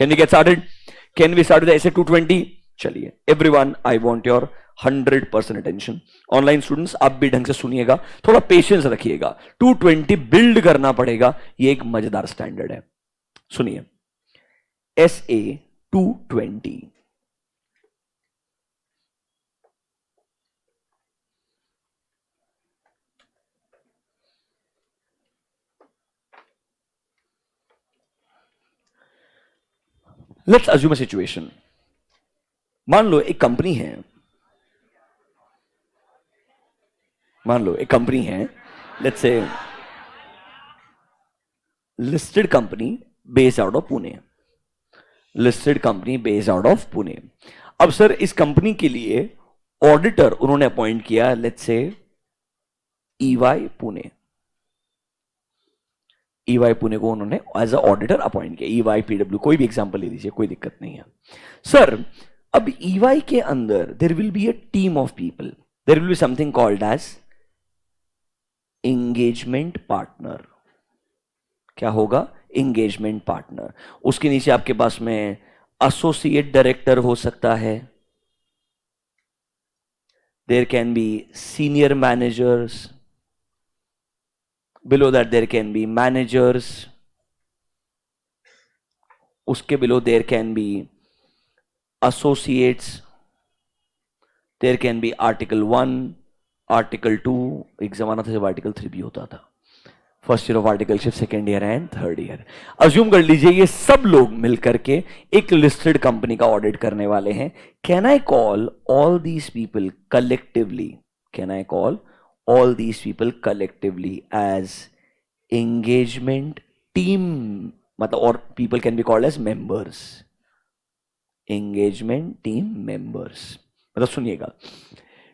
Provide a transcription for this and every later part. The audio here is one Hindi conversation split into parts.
Can we get started? Can we start with ऐसे 220? चलिए everyone, I want your 100% attention. Online students आप भी ढंग से सुनिएगा, थोड़ा पेशेंस रखिएगा। 220 बिल्ड करना पड़ेगा, ये एक मजेदार स्टैंडर्ड है। सुनिए, SA 220। Let's assume a situation. मान लो एक कंपनी है, लेट्स से listed company based out of Pune. अब सर इस कंपनी के लिए ऑडिटर उन्होंने अपॉइंट किया, लेट्स से EY पुणे। EY पुणे को उन्होंने एज अ ऑडिटर अपॉइंट किया। EY PW कोई भी एग्जांपल ले लीजिए, कोई दिक्कत नहीं है। सर अब EY के अंदर there will be a team of people, there will be something called as engagement partner. क्या होगा? Engagement partner. उसके नीचे आपके पास में एसोसिएट डायरेक्टर हो सकता है, there can be senior managers, below that there can be managers, उसके below there can be associates, there can be article 1, article 2, एक जमाना था जब article 3 भी होता था। First year of articleship, second year and third year. Assume कर लीजिए ये सब लोग मिलकर के एक लिस्टेड कंपनी का ऑडिट करने वाले हैं। Can I call all these people collectively, all these people collectively as engagement team, मतलब, or people can be called as members, engagement team members। मतलब सुनिएगा,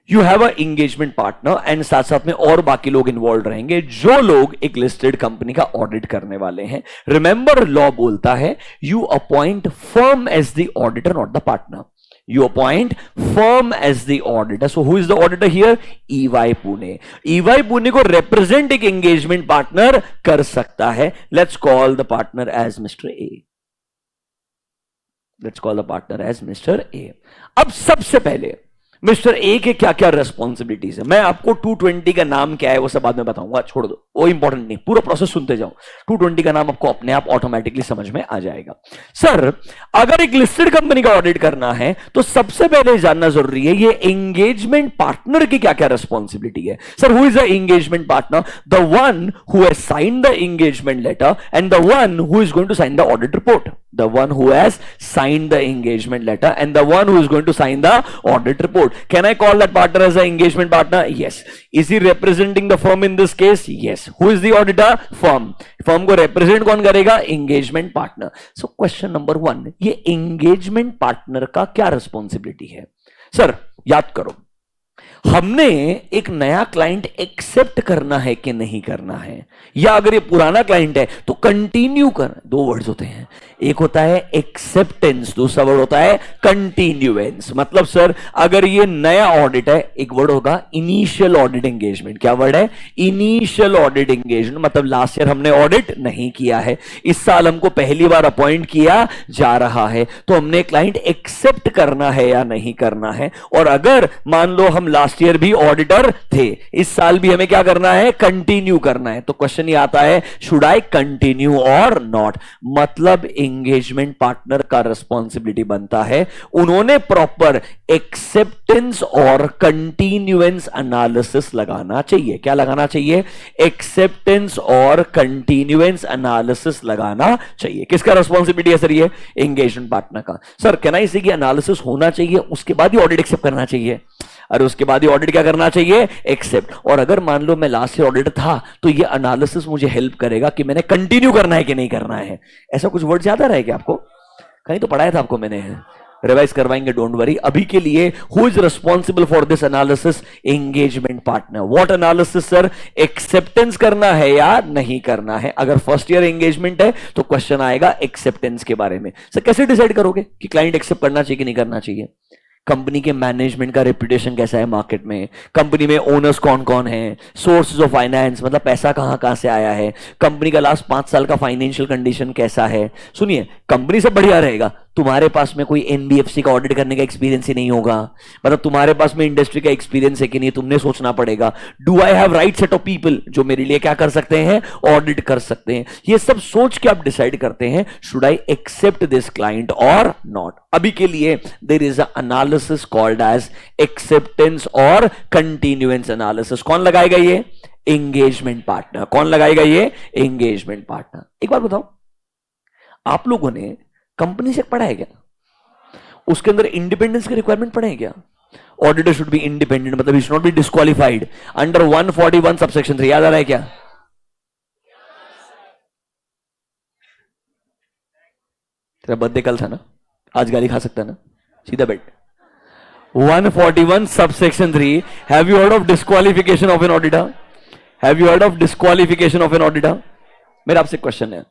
you have a engagement partner and साथ साथ में और बाकी लोग इन्वॉल्व रहेंगे जो लोग एक लिस्टेड कंपनी का ऑडिट करने वाले हैं। रिमेंबर लॉ बोलता है you appoint firm as the auditor, not the partner. You appoint firm as the auditor. So who is the auditor here? EY Pune. EY Pune को represent एक engagement partner कर सकता है। Let's call the partner as Mr. A. अब सबसे पहले मिस्टर ए के क्या क्या रेस्पॉन्सिबिलिटीज है, मैं आपको 220 का नाम क्या है वो सब बाद में बताऊंगा, छोड़ दो, वो इंपॉर्टेंट नहीं, पूरा प्रोसेस सुनते जाओ। 220 का नाम आपको अपने आप ऑटोमेटिकली समझ में आ जाएगा। सर अगर एक लिस्टेड कंपनी का ऑडिट करना है तो सबसे पहले जानना जरूरी है ये एंगेजमेंट पार्टनर की क्या क्या रेस्पॉन्सिबिलिटी है। Sir who is the engagement partner? The one who has signed the engagement letter and the one who is going to sign the audit report. The one who has signed the engagement letter and the one who is going to sign the audit report. Can I call that partner as an engagement partner? Yes. Is he representing the firm in this case? Yes. Who is the auditor? Firm. Firm को represent कौन करेगा? Engagement partner. So question number 1, ये engagement partner का क्या responsibility है? Sir याद करो, हमने एक नया क्लाइंट एक्सेप्ट करना है कि नहीं करना है, या अगर ये पुराना क्लाइंट है तो कंटिन्यू करना। दो वर्ड्स होते हैं, एक होता है एक्सेप्टेंस, दूसरा वर्ड होता है कंटिन्यूएंस। मतलब सर अगर ये नया ऑडिट है, एक वर्ड होगा इनिशियल ऑडिट एंगेजमेंट। क्या वर्ड है? Initial audit engagement. मतलब लास्ट ईयर हमने ऑडिट नहीं किया है, इस साल हमको पहली बार अपॉइंट किया जा रहा है, तो हमने क्लाइंट एक्सेप्ट करना है या नहीं करना है। और अगर मान लो हम लास्ट ईयर भी ऑडिटर थे, इस साल भी हमें क्या करना है? कंटिन्यू करना है। तो क्वेश्चन ये आता है, शुड आई कंटिन्यू और नॉट? मतलब एंगेजमेंट पार्टनर का रिस्पॉन्सिबिलिटी बनता है, उन्होंने प्रॉपर एक्सेप्टेंस और कंटिन्यूएंस एनालिसिस लगाना चाहिए। क्या लगाना चाहिए? एक्सेप्टेंस और कंटिन्यूएंस एनालिसिस लगाना चाहिए। किसका रिस्पॉन्सिबिलिटी है सर? ये एंगेजमेंट पार्टनर का। सर कहना आई से कि एनालिसिस होना चाहिए, उसके बाद ही ऑडिट एक्सेप्ट करना चाहिए। अरे उसके बाद ही ऑडिट क्या करना चाहिए? एक्सेप्ट। और अगर मान लो मैं लास्ट ईयर ऑडिटर था तो ये एनालिसिस मुझे हेल्प करेगा कि मैंने कंटिन्यू करना है कि नहीं करना है। ऐसा कुछ वर्ड ज्यादा रहेगा आपको, कहीं तो पढ़ाया था आपको मैंने, रिवाइज करवाएंगे, डोंट वरी। अभी के लिए who is responsible for this analysis? Engagement partner. What analysis sir? Acceptance करना है या नहीं करना है। अगर फर्स्ट ईयर एंगेजमेंट है तो क्वेश्चन आएगा एक्सेप्टेंस के बारे में। सर कैसे डिसाइड करोगे कि क्लाइंट एक्सेप्ट करना चाहिए कि नहीं करना चाहिए? कंपनी के मैनेजमेंट का रेपुटेशन कैसा है मार्केट में, कंपनी में ओनर्स कौन कौन है, सोर्सेज ऑफ फाइनेंस मतलब पैसा कहां कहां से आया है, कंपनी का लास्ट 5 साल का फाइनेंशियल कंडीशन कैसा है। सुनिए, कंपनी सब बढ़िया रहेगा, तुम्हारे पास में कोई एनबीएफसी का ऑडिट करने का एक्सपीरियंस ही नहीं होगा, मतलब तुम्हारे पास में इंडस्ट्री का एक्सपीरियंस है कि नहीं, तुमने सोचना पड़ेगा do I have right set of people जो मेरे लिए क्या कर सकते हैं, ऑडिट कर सकते हैं। ये सब सोच के आप डिसाइड करते हैं should I accept this client और नॉट। अभी के लिए there is a analysis called as acceptance और कंटिन्यूएंस एनालिसिस। कौन लगाएगा ये? Engagement partner. कौन लगाएगा ये? Engagement partner. एक बात बताओ, आप लोगों ने कंपनी से पढ़ा है क्या? उसके अंदर इंडिपेंडेंस की रिक्वायरमेंट पढ़े हैं क्या? ऑडिटर शुड बी इंडिपेंडेंट, मतलब he should not be disqualified under 141 subsection 3। याद आ रहा है क्या? तेरा बर्थडे कल था ना, आज गाली खा सकता है ना, सीधा बैठ। 141 subsection 3। Have you heard of disqualification of an auditor? Have you heard of disqualification of an auditor? मेरा आपसे क्वेश्चन है,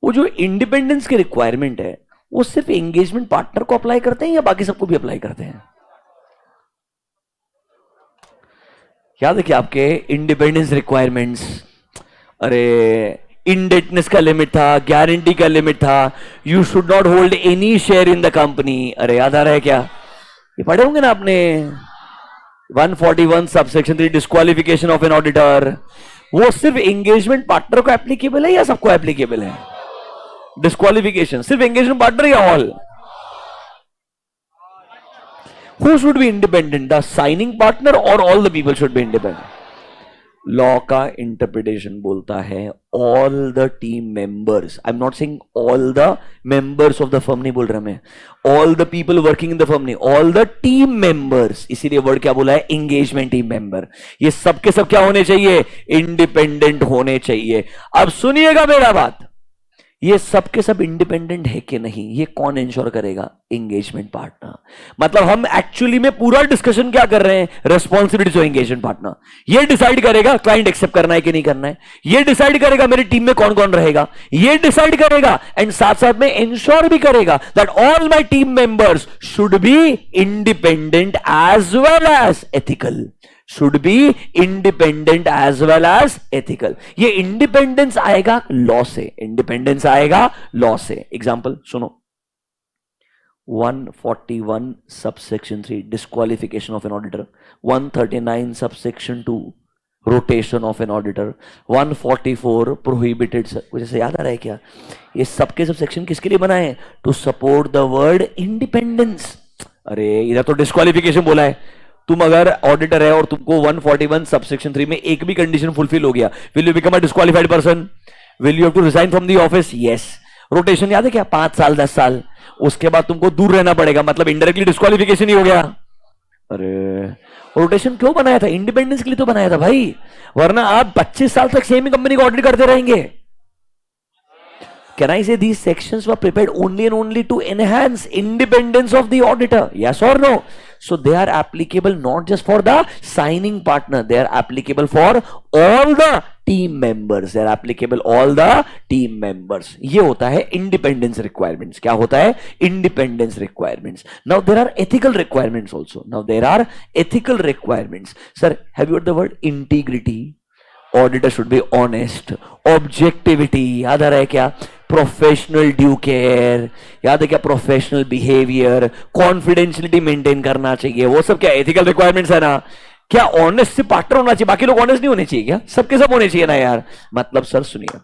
वो जो इंडिपेंडेंस की रिक्वायरमेंट है वो सिर्फ एंगेजमेंट पार्टनर को अप्लाई करते हैं या बाकी सबको भी अप्लाई करते हैं? याद है कि आपके इंडिपेंडेंस रिक्वायरमेंट्स, अरे इनडेटनेस का लिमिट था, गारंटी का लिमिट था, you should not hold any share in the company. अरे याद आ रहा है क्या? ये पढ़े होंगे ना आपने, 141 subsection 3 disqualification of an auditor. वो सिर्फ एंगेजमेंट पार्टनर को एप्लीकेबल है या सबको एप्लीकेबल है? डिस्क्वालिफिकेशन सिर्फ एंगेजमेंट पार्टनर या all? Who should be independent? The signing partner or all the people should be independent? Law का इंटरप्रिटेशन बोलता है all the team members. I am not saying all the members of the firm, नहीं बोल रहा मैं, all the people working in the firm नहीं, ऑल द टीम मेंबर्स। इसीलिए वर्ड क्या बोला है? Engagement team member. ये सब के सब क्या होने चाहिए? इंडिपेंडेंट होने चाहिए। अब सुनिएगा मेरा बात, ये सब के सब इंडिपेंडेंट है कि नहीं, ये कौन इंश्योर करेगा? Engagement partner. मतलब हम एक्चुअली में पूरा डिस्कशन क्या कर रहे हैं? Responsibility of engagement partner. ये डिसाइड करेगा क्लाइंट एक्सेप्ट करना है कि नहीं करना है, ये डिसाइड करेगा मेरी टीम में कौन कौन रहेगा, ये डिसाइड करेगा एंड साथ साथ में इंश्योर भी करेगा that all my team members should be independent as well as ethical. should be independent as well as ethical। ये इंडिपेंडेंस आएगा लॉ से, इंडिपेंडेंस आएगा लॉ से। एग्जांपल सुनो, 141 subsection 3 disqualification of an auditor, 139 subsection 2 rotation of an auditor, 144 prohibited. कुछ ऐसे याद आ रहा है क्या? ये सबके सब सेक्शन किसके लिए बनाए? To support the word independence. अरे इधर तो डिस्क्वालिफिकेशन बोला है। तुम अगर ऑडिटर है और तुमको 141 सबसेक्शन 3 में एक भी कंडीशन फुलफिल हो गया, will you become a disqualified person? Will you have to resign from the office? Yes. Rotation याद है क्या? 5 साल 10 साल, उसके बाद तुमको दूर रहना पड़ेगा, मतलब इनडायरेक्टली डिस्क्वालिफिकेशन ही हो गया। अरे रोटेशन क्यों बनाया था? इंडिपेंडेंस के लिए तो बनाया था भाई, वरना आप 25 साल तक सेम ही कंपनी को ऑडिट करते रहेंगे। Can I say these sections were prepared only and only to enhance independence of the auditor? Yes or no? So they are applicable not just for the signing partner, they are applicable for all the team members. They are applicable all the team members. ये होता है independence requirements. क्या होता है? Independence requirements. Now there are ethical requirements also. Now there are ethical requirements. Sir, have you heard the word integrity? Auditor should be honest. Objectivity याद आ रहा है क्या? प्रोफेशनल ड्यू केयर याद है क्या? प्रोफेशनल बिहेवियर, कॉन्फिडेंशियलिटी मेंटेन करना चाहिए, वो सब क्या एथिकल रिक्वायरमेंट्स है ना। क्या ऑनेस्ट से पार्टनर होना चाहिए, बाकी लोग ऑनेस्ट नहीं होने चाहिए क्या? सबके सब होने चाहिए ना यार। मतलब सर सुनिए,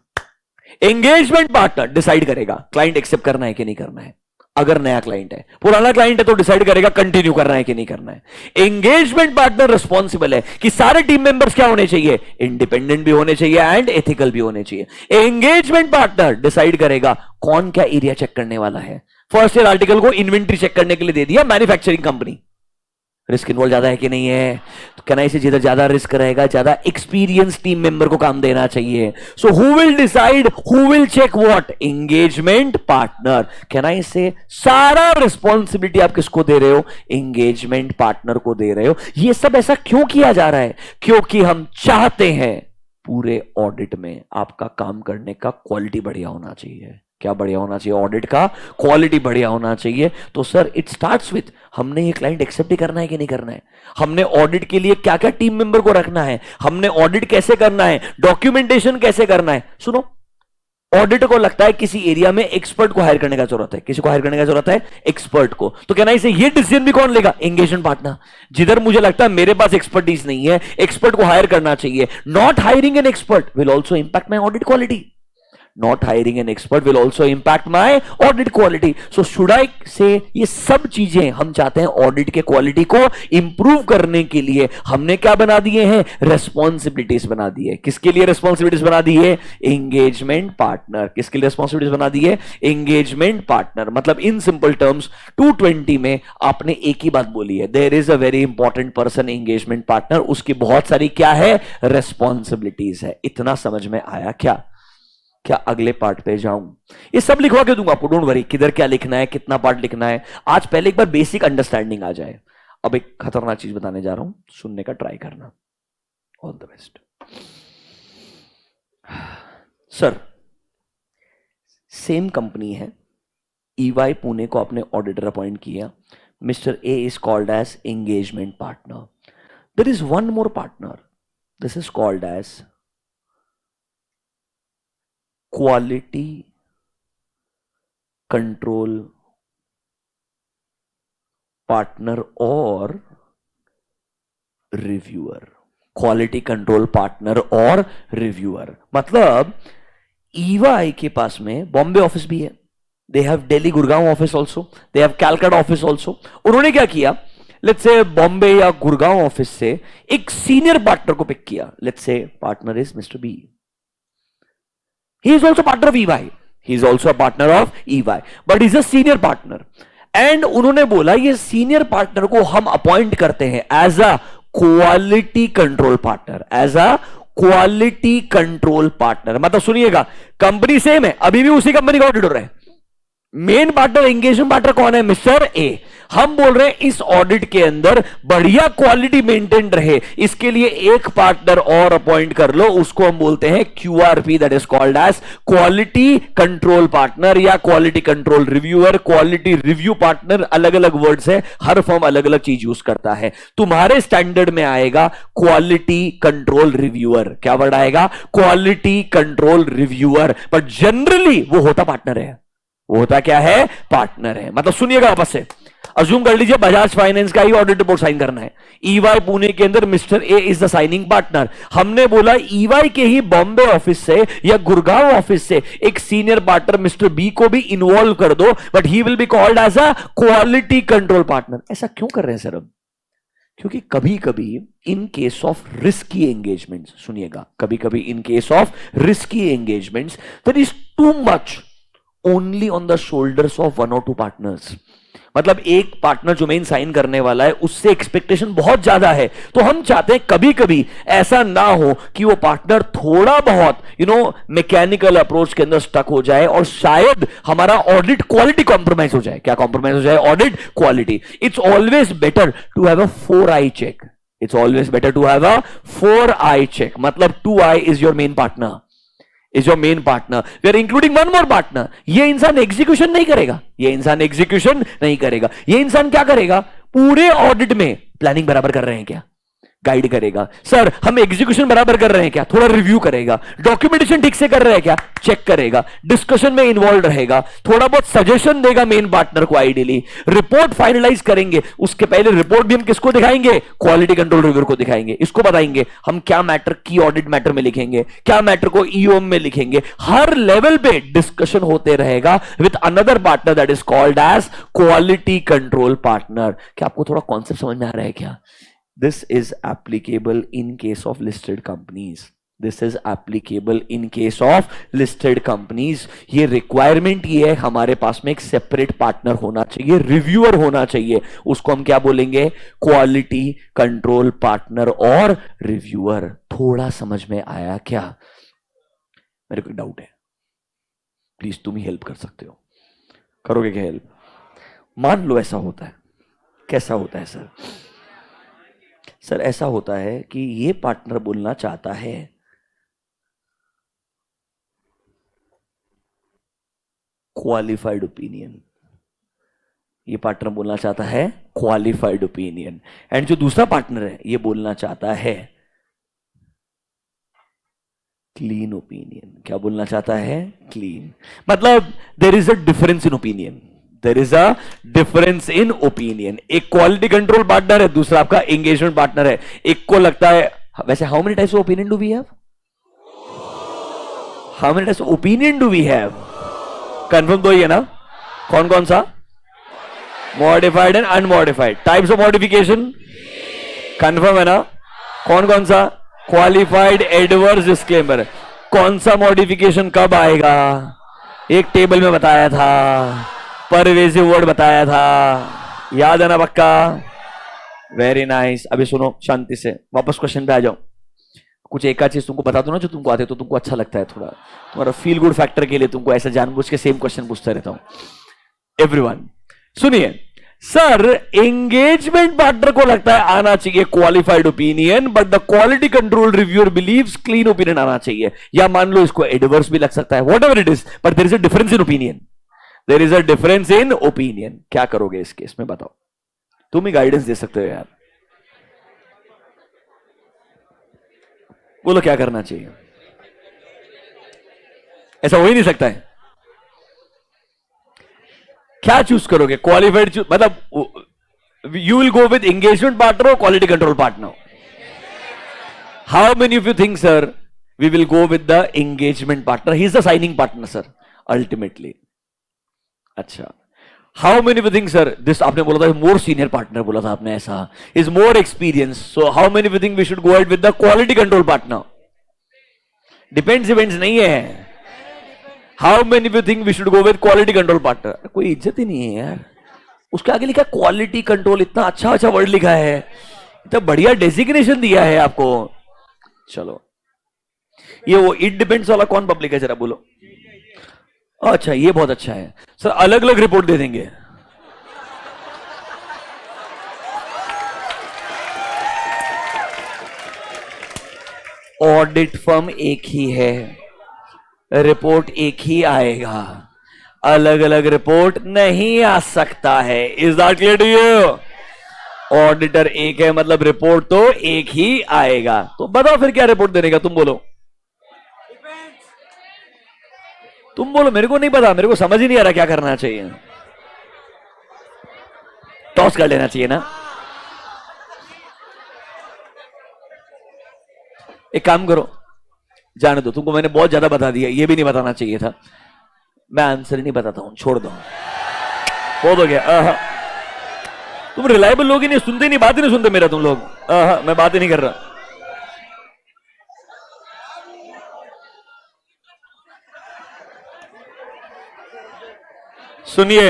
एंगेजमेंट पार्टनर डिसाइड करेगा क्लाइंट एक्सेप्ट करना है कि नहीं करना है। अगर नया क्लाइंट है, पुराना क्लाइंट है तो डिसाइड करेगा कंटिन्यू करना है कि नहीं करना है। एंगेजमेंट पार्टनर रिस्पॉन्सिबल है कि सारे टीम मेंबर्स क्या होने चाहिए? इंडिपेंडेंट भी होने चाहिए एंड एथिकल भी होने चाहिए। एंगेजमेंट पार्टनर डिसाइड करेगा कौन क्या एरिया चेक करने वाला है। फर्स्ट ईयर आर्टिकल को इन्वेंट्री चेक करने के लिए दे दिया मैन्युफैक्चरिंग कंपनी, रिस्क इन्वॉल्व ज्यादा है कि नहीं है? तो कहना इसे जिधर ज्यादा रिस्क रहेगा ज्यादा एक्सपीरियंस टीम मेंबर को काम देना चाहिए। So who will decide, who will check what? Engagement partner. कहना इसे सारा रिस्पॉन्सिबिलिटी आप किसको दे रहे हो? एंगेजमेंट पार्टनर को दे रहे हो। ये सब ऐसा क्यों किया जा रहा है? क्योंकि हम चाहते हैं पूरे ऑडिट में आपका काम करने का क्वालिटी बढ़िया होना चाहिए। क्या बढ़िया होना चाहिए? ऑडिट का क्वालिटी बढ़िया होना चाहिए। तो सर इट स्टार्ट्स विथ हमने ये क्लाइंट एक्सेप्ट ही करना है कि नहीं करना है, हमने ऑडिट के लिए क्या क्या टीम मेंबर को रखना है, हमने ऑडिट कैसे करना है, डॉक्यूमेंटेशन कैसे करना है। सुनो, ऑडिटर को लगता है किसी एरिया में एक्सपर्ट को हायर करने का जरूरत है, किसी को हायर करने का जरूरत है, एक्सपर्ट को। तो कहना इसे ये डिसीजन भी कौन लेगा? Engagement partner. जिधर मुझे लगता है मेरे पास एक्सपर्टीज नहीं है, एक्सपर्ट को हायर करना चाहिए। Not hiring an expert will also impact my audit quality, not hiring an expert will also impact my audit quality. So should I say ये सब चीजें हम चाहते हैं ऑडिट के क्वालिटी को इंप्रूव करने के लिए हमने क्या बना दिए हैं? रेस्पॉन्सिबिलिटीज बना दी है। किसके लिए रेस्पॉन्सिबिलिटीज बना दी है? Engagement partner. किसके लिए रेस्पॉन्सिबिलिटीज बना दी है? Engagement partner. मतलब इन सिंपल टर्म्स 220 में आपने एक ही बात बोली है, there is a very important person engagement partner, उसकी बहुत सारी क्या है? रेस्पॉन्सिबिलिटीज है। इतना समझ में आया क्या? क्या अगले पार्ट पे जाऊं? ये सब लिखवा के दूंगा आपको, डोंट वरी, किधर क्या लिखना है, कितना पार्ट लिखना है। आज पहले एक बार बेसिक अंडरस्टैंडिंग आ जाए। अब एक खतरनाक चीज बताने जा रहा हूं, सुनने का ट्राई करना। All the best. Sir same company है, ईवाई पुणे को आपने ऑडिटर अपॉइंट किया, mister A is called as engagement partner. There is one more partner, this is called as quality control partner और रिव्यूअर। क्वालिटी कंट्रोल पार्टनर और रिव्यूअर मतलब ईवाई के पास में बॉम्बे ऑफिस भी है, they have Delhi Gurgaon office also, they have Calcutta office also. उन्होंने क्या किया, लेट्स से बॉम्बे या गुड़गांव ऑफिस से एक सीनियर पार्टनर को पिक किया। Let's say partner is mister B, he is also partner of EY, he is also a partner of EY, but he is a senior partner। and उन्होंने बोला ये सीनियर पार्टनर को हम अपॉइंट करते हैं as a quality control partner, as a quality control partner. मतलब सुनिएगा, कंपनी सेम है, अभी भी उसी कंपनी का ऑडिटर है, मेन पार्टनर एंगेजमेंट पार्टनर कौन है? Mister A. हम बोल रहे हैं इस ऑडिट के अंदर बढ़िया क्वालिटी मेंटेन रहे, इसके लिए एक पार्टनर और अपॉइंट कर लो, उसको हम बोलते हैं QRP, that is called as quality control partner या quality control reviewer, quality review partner. अलग अलग वर्ड्स है, हर फर्म अलग अलग चीज यूज करता है। तुम्हारे स्टैंडर्ड में आएगा क्वालिटी कंट्रोल रिव्यूअर। क्या वर्ड आएगा? Quality control reviewer. But generally वो होता पार्टनर है, वो होता क्या है? पार्टनर है। मतलब सुनिएगा वापस से, अज्यूम कर लीजिए बजाज फाइनेंस का ही ऑडिट रिपोर्ट साइन करना है, ईवाई पुणे के अंदर mister A is the signing partner. हमने बोला ईवाई के ही बॉम्बे ऑफिस से या गुड़गांव ऑफिस से एक सीनियर पार्टनर मिस्टर बी को भी इन्वॉल्व कर दो, but he will be called as a quality control partner. ऐसा क्यों कर रहे हैं सर हम? क्योंकि कभी कभी in case of risky engagements, सुनिएगा, कभी कभी in case of risky engagements there is too much only on the shoulders of one और टू पार्टनर्स। मतलब एक पार्टनर जो मेन साइन करने वाला है उससे एक्सपेक्टेशन बहुत ज्यादा है, तो हम चाहते हैं कभी कभी ऐसा ना हो कि वो पार्टनर थोड़ा बहुत मैकेनिकल अप्रोच के अंदर स्टक हो जाए और शायद हमारा ऑडिट क्वालिटी कॉम्प्रोमाइज हो जाए। क्या कॉम्प्रोमाइज हो जाए? Audit quality. It's always better to have a 4 eye check, it's always better to have a 4 eye check. मतलब 2 eye is your main partner, is your main partner, we are including one more partner. ये इंसान एग्जीक्यूशन नहीं करेगा, ये इंसान एग्जीक्यूशन नहीं करेगा, ये इंसान क्या करेगा? पूरे ऑडिट में प्लानिंग बराबर कर रहे हैं क्या? गाइड करेगा। सर हम एग्जीक्यूशन बराबर कर रहे हैं क्या? थोड़ा रिव्यू करेगा। डॉक्यूमेंटेशन ठीक से कर रहे हैं क्या? चेक करेगा। डिस्कशन में इन्वॉल्व रहेगा, थोड़ा बहुत सजेशन देगा मेन पार्टनर को। आइडियली रिपोर्ट फाइनलाइज करेंगे, उसके पहले रिपोर्ट भी हम किसको दिखाएंगे? क्वालिटी कंट्रोल रिव्यूअर को दिखाएंगे। इसको बताएंगे हम क्या मैटर की ऑडिट मैटर में लिखेंगे, क्या मैटर को ईओएम में लिखेंगे। हर लेवल पे डिस्कशन होते रहेगा with another partner that is called as quality control partner. क्या आपको थोड़ा कॉन्सेप्ट समझ में आ रहा है क्या? This is applicable in case of listed companies. This is applicable in case of listed companies. ये requirement ये है, हमारे पास में एक separate partner होना चाहिए, reviewer होना चाहिए। उसको हम क्या बोलेंगे? quality control partner और reviewer। थोड़ा समझ में आया क्या? मेरे को डाउट है, प्लीज तुम ही हेल्प कर सकते हो। करोगे क्या हेल्प? मान लो ऐसा होता है, कैसा होता है सर? सर ऐसा होता है कि ये पार्टनर बोलना चाहता है क्वालिफाइड ओपिनियन। ये पार्टनर बोलना चाहता है क्वालिफाइड ओपिनियन, एंड जो दूसरा पार्टनर है ये बोलना चाहता है क्लीन ओपिनियन। क्या बोलना चाहता है? क्लीन। मतलब there is a difference in opinion, there is a difference in opinion. एक क्वालिटी कंट्रोल पार्टनर है, दूसरा आपका एंगेजमेंट पार्टनर है। एक को लगता है, वैसे how many types of opinion do we have? How many types of opinion do we have? Confirm तो ही है ना? कौन कौन सा? Modified and unmodified. Types of modification confirm है ना? कौन कौन सा? Qualified, adverse, disclaimer. कौन सा मॉडिफिकेशन कब आएगा? एक टेबल में बताया था, परवेसिव वर्ड बताया था, याद है ना? पक्का? Very nice. अभी सुनो शांति से, वापस क्वेश्चन पे आ जाओ। कुछ एक चीज तुमको बता दो ना जो तुमको आते तो तुमको अच्छा लगता है, थोड़ा तुम्हारा फील गुड फैक्टर के लिए तुमको ऐसा जानबूझ के सेम क्वेश्चन पूछता रहता हूं। एवरीवन सुनिए, सर एंगेजमेंट पार्टनर को लगता है आना चाहिए qualified opinion, but the quality control reviewer believes clean opinion आना चाहिए। या मान लो इसको एडवर्स भी लग सकता है, whatever it is, but there is a difference in opinion. There is a difference in opinion. क्या करोगे इस केस में? बताओ, तुम ही गाइडेंस दे सकते हो यार। बोलो क्या करना चाहिए? ऐसा हो ही नहीं सकता है। क्या चूज करोगे? क्वालिफाइड मतलब you will go with engagement partner और quality control partner? How many of you think sir we will go with the engagement partner? He is the signing partner sir ultimately. अच्छा, how many of you think sir this, आपने बोला था मोर सीनियर पार्टनर, बोला था आपने ऐसा, is more experience, so how many of you think we should go with the quality control partner? Depends events नहीं है। How many of you think we should go with quality control partner? कोई इज्जत ही नहीं है यार। उसके आगे लिखा क्वालिटी कंट्रोल, इतना अच्छा अच्छा वर्ड लिखा है, इतना बढ़िया डेजिग्नेशन दिया है आपको। चलो, ये वो इट डिपेंड्स वाला कौन पब्लिक है जरा बोलो। अच्छा, ये बहुत अच्छा है सर, अलग अलग रिपोर्ट दे देंगे। ऑडिट फर्म एक ही है, रिपोर्ट एक ही आएगा, अलग अलग रिपोर्ट नहीं आ सकता है। Is that clear to you? Auditor एक है मतलब रिपोर्ट तो एक ही आएगा। तो बताओ फिर क्या रिपोर्ट देने का? तुम बोलो, तुम बोलो। मेरे को नहीं पता, मेरे को समझ ही नहीं आ रहा क्या करना चाहिए। टॉस कर लेना चाहिए ना? एक काम करो, जाने दो, तुमको मैंने बहुत ज्यादा बता दिया, ये भी नहीं बताना चाहिए था। मैं आंसर ही नहीं बताता हूं, छोड़ दो, बहुत हो गया। तुम रिलायबल लोग ही नहीं, सुनते नहीं, बात ही नहीं सुनते मेरा तुम लोग। मैं बात ही नहीं कर रहा। सुनिए,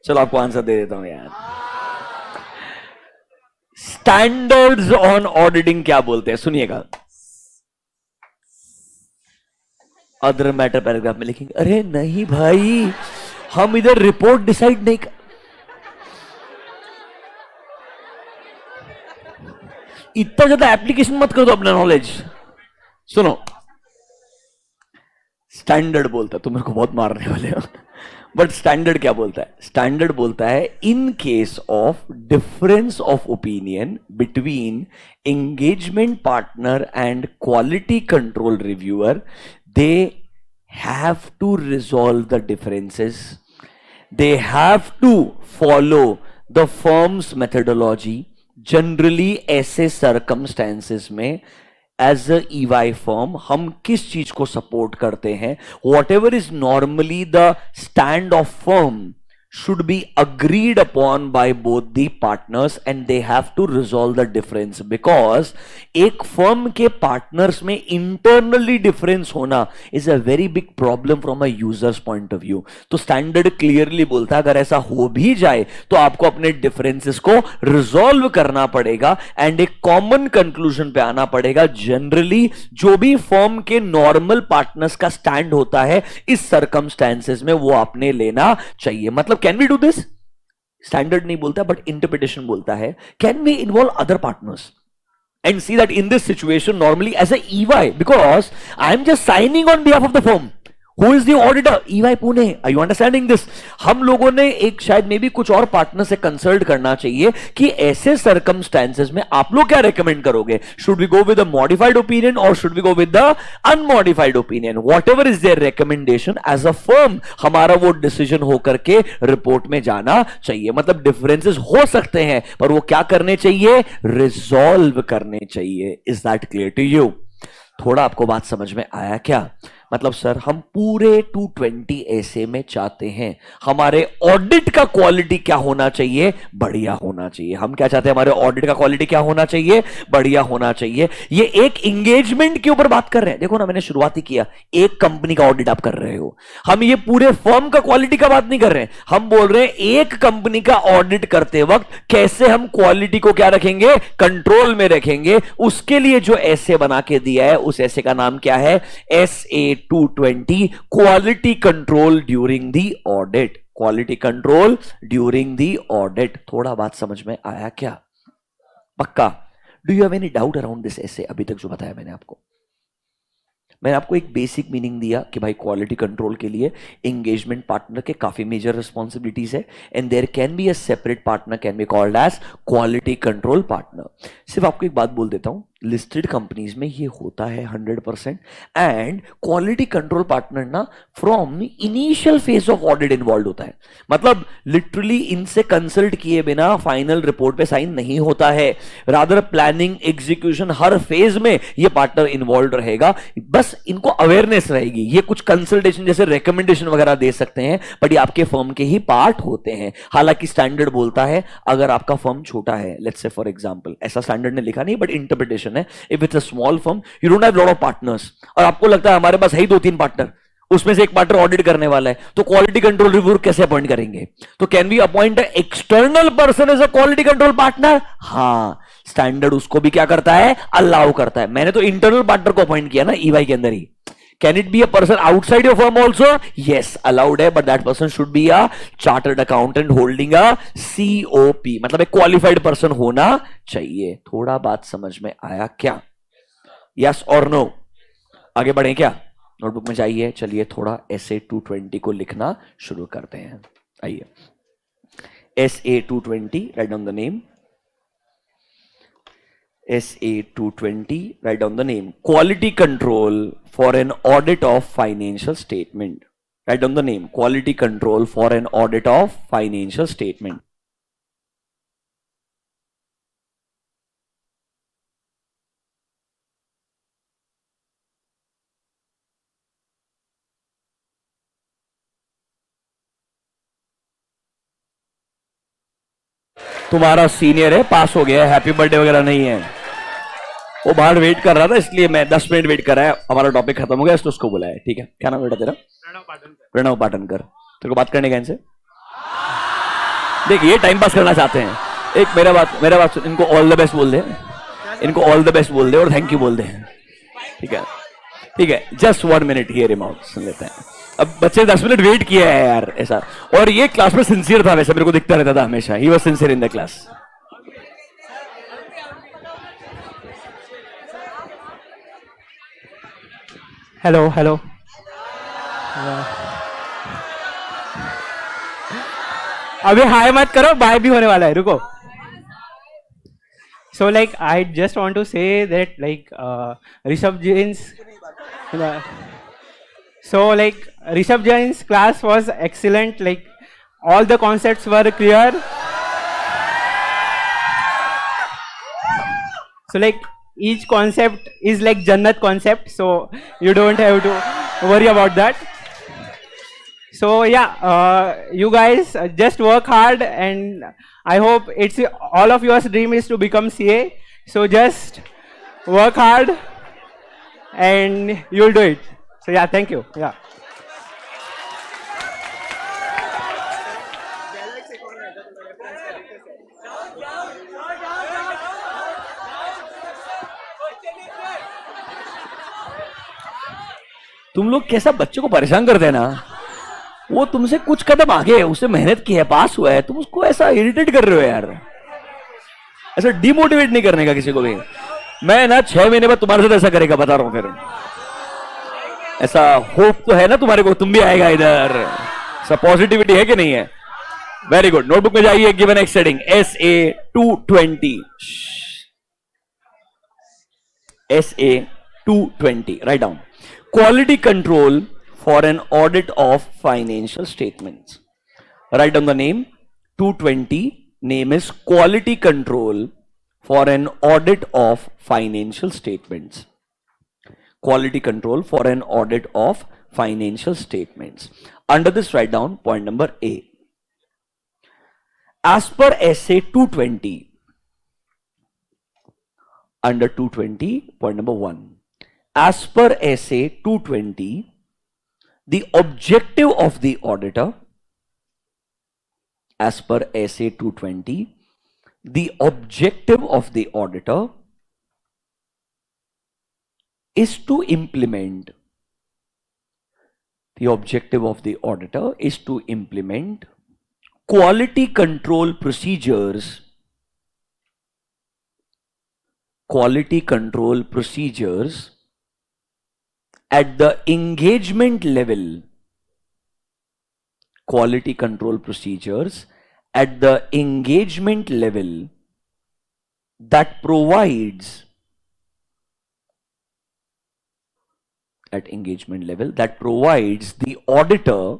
चलो आपको आंसर दे देता हूं यार। स्टैंडर्ड्स ऑन ऑडिटिंग क्या बोलते हैं? सुनिएगा, अदर मैटर पैराग्राफ में लिखेंगे। अरे नहीं भाई, हम इधर रिपोर्ट डिसाइड नहीं कर, इतना ज्यादा एप्लीकेशन मत कर दो अपना नॉलेज। सुनो, स्टैंडर्ड बोलता है, तुम मेरे को बहुत मारने वाले हो, बट स्टैंडर्ड क्या बोलता है? स्टैंडर्ड बोलता है इन case of difference of opinion between engagement partner and quality control reviewer, they have to resolve the differences, they have to follow the firm's methodology. Generally ऐसे circumstances में as a EY firm हम किस चीज को सपोर्ट करते हैं? Whatever is normally the stand of firm should be agreed upon by both the partners and they have to resolve the difference, because एक firm के partners में internally difference होना is a very big problem from a user's point of view. तो standard clearly बोलता है अगर ऐसा हो भी जाए तो आपको अपने differences को resolve करना पड़ेगा and एक common conclusion पे आना पड़ेगा। Generally जो भी firm के normal partners का stand होता है इस circumstances में वो आपने लेना चाहिए। मतलब can we do this? Standard नहीं बोलता बट इंटरप्रिटेशन बोलता है can we involve other partners and see that in this situation normally as a EY, because I am just signing on behalf of the firm, who is the auditor? EY Pune. Are you understanding this? हम लोगों ने एक शायद मे बी कुछ और पार्टनर से कंसल्ट करना चाहिए कि ऐसे सर्कमस्टेंसेस में आप लोग क्या रेकमेंड करोगे? Should we go with a modified opinion और should we go with the unmodified opinion? Whatever is their recommendation as a firm, हमारा वो डिसीजन होकर के रिपोर्ट में जाना चाहिए। मतलब डिफरेंसेस हो सकते हैं पर वो क्या करने चाहिए? रिजॉल्व करने चाहिए। Is that clear to you? थोड़ा आपको बात समझ में आया क्या? मतलब सर हम पूरे 220 ऐसे में चाहते हैं हमारे ऑडिट का क्वालिटी क्या होना चाहिए? बढ़िया होना चाहिए। हम क्या चाहते हैं? हमारे ऑडिट का क्वालिटी क्या होना चाहिए? बढ़िया होना चाहिए। ये एक इंगेजमेंट के ऊपर बात कर रहे हैं। देखो ना, मैंने शुरुआत ही किया, एक कंपनी का ऑडिट आप कर रहे हो। हम ये पूरे फर्म का क्वालिटी का बात नहीं कर रहे हैं, हम बोल रहे हैं एक कंपनी का ऑडिट करते वक्त कैसे हम क्वालिटी को क्या रखेंगे? कंट्रोल में रखेंगे। उसके लिए जो ऐसे बना के दिया है, उस ऐसे का नाम क्या है? SA-220, quality control during the audit. Quality control during the audit. थोड़ा बात समझ में आया क्या? पक्का? Do you have any doubt around this ऐसे अभी तक जो बताया मैंने आपको? मैंने आपको एक बेसिक मीनिंग दिया कि भाई क्वालिटी कंट्रोल के लिए एंगेजमेंट पार्टनर के काफी मेजर रिस्पॉन्सिबिलिटीज है and there can be a separate partner can be called as quality control partner. सिर्फ आपको एक बात बोल देता हूं, लिस्टेड कंपनीज में ये होता है 100%। एंड क्वालिटी कंट्रोल पार्टनर ना from initial phase of audit involve होता है। मतलब लिटरली इनसे कंसल्ट किए बिना फाइनल रिपोर्ट पे साइन नहीं होता है। रादर प्लानिंग, एग्जीक्यूशन, हर फेज में ये पार्टनर इन्वॉल्व रहेगा। बस इनको अवेयरनेस रहेगी। ये कुछ कंसल्टेशन जैसे रिकमेंडेशन वगैरह दे सकते हैं बट ये आपके फर्म के ही पार्ट होते हैं। हालांकि स्टैंडर्ड बोलता है अगर आपका फर्म छोटा है, लेट्स से फॉर एग्जांपल, ऐसा स्टैंडर्ड ने लिखा नहीं बट इंटरप्रिटेशन है, if it's a small firm you don't have lot of partners और आपको लगता है हमारे पास है ही 2-3 पार्टनर, उसमें से एक पार्टनर ऑडिट करने वाला है, तो क्वालिटी कंट्रोल रिव्यूअर कैसे अपॉइंट करेंगे? तो can we appoint a external person as a quality control partner? हाँ, स्टैंडर्ड उसको भी क्या करता है? अलाउ करता है। मैंने तो इंटरनल पार्टनर को अपॉइंट किया ना ईवाई के अंदर ही। Can it be a person outside your firm also? Yes, allowed है, but that person should be a chartered accountant holding a COP, मतलब एक qualified person होना चाहिए। थोड़ा बात समझ में आया क्या? Yes or no? आगे बढ़े क्या? नोटबुक में जाइए, चलिए थोड़ा SA-220 को लिखना शुरू करते हैं। आइए, SA-220, write down the name. SA-220, write down the name. Quality control for an audit of financial statement. Write down the name. Quality control for an audit of financial statement. तुम्हारा सीनियर है, पास हो गया है, हैप्पी बर्थडे वगैरह नहीं है। वो बाहर वेट कर रहा था इसलिए मैं 10 मिनट वेट कर रहा है। हमारा टॉपिक खत्म हो गया तो उसको बुलाया। ठीक है, क्या नाम बेटा तेरा? प्रणव पाटनकर। तेरे को बात करने का इनसे? देख, ये टाइम पास करना चाहते हैं। एक मेरा बात सुन, इनको ऑल द बेस्ट बोल दे, इनको ऑल द बेस्ट बोल दे और थैंक यू बोल दे। ठीक है, ठीक है, just 1 minute hear him out, सुन लेते हैं। अब बच्चे 10 मिनट वेट किया है यार ऐसा। और ये क्लास में सिंसियर था, वैसे मेरे को दिखता रहता था हमेशा, he was sincere in the class. Hello hello. अभी हाय मत करो, बाय भी होने वाला है, रुको। So like I just want to say that like Rishabh Jain's so like Rishabh Jain's class was excellent, like all the concepts were clear. So like each concept is like Jannat concept, so you don't have to worry about that. So yeah, you guys just work hard and I hope it's all of your dream is to become CA. So just work hard and you'll do it. So yeah, thank you. Yeah. तुम लोग कैसा बच्चों को परेशान करते हैं ना, वो तुमसे कुछ कदम आगे है, उससे मेहनत की है, पास हुआ है, तुम उसको ऐसा इरिटेट कर रहे हो यार। ऐसा डिमोटिवेट नहीं करने का किसी को भी। मैं ना 6 महीने बाद तुम्हारे साथ ऐसा करेगा, बता रहा हूं फिर। ऐसा होप तो है ना तुम्हारे को, तुम भी आएगा इधर, ऐसा पॉजिटिविटी है कि नहीं है? वेरी गुड, नोटबुक में जाइए, given next heading SA 220, SA 220, write down. Quality control for an audit of financial statements. Write down the name 220. Name is quality control for an audit of financial statements. Quality control for an audit of financial statements. Under this, write down point number A. As per SA 220, under 220, point number 1. As per SA 220, the objective of the auditor, as per SA 220, the objective of the auditor is to implement, the objective of the auditor is to implement quality control procedures, quality control procedures at the engagement level, quality control procedures at the engagement level that provides, at engagement level that provides the auditor,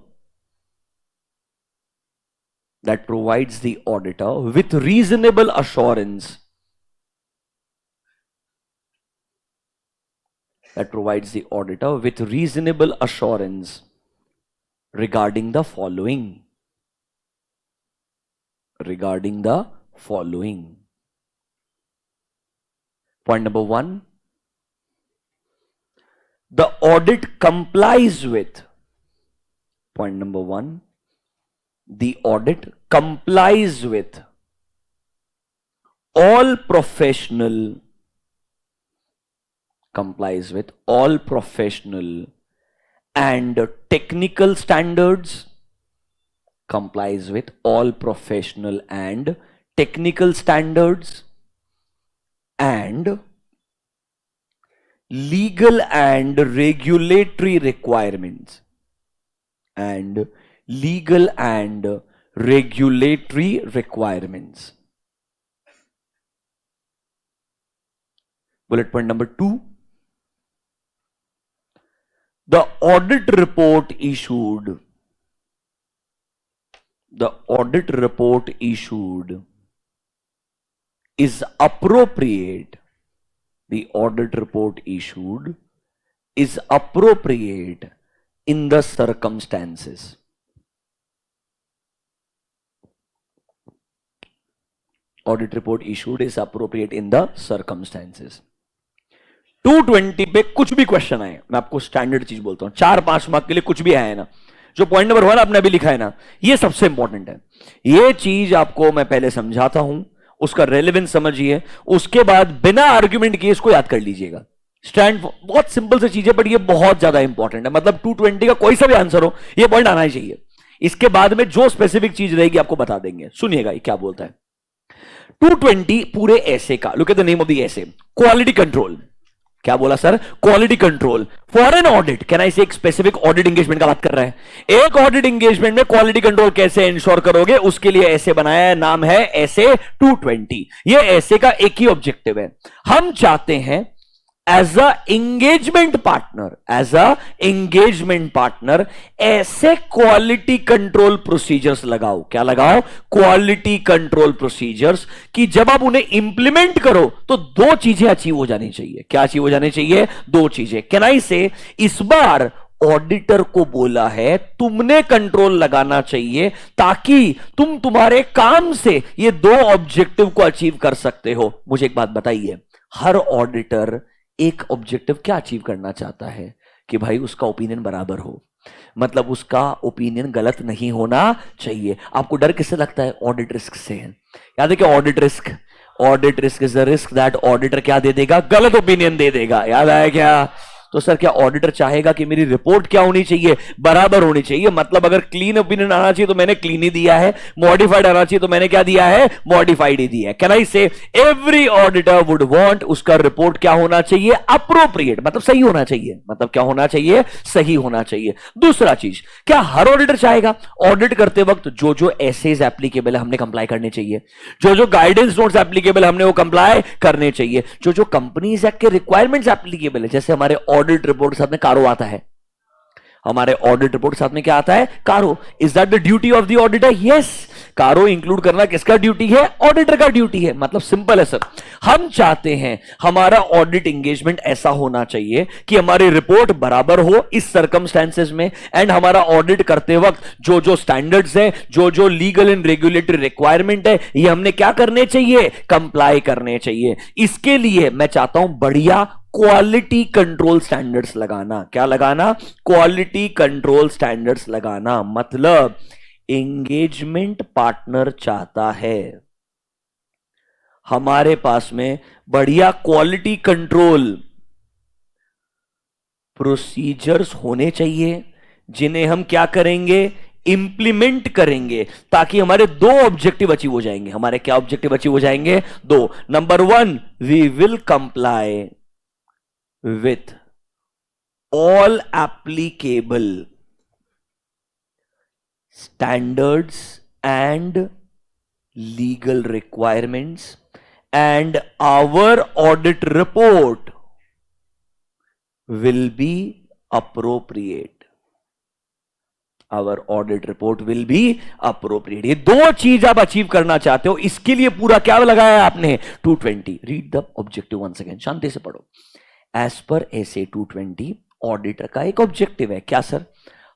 that provides the auditor with reasonable assurance, that provides the auditor with reasonable assurance regarding the following, regarding the following. Point number 1, the audit complies with, point number 1, the audit complies with all professional, complies with all professional and technical standards, complies with all professional and technical standards and legal and regulatory requirements, and legal and regulatory requirements. Bullet point number 2, the audit report issued, the audit report issued is appropriate, the audit report issued is appropriate in the circumstances. Audit report issued is appropriate in the circumstances. 220 पे कुछ भी क्वेश्चन आए, मैं आपको स्टैंडर्ड चीज बोलता हूं, 4-5 मार्क के लिए कुछ भी आए ना, जो पॉइंट नंबर 1 आपने अभी लिखा है ना, ये सबसे इंपॉर्टेंट है। ये चीज आपको मैं पहले समझाता हूं, उसका रेलेवेंस समझिए, उसके बाद बिना आर्ग्यूमेंट किए इसको याद कर लीजिएगा। स्टैंड बहुत सिंपल सी चीज है, बट ये बहुत ज्यादा इंपॉर्टेंट है। मतलब 220 का कोई सा भी आंसर हो, ये पॉइंट आना ही चाहिए। इसके बाद में जो स्पेसिफिक चीज रहेगी आपको बता देंगे। सुनिएगा ये क्या बोलता है 220 पूरे ऐसे का। Look at the name of the ऐसे, क्वालिटी कंट्रोल। क्या बोला sir? Quality control for an audit. Can I से एक स्पेसिफिक ऑडिट एंगेजमेंट का बात कर रहा है। एक ऑडिट एंगेजमेंट में क्वालिटी कंट्रोल कैसे इंश्योर करोगे, उसके लिए ऐसे बनाया है, नाम है ऐसे 220। ये ऐसे का एक ही ऑब्जेक्टिव है, हम चाहते हैं as a engagement partner, as a engagement partner ऐसे क्वालिटी कंट्रोल प्रोसीजर्स लगाओ। क्या लगाओ? क्वालिटी कंट्रोल प्रोसीजर्स, कि जब आप उन्हें इंप्लीमेंट करो तो दो चीजें अचीव हो जानी चाहिए। क्या अचीव हो जानी चाहिए? दो चीजें। कैन आई से इस बार ऑडिटर को बोला है तुमने कंट्रोल लगाना चाहिए ताकि तुम तुम्हारे काम से ये दो ऑब्जेक्टिव को अचीव कर सकते हो। मुझे एक बात बताइए, हर ऑडिटर एक ऑब्जेक्टिव क्या अचीव करना चाहता है? कि भाई उसका ओपिनियन बराबर हो, मतलब उसका ओपिनियन गलत नहीं होना चाहिए। आपको डर किससे लगता है? ऑडिट रिस्क से है। याद है क्या audit risk? Audit risk is the risk that auditor क्या दे देगा? गलत ओपिनियन दे देगा। याद आया क्या? तो सर क्या ऑडिटर चाहेगा कि मेरी रिपोर्ट क्या होनी चाहिए? बराबर होनी चाहिए। मतलब अगर क्लीन ओपिनियन आना चाहिए तो मैंने क्लीन ही दिया है, मॉडिफाइड आना चाहिए तो मैंने क्या दिया है? मॉडिफाइड ही दिया है। कैन आई से एवरी ऑडिटर वुड वांट उसका रिपोर्ट क्या होना चाहिए? अप्रोप्रिएट, मतलब सही होना चाहिए। मतलब क्या होना चाहिए? सही होना चाहिए। दूसरा चीज, क्या हर ऑडिटर चाहेगा ऑडिट करते वक्त जो जो एसेज एप्लीकेबल है हमने कंप्लाई करने चाहिए, जो जो गाइडेंस नोट्स एप्लीकेबल हमने वो कंप्लाई करने चाहिए, जो जो कंपनीज एक्ट के रिक्वायरमेंट्स एप्लीकेबल है, जैसे हमारे ऑडिट रिपोर्ट साथ में कारो आता है, हमारे ऑडिट रिपोर्ट साथ में क्या आता है? कारो। Is that the duty of the auditor? Yes, कारो इंक्लूड करना किसका ड्यूटी है? ऑडिटर का ड्यूटी है। मतलब सिंपल है सर, हम चाहते हैं हमारा ऑडिट एंगेजमेंट ऐसा होना चाहिए कि हमारी रिपोर्ट बराबर हो इस सर्कमस्टेंसेस में, एंड हमारा ऑडिट करते वक्त जो जो स्टैंडर्ड्स है, जो जो लीगल एंड रेगुलेटरी रिक्वायरमेंट है, ये हमने क्या करने चाहिए? कंप्लाई करने चाहिए। इसके लिए मैं चाहता हूं बढ़िया क्वालिटी कंट्रोल स्टैंडर्ड्स लगाना। क्या लगाना? क्वालिटी कंट्रोल स्टैंडर्ड्स लगाना। मतलब एंगेजमेंट पार्टनर चाहता है हमारे पास में बढ़िया क्वालिटी कंट्रोल प्रोसीजर्स होने चाहिए, जिन्हें हम क्या करेंगे? इंप्लीमेंट करेंगे, ताकि हमारे दो ऑब्जेक्टिव अचीव हो जाएंगे। हमारे क्या ऑब्जेक्टिव अचीव हो जाएंगे? दो। Number one, we will comply with all applicable standards and legal requirements, and our audit report will be appropriate. Our audit report will be appropriate. ये दो चीज आप अचीव करना चाहते हो, इसके लिए पूरा क्या लगाया आपने? 220। Read the objective once again, शांति से पढ़ो। एज पर एसए 220 ऑडिटर का एक ऑब्जेक्टिव है। क्या सर?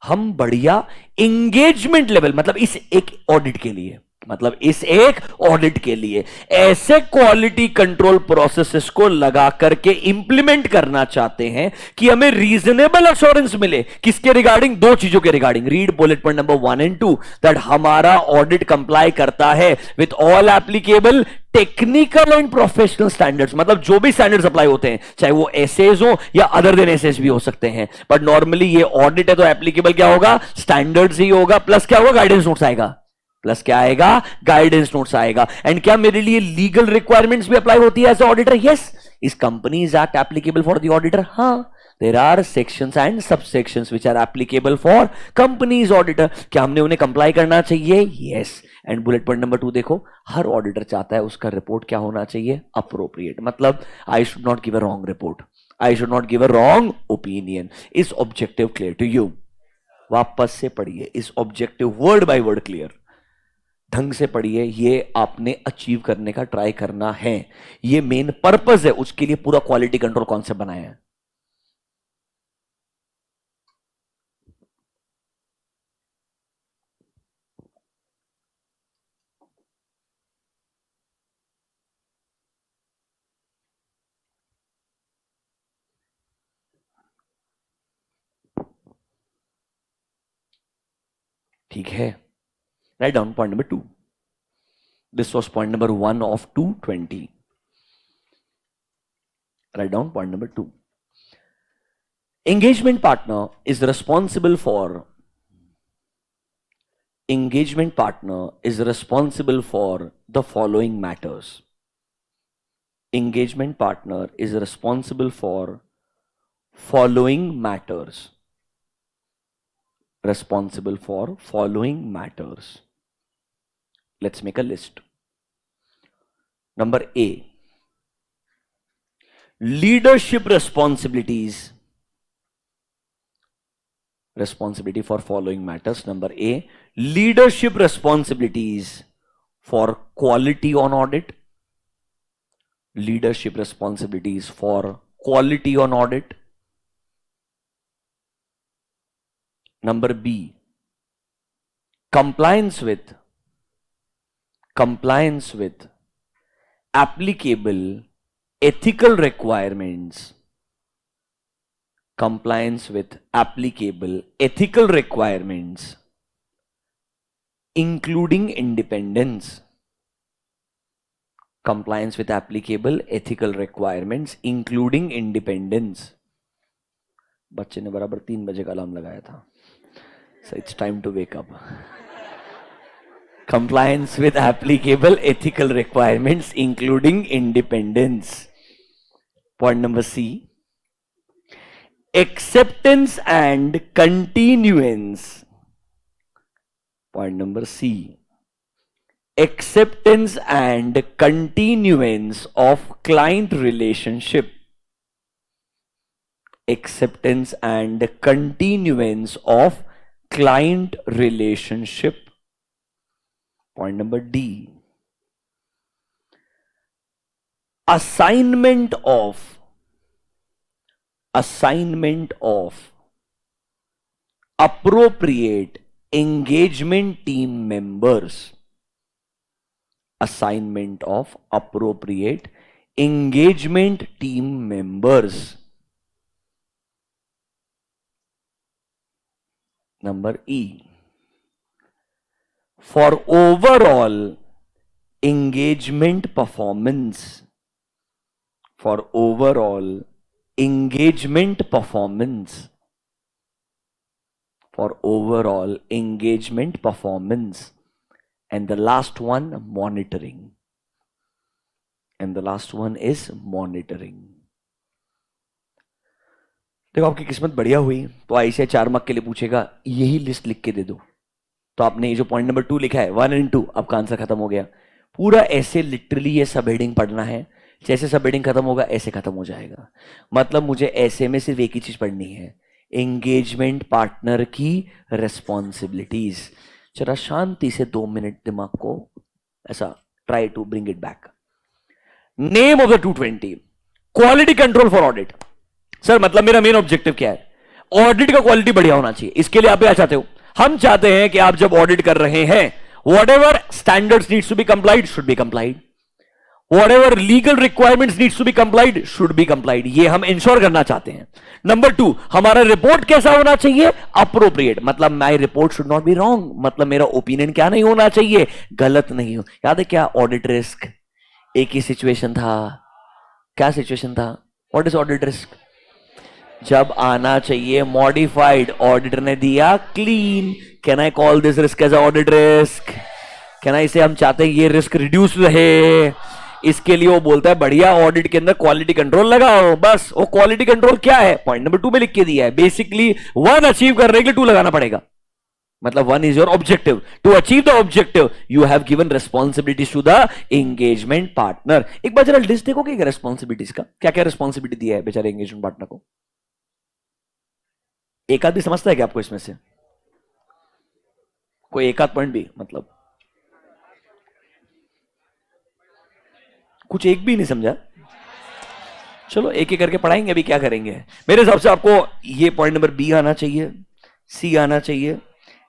हम बढ़िया एंगेजमेंट लेवल, मतलब इस एक ऑडिट के लिए, मतलब इस एक ऑडिट के लिए ऐसे क्वालिटी कंट्रोल प्रोसेसेस को लगा करके इंप्लीमेंट करना चाहते हैं कि हमें रीजनेबल अश्योरेंस मिले। किसके रिगार्डिंग? दो चीजों के regarding. Read bullet point number 1 and 2 that हमारा ऑडिट कंप्लाई करता है with all applicable technical and professional standards. मतलब जो भी स्टैंडर्ड्स अप्लाई होते हैं, चाहे वो एसेज हो या अदर देन एसेज भी हो सकते हैं, बट नॉर्मली ये ऑडिट है तो एप्लीकेबल क्या होगा? स्टैंडर्ड्स ही होगा, प्लस क्या होगा? गाइडेंस नोट्स आएगा। प्लस क्या आएगा? गाइडेंस नोट्स आएगा। एंड क्या मेरे लिए लीगल रिक्वायरमेंट्स भी अप्लाई होती है as auditor? Yes. Is companies act applicable for the auditor? हाँ, there are sections and subsections which are applicable for companies auditor. क्या हमने उन्हें कंप्लाई करना चाहिए? Yes. And bullet point number 2 देखो, हर ऑडिटर चाहता है उसका रिपोर्ट क्या होना चाहिए? अप्रोप्रिएट। मतलब I should not give a wrong report, I should not give a wrong opinion. Is objective clear to you? वापस से पढ़िए इस objective word by word clear, ढंग से पढ़िए। ये आपने अचीव करने का ट्राई करना है, ये मेन पर्पस है, उसके लिए पूरा क्वालिटी कंट्रोल कॉन्सेप्ट बनाया है। ठीक है, right down point number 2। This was point number 1 of 220। Right down point number 2। engagement partner is responsible for the following matters. Engagement partner is responsible for following matters. Responsible for following matters. Let's make a list. Number A, leadership responsibilities. Responsibility for following matters. Number A, leadership responsibilities for quality on audit. Leadership responsibilities for quality on audit. Number B, compliance with applicable ethical requirements. Compliance with applicable ethical requirements, including independence. Compliance with applicable ethical requirements, including independence. बच्चे ने बराबर 3 बजे का अलार्म लगाया था. So it's time to wake up. Compliance with applicable ethical requirements, including independence. Point number C. Acceptance and continuance. Point number C. Acceptance and continuance of client relationship. Acceptance and continuance of client relationship. Point number D. Assignment of appropriate engagement team members. Assignment of appropriate engagement team members. Number E. For overall engagement performance. For overall engagement performance. For overall engagement performance. And the last one, monitoring. And the last one is monitoring. देखो आपकी किस्मत बढ़िया हुई तो ऐसे 4 मार्क के लिए पूछेगा यही लिस्ट लिख के दे दो, तो आपने ये जो पॉइंट नंबर 2 लिखा है 1 and 2, आपका आंसर खत्म हो गया. पूरा ऐसे लिटरली ये सब हेडिंग पढ़ना है, जैसे सब हेडिंग खत्म होगा ऐसे खत्म हो जाएगा. मतलब मुझे ऐसे में सिर्फ एक ही चीज पढ़नी है, एंगेजमेंट पार्टनर की रेस्पॉन्सिबिलिटीज. जरा शांति से 2 मिनट दिमाग को ऐसा try to bring it back. Name of the 220, quality control for audit. Sir मतलब मेरा मेन ऑब्जेक्टिव क्या है? ऑडिट का क्वालिटी बढ़िया होना चाहिए. इसके लिए आप क्या चाहते हो? हम चाहते हैं कि आप जब ऑडिट कर रहे हैं, whatever standards needs to be complied should be complied, whatever legal requirements needs to be complied should be complied. ये हम इंश्योर करना चाहते हैं. नंबर 2, हमारा रिपोर्ट कैसा होना चाहिए? अप्रोप्रिएट. मतलब माई report should not be wrong. मतलब मेरा ओपिनियन क्या नहीं होना चाहिए? गलत नहीं हो. याद है क्या ऑडिट रिस्क? एक ही सिचुएशन था. क्या सिचुएशन था? What is audit risk? जब आना चाहिए मॉडिफाइड, ऑडिटर ने दिया clean. Can I call this risk as audit risk? Can I say हम चाहते हैं ये रिस्क रिड्यूस रहे. इसके लिए वो बोलता है बढ़िया ऑडिट के अंदर क्वालिटी कंट्रोल लगाओ. बस वो क्वालिटी कंट्रोल क्या है? पॉइंट नंबर 2 में लिख के दिया है. बेसिकली 1 अचीव करने के लिए 2 लगाना पड़ेगा. मतलब 1 is your objective. To achieve the objective you have given responsibilities to the engagement partner. एक बार जरा लिस्ट देखोगे रिस्पॉन्सिबिलिटीज का, क्या क्या रिस्पॉन्सिबिलिटी दिया है बेचारे एंगेजमेंट पार्टनर को? एक आध भी समझता है क्या आपको इसमें से? कोई एक आध पॉइंट भी? मतलब कुछ एक भी नहीं समझा? चलो एक एक करके पढ़ाएंगे. अभी क्या करेंगे? मेरे हिसाब से आपको ये पॉइंट नंबर बी आना चाहिए, सी आना चाहिए,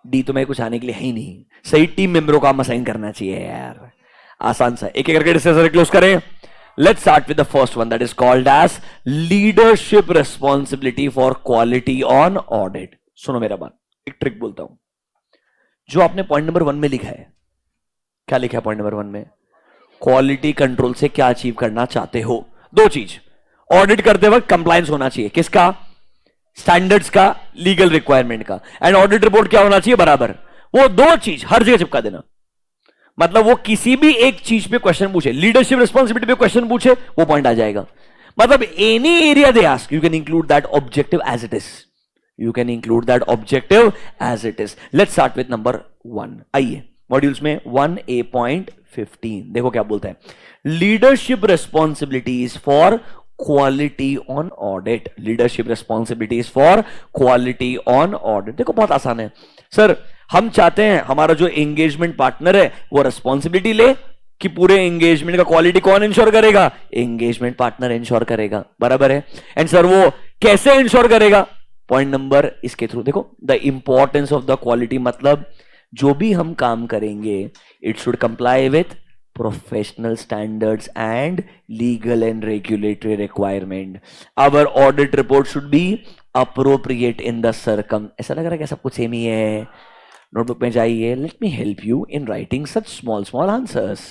डी तो मैं कुछ आने के लिए है ही नहीं. सही टीम मेंबरों को आप असाइन करना चाहिए यार. आसान सा. एक एक करके डिस्कशन क्लोज करें. Let's start with the first one, that is called as leadership responsibility for quality on audit. सुनो मेरा बात, एक ट्रिक बोलता हूं. जो आपने पॉइंट नंबर 1 में लिखा है, क्या लिखा है पॉइंट नंबर 1 में? क्वालिटी कंट्रोल से क्या अचीव करना चाहते हो? 2 चीज. ऑडिट करते वक्त कंप्लायंस होना चाहिए. किसका? स्टैंडर्ड्स का, लीगल रिक्वायरमेंट का. एंड ऑडिट रिपोर्ट क्या होना चाहिए? बराबर. वो 2 चीज हर जगह चिपका देना. मतलब वो किसी भी एक चीज पे क्वेश्चन पूछे, लीडरशिप रिस्पॉन्सिबिलिटी पे क्वेश्चन पूछे, वो पॉइंट आ जाएगा. मतलब any area they ask, you can include that objective as it is. You can include that objective as it is. Let's start with number 1. आइए मॉड्यूल्स में 1A.15 देखो क्या बोलता है. Leadership responsibilities for quality on audit. Leadership responsibilities for quality on audit. देखो बहुत आसान है. सर हम चाहते हैं हमारा जो एंगेजमेंट पार्टनर है वो रिस्पॉन्सिबिलिटी ले कि पूरे एंगेजमेंट का क्वालिटी कौन इंश्योर करेगा? एंगेजमेंट पार्टनर इंश्योर करेगा. बराबर है. एंड सर वो कैसे इंश्योर करेगा? पॉइंट नंबर इसके थ्रू. देखो the importance of the quality. मतलब जो भी हम काम करेंगे it should comply with professional standards and legal and regulatory requirement. Our audit report should be appropriate in the ऐसा लग रहा है कि सब कुछ सेम ही है. नोटबुक में जाइए. Let me help you in writing such small answers.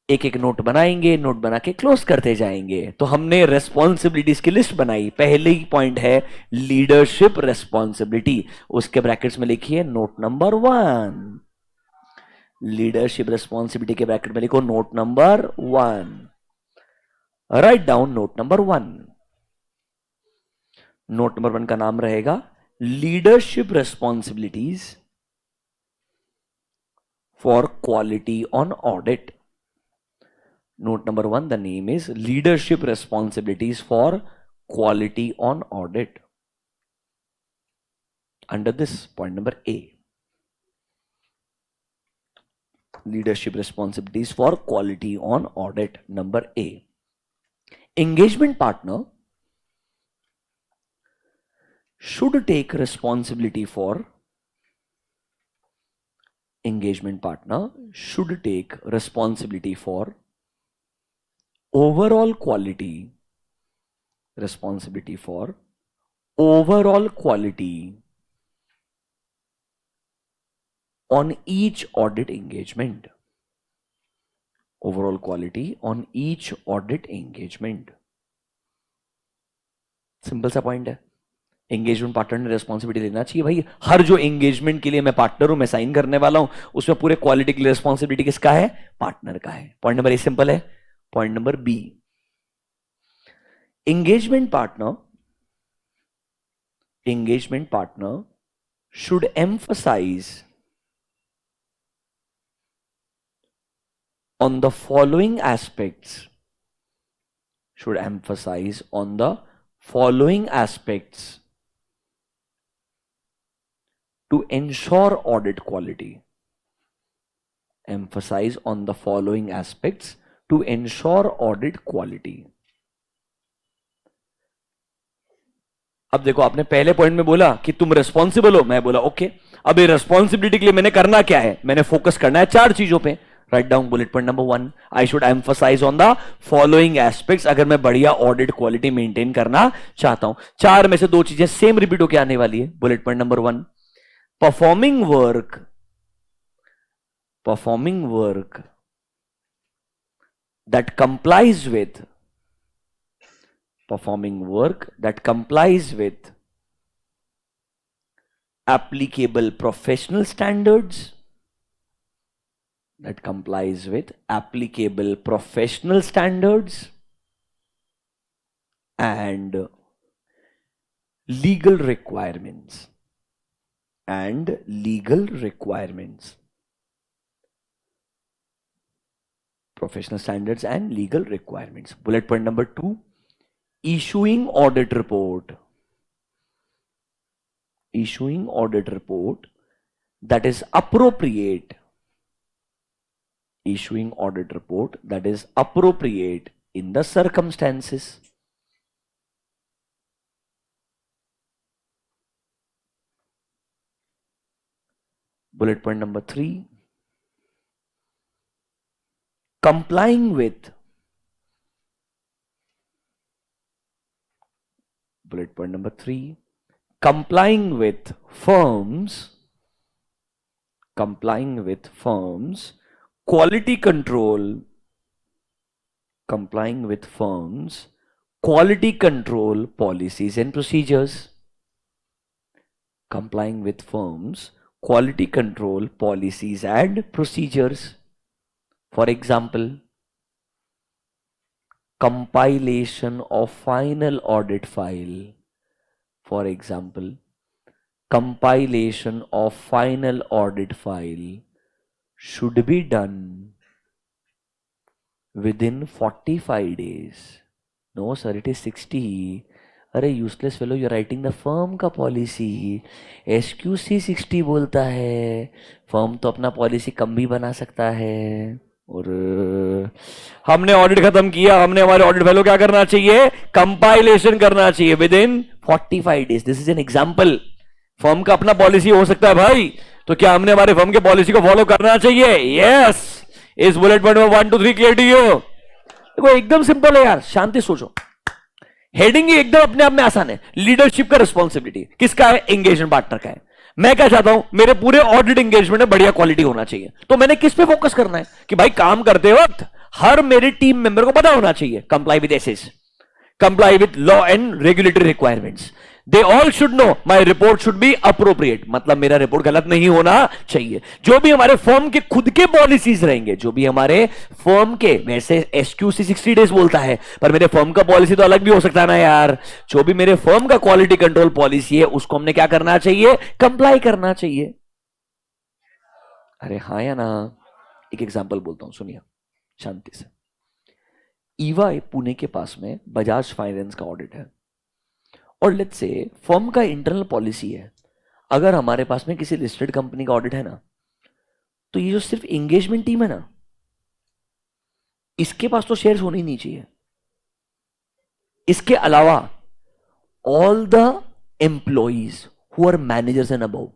एक एक नोट बनाएंगे, नोट बना के क्लोज करते जाएंगे। तो हमने रेस्पॉन्सिबिलिटीज की लिस्ट बनाई। पहले ही पॉइंट है लीडरशिप रेस्पॉन्सिबिलिटी, उसके ब्रैकेट्स में लिखिए नोट नंबर 1। लीडरशिप रेस्पॉन्सिबिलिटी के ब्रैकेट में लिखो note number 1। Right down note number 1। Note number 1 का नाम रहेगा leadership responsibilities for quality on audit. Note number 1, the name is Leadership Responsibilities for Quality on Audit. Under this, point number A. Leadership Responsibilities for Quality on Audit. Number A. Engagement partner should take responsibility for overall quality, responsibility for overall quality on each audit engagement. Overall quality on each audit engagement. Simple सा पॉइंट है। एंगेजमेंट पार्टनर ने रेस्पॉन्सिबिलिटी लेना चाहिए भाई। हर जो एंगेजमेंट के लिए मैं पार्टनर हूं, मैं साइन करने वाला हूं, उसमें पूरे क्वालिटी की रेस्पॉन्सिबिलिटी किसका है? पार्टनर का है। पॉइंट नंबर ए सिंपल है। Point number B, engagement partner should emphasize on the following aspects, to ensure audit quality. Emphasize on the following aspects to ensure audit quality. अब देखो, आपने पहले पॉइंट में बोला कि तुम रेस्पॉन्सिबल हो, मैं बोला ओके। अब ये रेस्पॉन्सिबिलिटी के लिए मैंने करना क्या है? मैंने फोकस करना है 4 चीजों पे। Write down bullet point number 1, I should emphasize on the following aspects. अगर मैं बढ़िया ऑडिट क्वालिटी मेंटेन करना चाहता हूं, 4 में से 2 चीजें सेम रिपीट होकर आने वाली है। Bullet point number 1, performing work that complies with applicable professional standards, and legal requirements. Professional standards and legal requirements. Bullet point number 2, issuing audit report that is appropriate. In the circumstances. Bullet point number 3, complying with firms quality control policies and procedures. Complying with firms quality control policies and procedures. For example, compilation of final audit file. Should be done within 45 days. No sir, it is 60. अरे useless fellow, you writing the firm का पॉलिसी। SQC 60 बोलता है। फर्म तो अपना पॉलिसी कम भी बना सकता है। और हमने ऑडिट खत्म किया, हमने हमारे ऑडिट फेलो क्या करना चाहिए? कंपाइलेशन करना चाहिए with in 45 days. This is an example. Firm का अपना पॉलिसी हो सकता है भाई, तो क्या हमने हमारे फर्म के पॉलिसी को फॉलो करना चाहिए? यस। इस बुलेट पॉइंट में 1 2 3 क्लियर टू यू? देखो एकदम सिंपल है यार, शांति सोचो। हेडिंग ही एकदम अपने आप में आसान है। लीडरशिप का रिस्पॉन्सिबिलिटी किसका है? एंगेजमेंट पार्टनर का है। मैं क्या चाहता हूं? मेरे पूरे ऑडिट एंगेजमेंट में बढ़िया क्वालिटी होना चाहिए। तो मैंने किस पे फोकस करना है कि भाई काम करते वक्त हर मेरे टीम मेंबर को पता होना चाहिए, comply with SS, comply with law and regulatory requirements, they all should know my report should be appropriate, मतलब मेरा रिपोर्ट गलत नहीं होना चाहिए। जो भी हमारे फर्म के खुद के पॉलिसीज रहेंगे, जो भी हमारे फर्म के, वैसे एसक्यूसी 60 डेज बोलता है, पर मेरे फर्म का पॉलिसी तो अलग भी हो सकता है ना यार। जो भी मेरे फर्म का क्वालिटी कंट्रोल पॉलिसी है उसको हमने क्या करना चाहिए, कंप्लाई करना चाहिए। अरे हाँ या ना। एक एग्जांपल बोलता हूं, सुनिए शांति से। ईवाई पुणे के पास में बजाज फाइनेंस का ऑडिट है, और लेट्स से फर्म का इंटरनल पॉलिसी है, अगर हमारे पास में किसी लिस्टेड कंपनी का ऑडिट है ना, तो ये जो सिर्फ एंगेजमेंट टीम है ना, इसके पास तो शेयर्स होने ही नहीं चाहिए। इसके अलावा all the employees who are managers and above,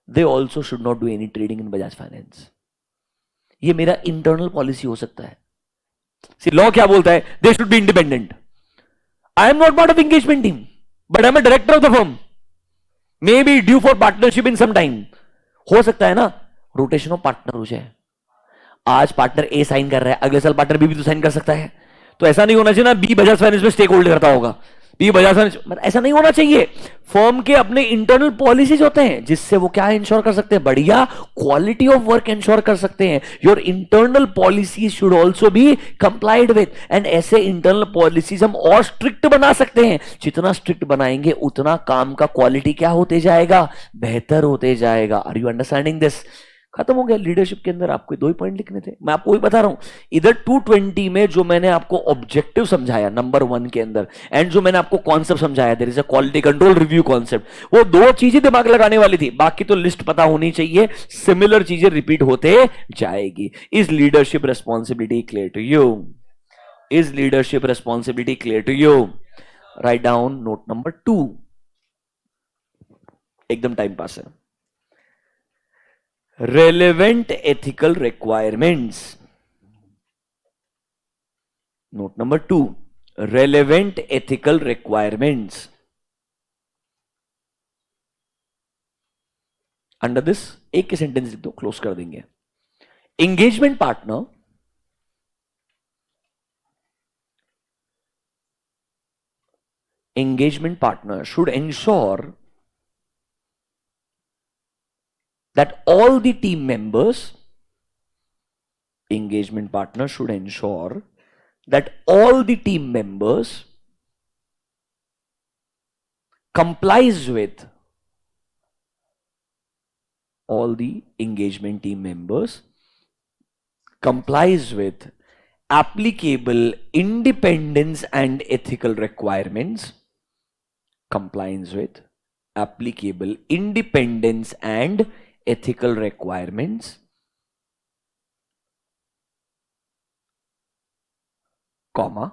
they also should not do any trading in Bajaj Finance. ये मेरा इंटरनल पॉलिसी हो सकता है। लॉ क्या बोलता है, they should be independent. I am not part of engagement team, but I am a director of the firm. May be due for partnership in some time. हो सकता है ना रोटेशन ऑफ पार्टनर हो जाए, आज पार्टनर ए साइन कर रहा है, अगले साल पार्टनर बी भी तो साइन कर सकता है। तो ऐसा नहीं होना चाहिए ना बी बजाज फाइनेंस में स्टेक होल्ड करता होगा, बी बजाज फाइनेंस, ऐसा नहीं होना चाहिए। फर्म के अपने इंटरनल पॉलिसीज होते हैं जिससे वो क्या इंश्योर कर सकते हैं, बढ़िया क्वालिटी ऑफ वर्क इंश्योर कर सकते हैं। Your internal policies should also be complied with, and ऐसे इंटरनल पॉलिसीज हम और स्ट्रिक्ट बना सकते हैं। जितना स्ट्रिक्ट बनाएंगे उतना काम का क्वालिटी क्या होते जाएगा, बेहतर होते जाएगा। Are you understanding this? खत्म हो गया। लीडरशिप के अंदर आपको 2 ही पॉइंट लिखने थे, मैं आपको वही बता रहा हूं। इधर 220 में जो मैंने आपको ऑब्जेक्टिव समझाया नंबर 1 के अंदर, एंड जो मैंने आपको कॉन्सेप्ट समझाया, there is a quality control review concept, वो 2 चीजें दिमाग लगाने वाली थी, बाकी तो लिस्ट पता होनी चाहिए। सिमिलर चीजें रिपीट होते जाएगी। Is leadership responsibility clear to you? Is leadership responsibility clear to you? Write down note number 2, एकदम टाइम पास है। Relevant ethical requirements. Note number 2, relevant ethical requirements. Under this एक के सेंटेंस लिख दो, क्लोज कर देंगे। Engagement partner should ensure that all the team members, engagement partner should ensure that all the team members complies with, all the engagement team members complies with applicable independence and ethical requirements, compliance with applicable independence and ethical requirements, comma,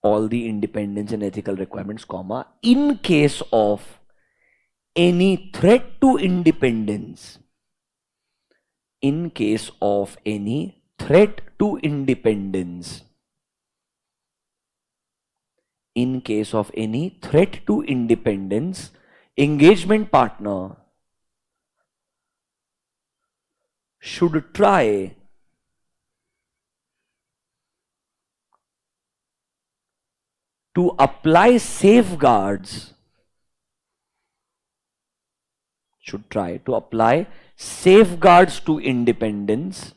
all the independence and ethical requirements, comma, in case of any threat to independence, in case of any threat to independence, in case of any threat to independence, engagement partner should try to apply safeguards, should try to apply safeguards to independence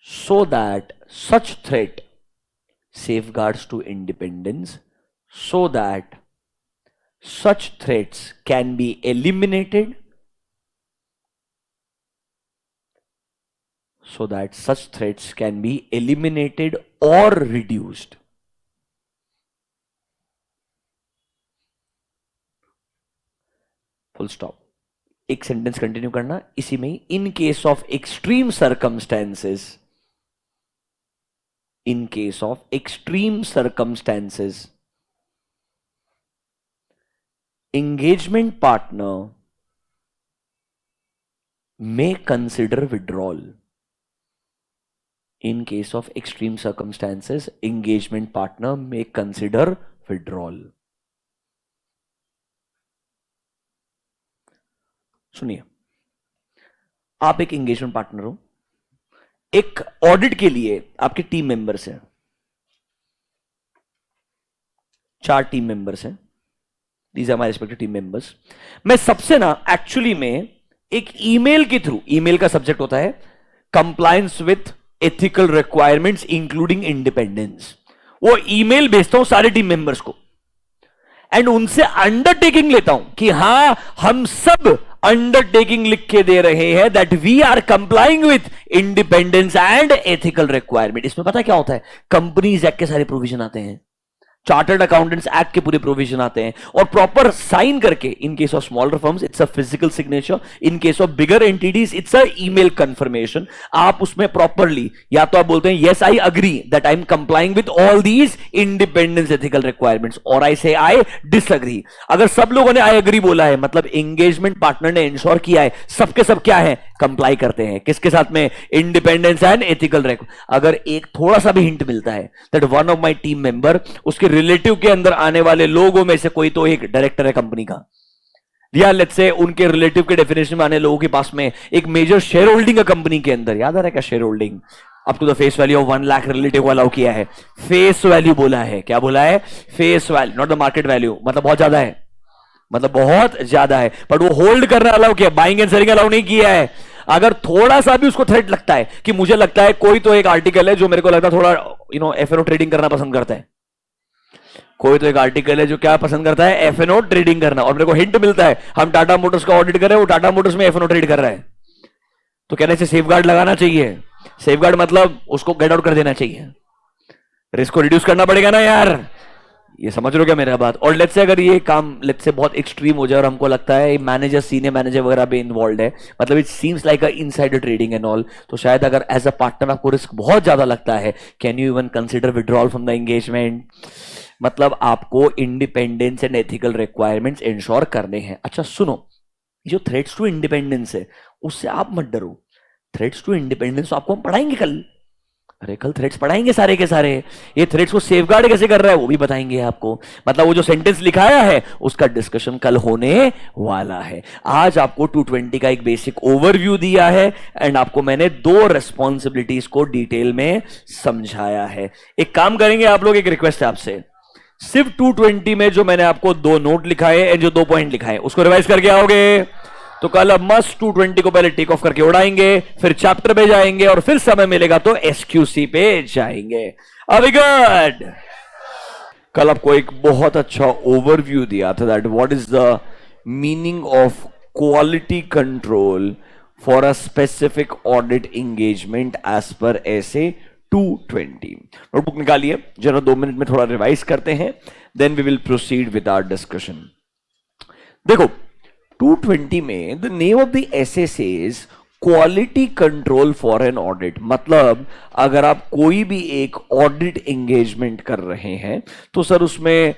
so that such threat, safeguards to independence, so that such threats can be eliminated, so that such threats can be eliminated or reduced. Full stop. एक सेंटेंस कंटिन्यू करना इसी में ही। In case of extreme circumstances, in case of extreme circumstances, engagement partner may consider withdrawal. In case of extreme circumstances, engagement partner may consider withdrawal. सुनिए, आप एक एंगेजमेंट पार्टनर हो, एक ऑडिट के लिए आपके टीम मेंबर्स हैं, 4 टीम मेंबर्स हैं, these are my respective team members. मैं सबसे ना एक्चुअली में एक ईमेल के थ्रू, ईमेल का सब्जेक्ट होता है compliance with ethical requirements including independence, वो ईमेल भेजता हूं सारे टीम मेंबर्स को एंड उनसे अंडरटेकिंग लेता हूं कि हां हम सब अंडरटेकिंग लिख के दे रहे हैं that we are complying with independence and ethical requirement. इसमें पता क्या होता है, कंपनीज एक्ट के सारे प्रोविजन आते हैं, चार्टर्ड अकाउंटेंट्स एक्ट के पूरे प्रोविजन आते हैं, और प्रॉपर साइन करके, इन case of smaller firms it's a physical signature, in case of bigger entities it's a email confirmation. आप उसमें प्रॉपरली या तो आप बोलते हैं yes I agree that I am complying with all these independence ethical requirements, और आई से आई डिसअग्री। अगर सब लोगों ने आई अग्री बोला है, मतलब एंगेजमेंट पार्टनर ने इंश्योर किया है सबके सब क्या है, कंप्लाई करते हैं किसके साथ में, इंडिपेंडेंस एंड एथिकल रिक्वायरमेंट। अगर एक थोड़ा सा भी हिंट मिलता है that one of my team member, उसके रिलेटिव के अंदर आने वाले लोगों में से कोई तो एक डायरेक्टर है कंपनी का, या लेट्स से उनके रिलेटिव के डेफिनेशन में आने लोगों के पास में एक मेजर शेयर होल्डिंग है कंपनी के अंदर, याद आ रहा है क्या shareholding, up to the face value of 1 lakh relative को अलाउ किया है, फेस वैल्यू बोला है, क्या बोला है, face value, not the market value, मतलब बहुत ज्यादा है, मतलब बहुत ज्यादा है, बट वो होल्ड करना अलाउ किया, बाइंग एंड सेलिंग अलाउ नहीं किया है। अगर थोड़ा सा भी उसको थ्रेट लगता है कि मुझे लगता है कोई तो एक आर्टिकल है जो मेरे को लगता है थोड़ा एफएनओ ट्रेडिंग करना पसंद करता है, कोई तो एक आर्टिकल है जो क्या पसंद करता है, एफएनओ ट्रेडिंग करना, और मेरे को हिंट मिलता है हम टाटा मोटर्स का ऑडिट कर रहे हैं, वो टाटा मोटर्स में एफएनओ ट्रेड कर रहा है, तो कहने से सेफ गार्ड लगाना चाहिए। सेफ गार्ड मतलब उसको गेट आउट कर देना चाहिए, रिस्क को रिड्यूस करना पड़ेगा ना यार, ये समझ रहे हो क्या मेरा बात। और लेट्स से अगर ये काम लेट्स से बहुत एक्सट्रीम हो जाए और हमको लगता है मैनेजर, सीनियर मैनेजर वगैरह भी इन्वॉल्व है, मतलब it seems like a insider trading and all, तो शायद अगर एज अ पार्टनर आपको रिस्क बहुत ज्यादा लगता है, can you even consider withdrawal from the engagement. मतलब आपको independence and ethical requirements ensure करने हैं। अच्छा सुनो, जो थ्रेट्स टू इंडिपेंडेंस है उससे आप मत डरो, थ्रेट्स टू इंडिपेंडेंस तो आपको हम पढ़ाएंगे कल, अरे कल थ्रेड्स पढ़ाएंगे सारे के सारे, ये थ्रेड्स को सेफगार्ड कैसे कर रहा है वो भी बताएंगे आपको, मतलब वो जो सेंटेंस लिखाया है उसका डिस्कशन कल होने वाला है। आज आपको 220 का एक बेसिक ओवरव्यू दिया है एंड आपको मैंने 2 रेस्पॉन्सिबिलिटीज को डिटेल में समझाया है। एक काम करेंगे आप लोग, एक रिक्वेस्ट है आपसे, सिर्फ 220 में जो मैंने आपको 2 नोट लिखाए एंड जो 2 पॉइंट लिखाए उसको रिवाइज करके आओगे, तो कल अब मस्त 220 को पहले टेक ऑफ करके उड़ाएंगे, फिर चैप्टर पे जाएंगे और फिर समय मिलेगा तो एसक्यूसी पे जाएंगे। अभी गुड, कल आपको एक बहुत अच्छा ओवरव्यू दिया था that what is the meaning of quality control for a specific audit engagement as पर ऐसे 220। नोटबुक निकालिए जरा, 2 मिनट में थोड़ा रिवाइज करते हैं, then we will proceed with our discussion. देखो 220 में the name of the SA says quality control for an audit, मतलब अगर आप कोई भी एक ऑडिट एंगेजमेंट कर रहे हैं तो सर उसमें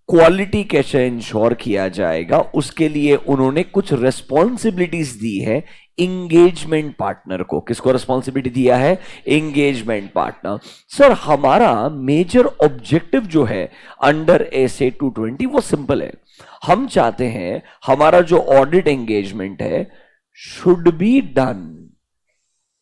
क्वालिटी कैसे इंश्योर किया जाएगा, उसके लिए उन्होंने कुछ रेस्पॉन्सिबिलिटीज दी है एंगेजमेंट पार्टनर को। किसको रिस्पॉन्सिबिलिटी दिया है, एंगेजमेंट पार्टनर। सर हमारा मेजर ऑब्जेक्टिव जो है अंडर एसे 220 वो सिंपल है, हम चाहते हैं हमारा जो ऑडिट एंगेजमेंट है should be done,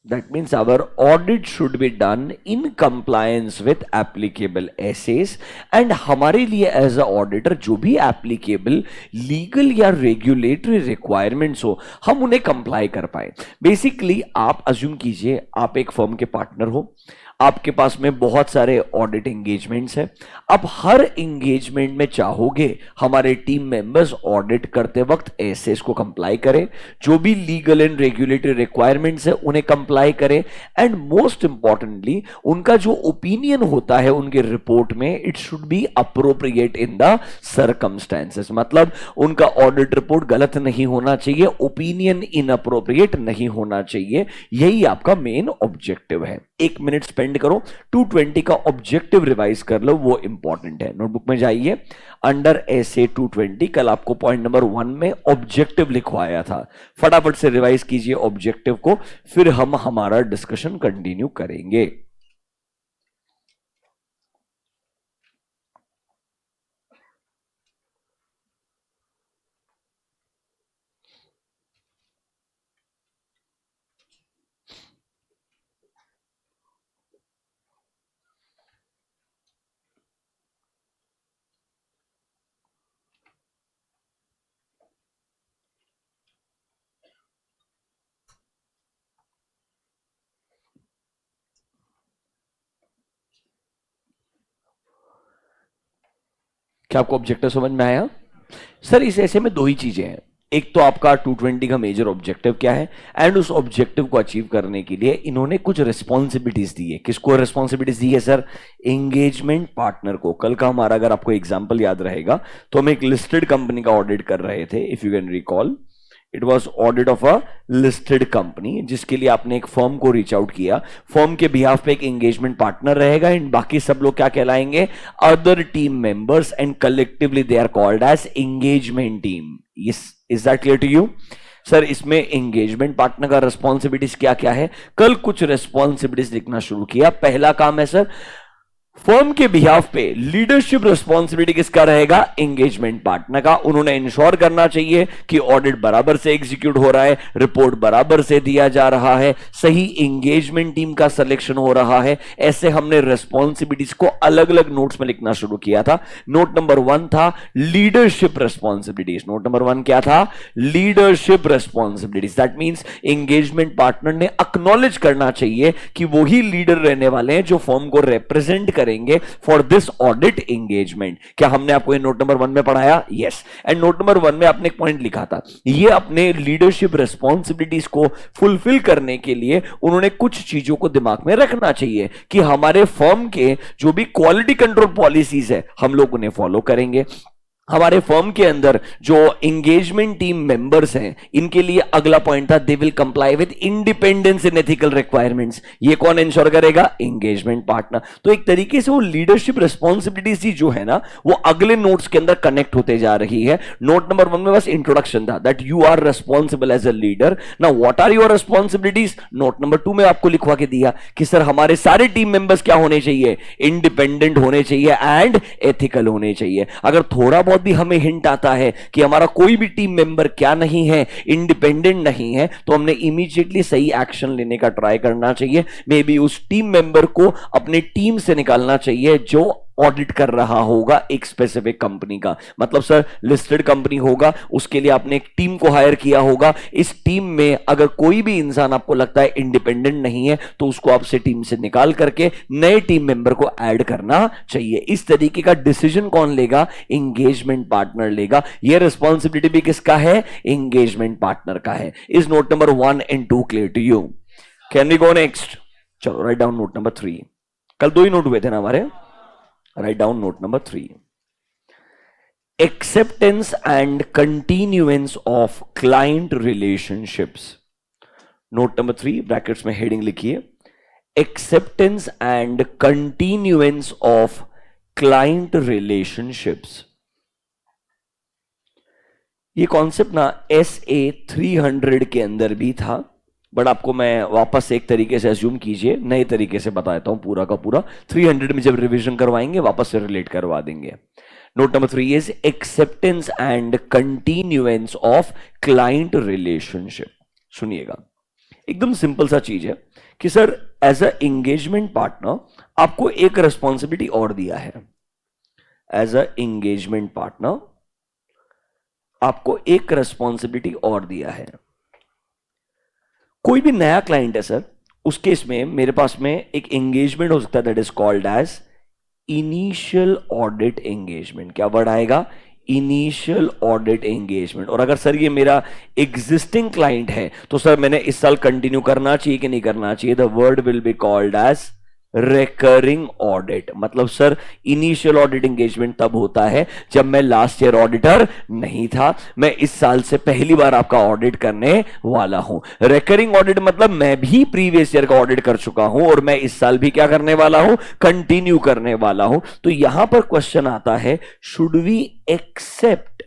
that means our audit should be done in compliance with applicable SAs, and हमारे लिए एज अ ऑडिटर जो भी एप्लीकेबल लीगल या रेगुलेटरी रिक्वायरमेंट्स हो हम उन्हें कंप्लाई कर पाए। बेसिकली आप अज्यूम कीजिए आप एक फर्म के पार्टनर हो, आपके पास में बहुत सारे ऑडिट एंगेजमेंट्स हैं, अब हर एंगेजमेंट में चाहोगे हमारे टीम मेंबर्स ऑडिट करते वक्त एसेस को कंप्लाई करें, जो भी लीगल एंड रेगुलेटरी रिक्वायरमेंट्स है उन्हें कंप्लाई करें, एंड मोस्ट इंपॉर्टेंटली उनका जो ओपिनियन होता है उनके रिपोर्ट में it should be appropriate in the circumstances, मतलब उनका ऑडिट रिपोर्ट गलत नहीं होना चाहिए, ओपिनियन इनअप्रोप्रिएट नहीं होना चाहिए, यही आपका मेन ऑब्जेक्टिव है। 1 मिनट स्पेंड करो, 220 का ऑब्जेक्टिव रिवाइज कर लो, वो इंपॉर्टेंट है। नोटबुक में जाइए, अंडर एसे 220 कल आपको पॉइंट नंबर 1 में ऑब्जेक्टिव लिखवाया था, फटाफट से रिवाइज कीजिए ऑब्जेक्टिव को, फिर हम हमारा डिस्कशन कंटिन्यू करेंगे। क्या आपको ऑब्जेक्टिव समझ में आया? सर इस ऐसे में दो ही चीजें हैं, एक तो आपका 220 का मेजर ऑब्जेक्टिव क्या है, एंड उस ऑब्जेक्टिव को अचीव करने के लिए इन्होंने कुछ रिस्पॉन्सिबिलिटीज दी है। किसको रिस्पॉन्सिबिलिटीज दी है सर? एंगेजमेंट पार्टनर को। कल का हमारा अगर आपको एग्जांपल याद रहेगा तो हम एक लिस्टेड कंपनी का ऑडिट कर रहे थे, if you can recall, it was audit of a listed company, जिसके लिए आपने एक फर्म को रीच आउट किया। फर्म के बिहाफ पे एक एंगेजमेंट पार्टनर रहेगा एंड बाकी सब लोग क्या कहलाएंगे? Other team members, and collectively they are called as engagement team. Is that clear to you? Sir इसमें एंगेजमेंट पार्टनर का रिस्पॉन्सिबिलिटीज क्या क्या है? कल कुछ रिस्पॉन्सिबिलिटीज लिखना शुरू किया। पहला काम है सर, फर्म के बिहाफ पे लीडरशिप रिस्पॉन्सिबिलिटी किसका रहेगा? एंगेजमेंट पार्टनर का। उन्होंने इंश्योर करना चाहिए कि ऑडिट बराबर से एग्जीक्यूट हो रहा है, रिपोर्ट बराबर से दिया जा रहा है, सही एंगेजमेंट टीम का सिलेक्शन हो रहा है। ऐसे हमने रिस्पॉन्सिबिलिटीज को अलग अलग नोट्स में लिखना शुरू किया था। नोट नंबर 1 था लीडरशिप रिस्पॉन्सिबिलिटीज। नोट नंबर 1 क्या था? Leadership responsibilities. That means engagement partner ने एक्नॉलेज करना चाहिए कि वही लीडर रहने वाले हैं जो फर्म को रिप्रेजेंट करेंगे फॉर दिस ऑडिट एंगेजमेंट। क्या हमने आपको ये नोट नंबर 1 में पढ़ाया? यस। एंड नोट नंबर 1 में आपने एक पॉइंट लिखा था, ये अपने लीडरशिप रिस्पॉन्सिबिलिटीज को फुलफिल करने के लिए उन्होंने कुछ चीजों को दिमाग में रखना चाहिए कि हमारे फर्म के जो भी क्वालिटी कंट्रोल पॉलिसीज है हम लोग उन्हें फॉलो करेंगे। हमारे फर्म के अंदर जो एंगेजमेंट टीम मेंबर्स हैं इनके लिए अगला पॉइंट था, they will comply with independence in ethical requirements. ये कौन इंश्योर करेगा? Engagement partner. तो एक तरीके से वो लीडरशिप रिस्पॉन्सिबिलिटीज जो है ना वो अगले नोट्स के अंदर कनेक्ट होते जा रही है। नोट नंबर 1 में बस इंट्रोडक्शन था that you are responsible as a leader. Now what are your responsibilities? Note number 2 में आपको लिखवा के दिया कि सर हमारे सारे टीम मेंबर्स क्या होने चाहिए? इंडिपेंडेंट होने चाहिए एंड एथिकल होने चाहिए। अगर थोड़ा बहुत भी हमें हिंट आता है कि हमारा कोई भी टीम मेंबर क्या नहीं है, इंडिपेंडेंट नहीं है, तो हमने इमीडिएटली सही एक्शन लेने का ट्राई करना चाहिए। मे बी उस टीम मेंबर को अपने टीम से निकालना चाहिए जो ऑडिट कर रहा होगा एक स्पेसिफिक कंपनी का। मतलब सर लिस्टेड कंपनी होगा, उसके लिए आपने एक टीम को हायर किया होगा। इस टीम में अगर कोई भी इंसान आपको लगता है इंडिपेंडेंट नहीं है तो उसको आपसे टीम से निकाल करके नए टीम मेंबर को ऐड करना चाहिए। इस तरीके का डिसीजन कौन लेगा? एंगेजमेंट पार्टनर लेगा। यह रिस्पॉन्सिबिलिटी भी किसका है? एंगेजमेंट पार्टनर का है। Is note number 1 and 2 clear to you? Can we go next? चलो राइट डाउन नोट नंबर 3। कल 2 ही नोट हुए थे ना हमारे। Write down note number 3. Acceptance and continuance of client relationships. Note number 3 brackets में heading लिखिए, acceptance and continuance of client relationships. ये कॉन्सेप्ट ना SA 300 के अंदर भी था, बट आपको मैं वापस एक तरीके से अज्यूम कीजिए, नए तरीके से बताता हूं पूरा का पूरा। 300 में जब रिवीजन करवाएंगे वापस से रिलेट करवा देंगे। Note number 3 is acceptance and continuance of client relationship. सुनिएगा, एकदम सिंपल सा चीज है कि sir as a engagement partner आपको एक रिस्पॉन्सिबिलिटी और दिया है। एज अ एंगेजमेंट पार्टनर आपको एक रिस्पॉन्सिबिलिटी और दिया है। कोई भी नया क्लाइंट है सर, उस केस में मेरे पास में एक एंगेजमेंट हो सकता है that is called as initial audit engagement. क्या वर्ड आएगा? Initial audit engagement. और अगर सर ये मेरा एग्जिस्टिंग क्लाइंट है तो सर मैंने इस साल कंटिन्यू करना चाहिए कि नहीं करना चाहिए? The word will be called as recurring audit. मतलब सर इनिशियल ऑडिट एंगेजमेंट तब होता है जब मैं लास्ट ईयर ऑडिटर नहीं था, मैं इस साल से पहली बार आपका ऑडिट करने वाला हूं। रिकरिंग ऑडिट मतलब मैं भी प्रीवियस ईयर का ऑडिट कर चुका हूं और मैं इस साल भी क्या करने वाला हूं? कंटिन्यू करने वाला हूं। तो यहां पर क्वेश्चन आता है, should we accept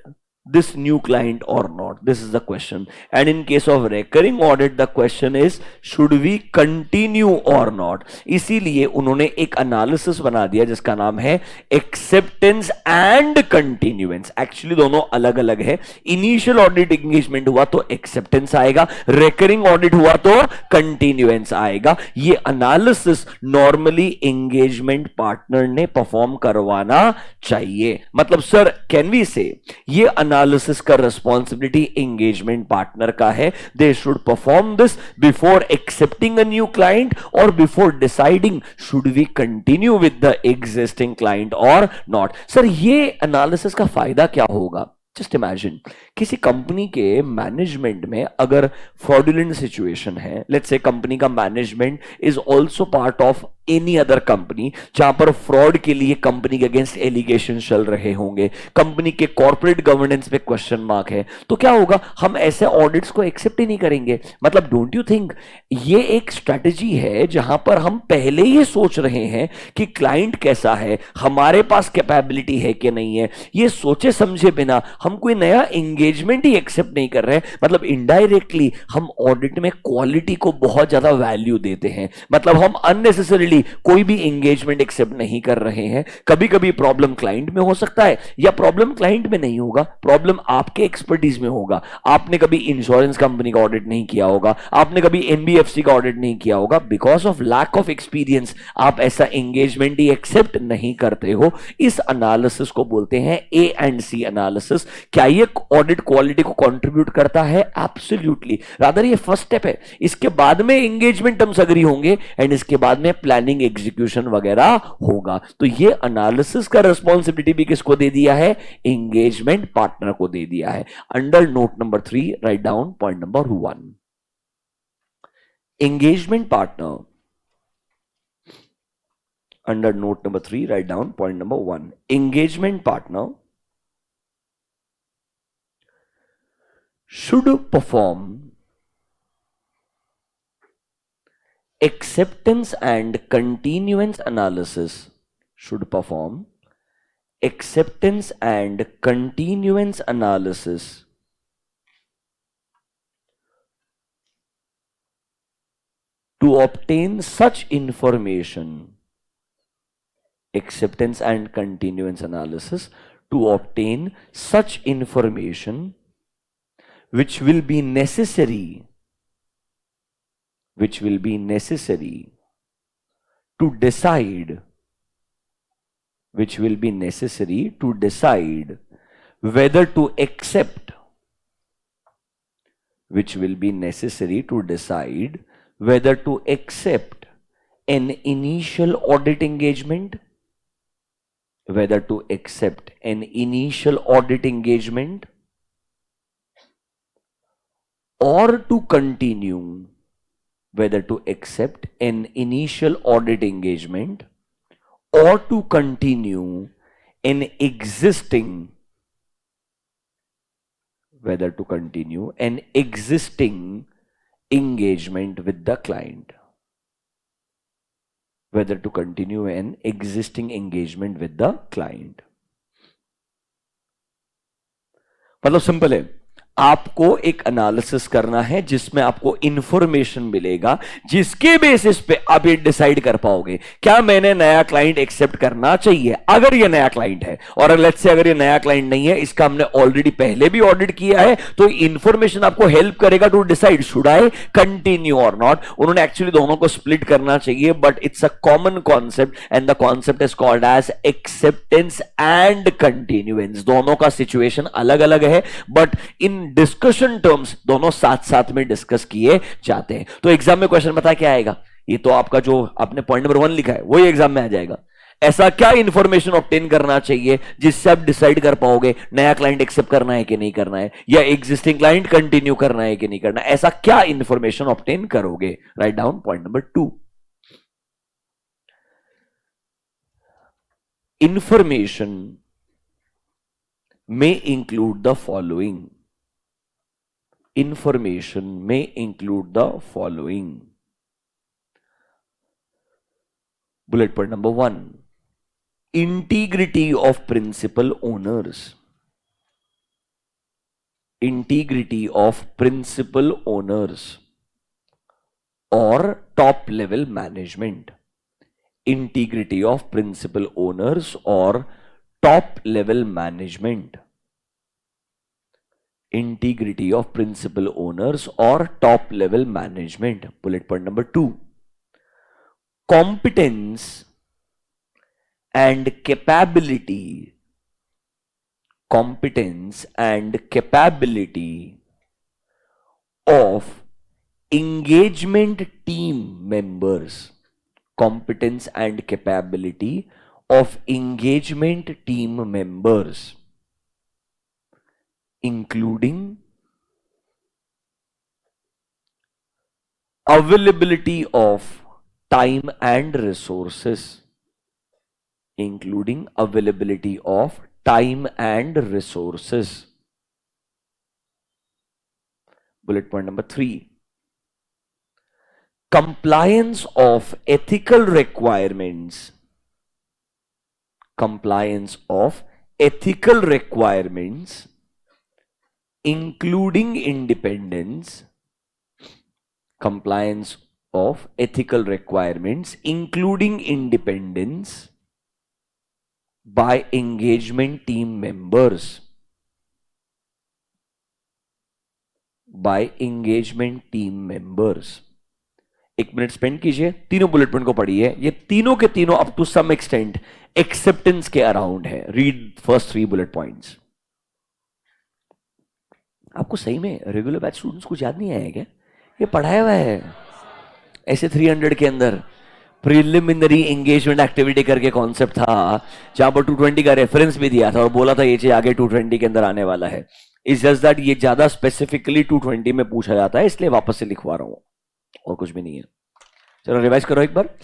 this new client or not? This is the question. And in case of recurring audit the question is should we continue or not? इसीलिए उन्होंने एक एनालिसिस बना दिया जिसका नाम है एक्सेप्टेंस एंड कंटिन्यूएंस। एक्चुअली दोनों अलग अलग है। इनिशियल ऑडिट एंगेजमेंट हुआ तो एक्सेप्टेंस आएगा, रिकरिंग ऑडिट हुआ तो कंटिन्यूएंस आएगा। ये एनालिसिस नॉर्मली एंगेजमेंट पार्टनर ने परफॉर्म करवाना चाहिए। मतलब सर कैन वी से ये एनालिसिस का रिस्पॉन्सिबिलिटी एंगेजमेंट पार्टनर का है. They should perform this before accepting a new client और before deciding should we continue with the existing client और नॉट. सर ये एनालिसिस का फायदा क्या होगा? जस्ट इमेजिन किसी कंपनी के मैनेजमेंट में अगर फ्रॉडुलेंट सिचुएशन है, लेट्स से कंपनी का management is also part of any other company जहां पर फ्रॉड के लिए कंपनी के अगेंस्ट एलिगेशन चल रहे होंगे, कंपनी के कॉर्पोरेट गवर्नेंस पे क्वेश्चन मार्क है, तो क्या होगा? हम ऐसे ऑडिट्स को एक्सेप्ट ही नहीं करेंगे. मतलब डोंट यू थिंक ये एक स्ट्रेटजी है जहां पर हम पहले ही सोच रहे हैं कि क्लाइंट कैसा है, हमारे पास कैपेबिलिटी है कि नहीं है, ये सोचे समझे बिना हम कोई नया एंगेजमेंट ही एक्सेप्ट नहीं कर रहे हैं. मतलब इनडायरेक्टली हम ऑडिट में क्वालिटी को बहुत ज्यादा वैल्यू देते हैं. मतलब हम अननेसेसरीली कोई भी एंगेजमेंट एक्सेप्ट नहीं कर रहे हैं. कभी कभी प्रॉब्लम क्लाइंट में हो सकता है या प्रॉब्लम क्लाइंट में नहीं होगा, प्रॉब्लम आपके एक्सपर्टीज में होगा. आपने कभी इंश्योरेंस कंपनी का ऑडिट नहीं किया होगा, आपने कभी एनबीएफसी का ऑडिट नहीं किया होगा. Because of lack of experience आप ऐसा एंगेजमेंट ही एक्सेप्ट नहीं करते हो. इस एनालिसिस को बोलते हैं ए एंड सी एनालिसिस. क्या ये ऑडिट क्वालिटी को कंट्रीब्यूट करता है? एब्सोल्युटली. रादर ये फर्स्ट स्टेप है. इसके बाद में एंगेजमेंट टर्म्स अग्री होंगे एंड इसके बाद में प्लानिंग एग्जीक्यूशन वगैरह होगा. तो ये एनालिसिस का रिस्पॉन्सिबिलिटी भी किसको दे दिया है? एंगेजमेंट पार्टनर को दे दिया है. Under note number 3 right down point number 1. Engagement partner, under note number 3 write down point number 1. Engagement partner should perform acceptance and continuance analysis, should perform acceptance and continuance analysis to obtain such information, acceptance and continuance analysis to obtain such information which will be necessary to decide whether to accept an initial audit engagement, whether to accept an initial audit engagement or to continue, whether to accept an initial audit engagement or to continue an existing, whether to continue an existing engagement with the client, whether to continue an existing engagement with the client. मतलब सिंपल है, आपको एक एनालिसिस करना है जिसमें आपको इंफॉर्मेशन मिलेगा जिसके बेसिस पे आप ये डिसाइड कर पाओगे क्या मैंने नया क्लाइंट एक्सेप्ट करना चाहिए. अगर ये नया क्लाइंट है और लेट्स से अगर ये नया क्लाइंट नहीं है, इसका हमने ऑलरेडी पहले भी ऑडिट किया है, तो इंफॉर्मेशन आपको हेल्प करेगा to decide should I continue और नॉट. उन्होंने एक्चुअली दोनों को स्प्लिट करना चाहिए but it's a common concept and the concept is called as acceptance and continuance. दोनों का सिचुएशन अलग अलग है बट इन डिस्कशन टर्म्स दोनों साथ साथ में डिस्कस किए जाते हैं. तो एग्जाम में क्वेश्चन पता है क्या आएगा? ये तो आपका जो आपने पॉइंट नंबर 1 लिखा है वही एग्जाम में आ जाएगा. ऐसा क्या इंफॉर्मेशन ऑब्टेन करना चाहिए जिससे आप डिसाइड कर पाओगे नया क्लाइंट एक्सेप्ट करना है कि नहीं करना है, या एग्जिस्टिंग क्लाइंट कंटिन्यू करना है कि नहीं करना है. ऐसा क्या इंफॉर्मेशन ऑब्टेन करोगे? Right down point number 2. Information may include the following. Information may include the following. Bullet point number 1. Integrity of principal owners. Integrity of principal owners or top level management. Integrity of principal owners or top level management. Integrity of principal owners or top level management. Bullet point number 2. Competence and capability competence and capability of engagement team members. Competence and capability of engagement team members, including availability of time and resources, including availability of time and resources. Bullet point number 3, compliance of ethical requirements, compliance of ethical requirements, including independence, compliance of ethical requirements, including independence, by engagement team members, by engagement team members. 1 minute spend कीजिए, तीनों बुलेट पॉइंट को पढ़िए. ये तीनों के तीनों up to some extent acceptance के अराउंड है. Read first 3 bullet points. आपको सही में रेगुलर बैच स्टूडेंट्स कुछ याद नहीं आया क्या? ये पढ़ाया हुआ है ऐसे 300 के अंदर. प्रिलिमिनरी एंगेजमेंट एक्टिविटी करके कॉन्सेप्ट था, जहां पर 220 का रेफरेंस भी दिया था और बोला था ये चीज आगे 220 के अंदर आने वाला है. इट्स जस्ट दैट ये ज्यादा स्पेसिफिकली 220 में पूछा जाता है, इसलिए वापस से लिखवा रहा हूं, और कुछ भी नहीं है. चलो रिवाइज करो एक बार.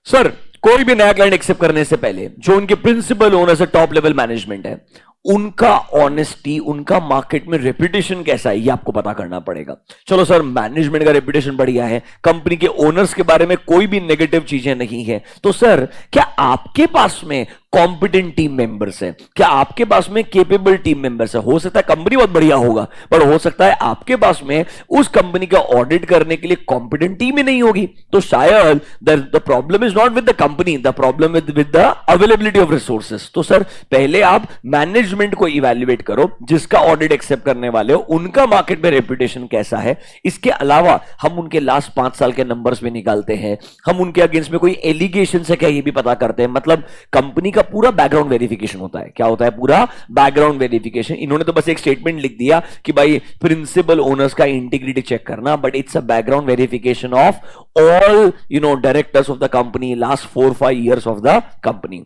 सर, कोई भी नया क्लाइंट एक्सेप्ट करने से पहले जो उनके प्रिंसिपल ओनर से टॉप लेवल मैनेजमेंट है, उनका ऑनेस्टी, उनका मार्केट में रेपुटेशन कैसा है, ये आपको पता करना पड़ेगा. चलो सर, मैनेजमेंट का रेपुटेशन बढ़िया है, कंपनी के ओनर्स के बारे में कोई भी नेगेटिव चीजें नहीं है, तो सर क्या आपके पास में कॉम्पिटेंट टीम मेंबर्स है? क्या आपके पास में केपेबल टीम मेंबर्स है? हो सकता है कंपनी बहुत बढ़िया होगा, पर हो सकता है आपके पास में उस कंपनी का ऑडिट करने के लिए कॉम्पिटेंट टीम ही नहीं होगी. तो शायद the problem is not with the company, the problem with the availability of resources. तो सर पहले आप मैनेजमेंट को इवैल्यूएट करो, जिसका ऑडिट एक्सेप्ट करने वाले हो, उनका मार्केट में रेपुटेशन कैसा है. इसके अलावा हम उनके लास्ट 5 साल के नंबर्स भी निकालते हैं, हम उनके अगेंस्ट में कोई एलिगेशन है क्या ये भी पता करते हैं. मतलब कंपनी का पूरा बैकग्राउंड वेरिफिकेशन होता है. क्या होता है? पूरा बैकग्राउंड वेरिफिकेशन. इन्होंने तो बस एक स्टेटमेंट लिख दिया कि भाई प्रिंसिपल ओनर्स का इंटीग्रिटी चेक करना, but it's a background verification of all directors of the company, last 4-5 years of the company.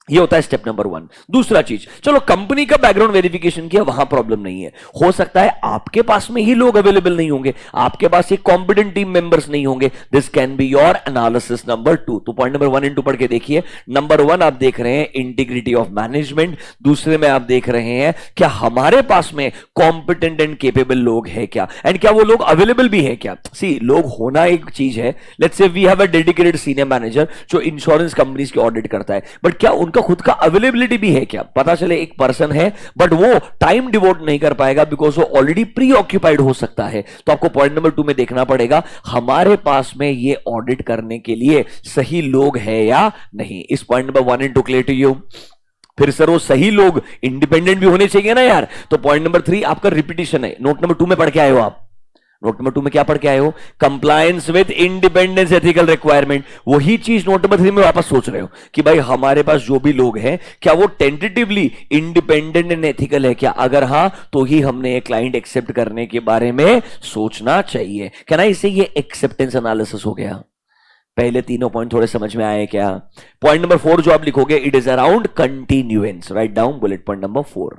ये होता है स्टेप नंबर 1. दूसरा चीज, चलो कंपनी का बैकग्राउंड वेरिफिकेशन किया, वहां प्रॉब्लम नहीं है. हो सकता है आपके पास में ही लोग अवेलेबल नहीं होंगे, आपके पास एक कॉम्पिटेंट टीम मेंबर्स नहीं होंगे. This can be your analysis number 2. तो पॉइंट नंबर 1 इंटू पढ़ के देखिए. नंबर 1 आप देख रहे हैं इंटीग्रिटी ऑफ मैनेजमेंट. दूसरे में आप देख रहे हैं क्या हमारे पास में कॉम्पिटेंट एंड केपेबल लोग हैं क्या, एंड क्या वो लोग अवेलेबल भी है क्या. सी, लोग होना एक चीज है. Let's say we have a dedicated senior manager जो इंश्योरेंस कंपनीज की ऑडिट करता है, बट क्या उनका खुद का अवेलेबिलिटी भी है क्या. पता चले एक पर्सन है बट वो टाइम डिवोट नहीं कर पाएगा बिकॉज वो ऑलरेडी प्री ऑक्यूपाइड हो सकता है. तो आपको पॉइंट नंबर 2 में देखना पड़ेगा हमारे पास में ये ऑडिट करने के लिए सही लोग हैं या नहीं. इस point number 1 and 2 clear to you. फिर सर वो सही लोग इंडिपेंडेंट भी होने चाहिए ना यार. तो पॉइंट नंबर 3 आपका रिपीटिशन है. नोट नंबर 2 में पढ़ के आए हो आप. नोट नंबर 2 में क्या पढ़ के आए हो? Compliance with independence ethical requirement. वही चीज नोट नंबर 3 में वापस सोच रहे हो कि भाई हमारे पास जो भी लोग हैं क्या वो टेंटेटिवली इंडिपेंडेंट एंड एथिकल है क्या. अगर हां तो ही हमने एक क्लाइंट एक्सेप्ट करने के बारे में सोचना चाहिए. क्या ना, इसे ये एक्सेप्टेंस एनालिसिस हो गया. पहले तीनों पॉइंट थोड़े समझ में आए क्या? पॉइंट नंबर 4 जो आप लिखोगे, it is around continuance. Right down bullet point number 4.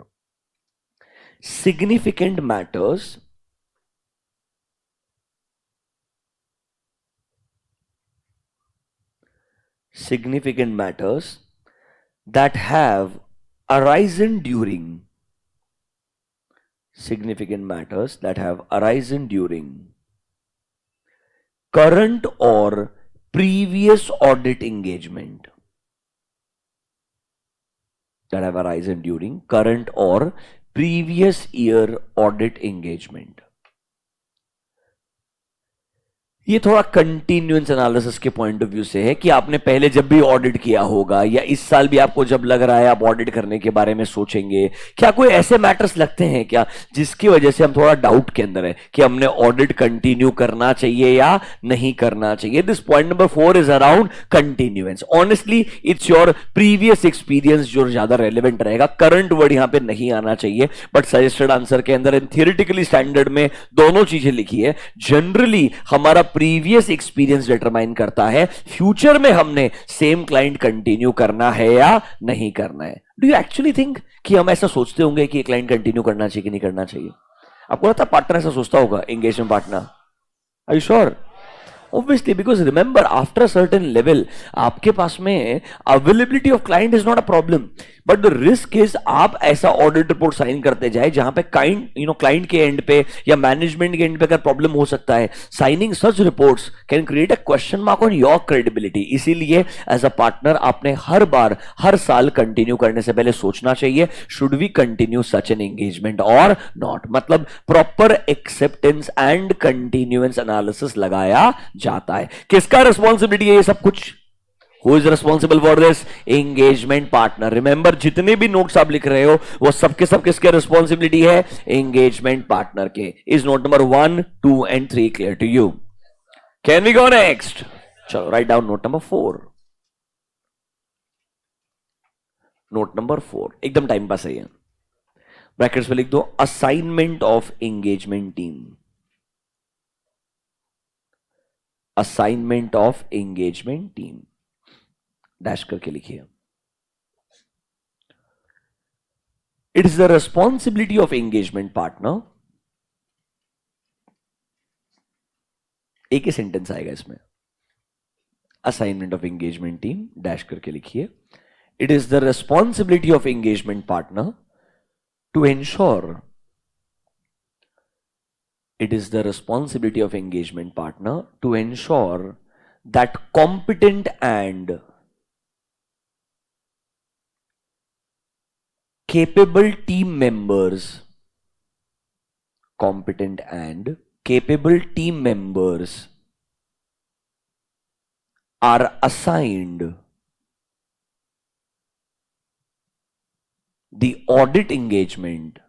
Significant matters that have arisen during current or previous audit engagement. That have arisen during current or previous year audit engagement. ये थोड़ा कंटिन्यूअस एनालिसिस के पॉइंट ऑफ व्यू से है कि आपने पहले जब भी ऑडिट किया होगा या इस साल भी आपको जब लग रहा है आप ऑडिट करने के बारे में सोचेंगे, क्या कोई ऐसे मैटर्स लगते हैं क्या जिसकी वजह से हम थोड़ा डाउट के अंदर है कि हमने ऑडिट कंटिन्यू करना चाहिए या नहीं करना चाहिए? This point number 4 is around continuance. Honestly it's your previous experience जो ज्यादा रेलिवेंट रहेगा. करंट वर्ड यहां पे नहीं आना चाहिए, बट सजेस्टेड आंसर के अंदर इन थियोरेटिकली स्टैंडर्ड में दोनों चीजें लिखी है. जनरली हमारा प्रीवियस एक्सपीरियंस डिटरमाइन करता है फ्यूचर में हमने सेम क्लाइंट कंटिन्यू करना है या नहीं करना है. डू यू एक्चुअली थिंक कि हम ऐसा सोचते होंगे कि क्लाइंट कंटिन्यू करना चाहिए कि नहीं करना चाहिए? आपको लगता है पार्टनर ऐसा सोचता होगा, engagement partner? Are you sure? Obviously, because remember, after a certain level, आपके पास में availability of client is not a problem, but the risk is आप ऐसा audit report साइन करते जाए जहां पे client के एंड पे या मैनेजमेंट के एंड पे अगर प्रॉब्लम हो सकता है. Signing such reports can create a question mark on your credibility. इसीलिए एज अ पार्टनर आपने हर बार हर साल कंटिन्यू करने से पहले सोचना चाहिए, should we continue such an engagement और नॉट. मतलब proper acceptance and continuance analysis लगाया जाता है. किसका रिस्पॉन्सिबिलिटी है ये सब कुछ? Who is responsible for this? Engagement partner. Remember, जितने भी नोट्स आप लिख रहे हो वो सबके सब किसके रिस्पॉन्सिबिलिटी है? एंगेजमेंट पार्टनर के. Is note number 1, 2 and 3 clear to you? Can we go next? चलो write down note number 4. Note number 4 एकदम टाइम पास है. ब्रैकेट्स में लिख दो assignment of engagement team. Assignment of engagement team dash करके लिखिए. It is the responsibility of engagement partner. एक ही सेंटेंस आएगा इसमें. Assignment of engagement team dash करके लिखिए. It is the responsibility of engagement partner to ensure. It is the responsibility of engagement partner to ensure that competent and capable team members are assigned the audit engagement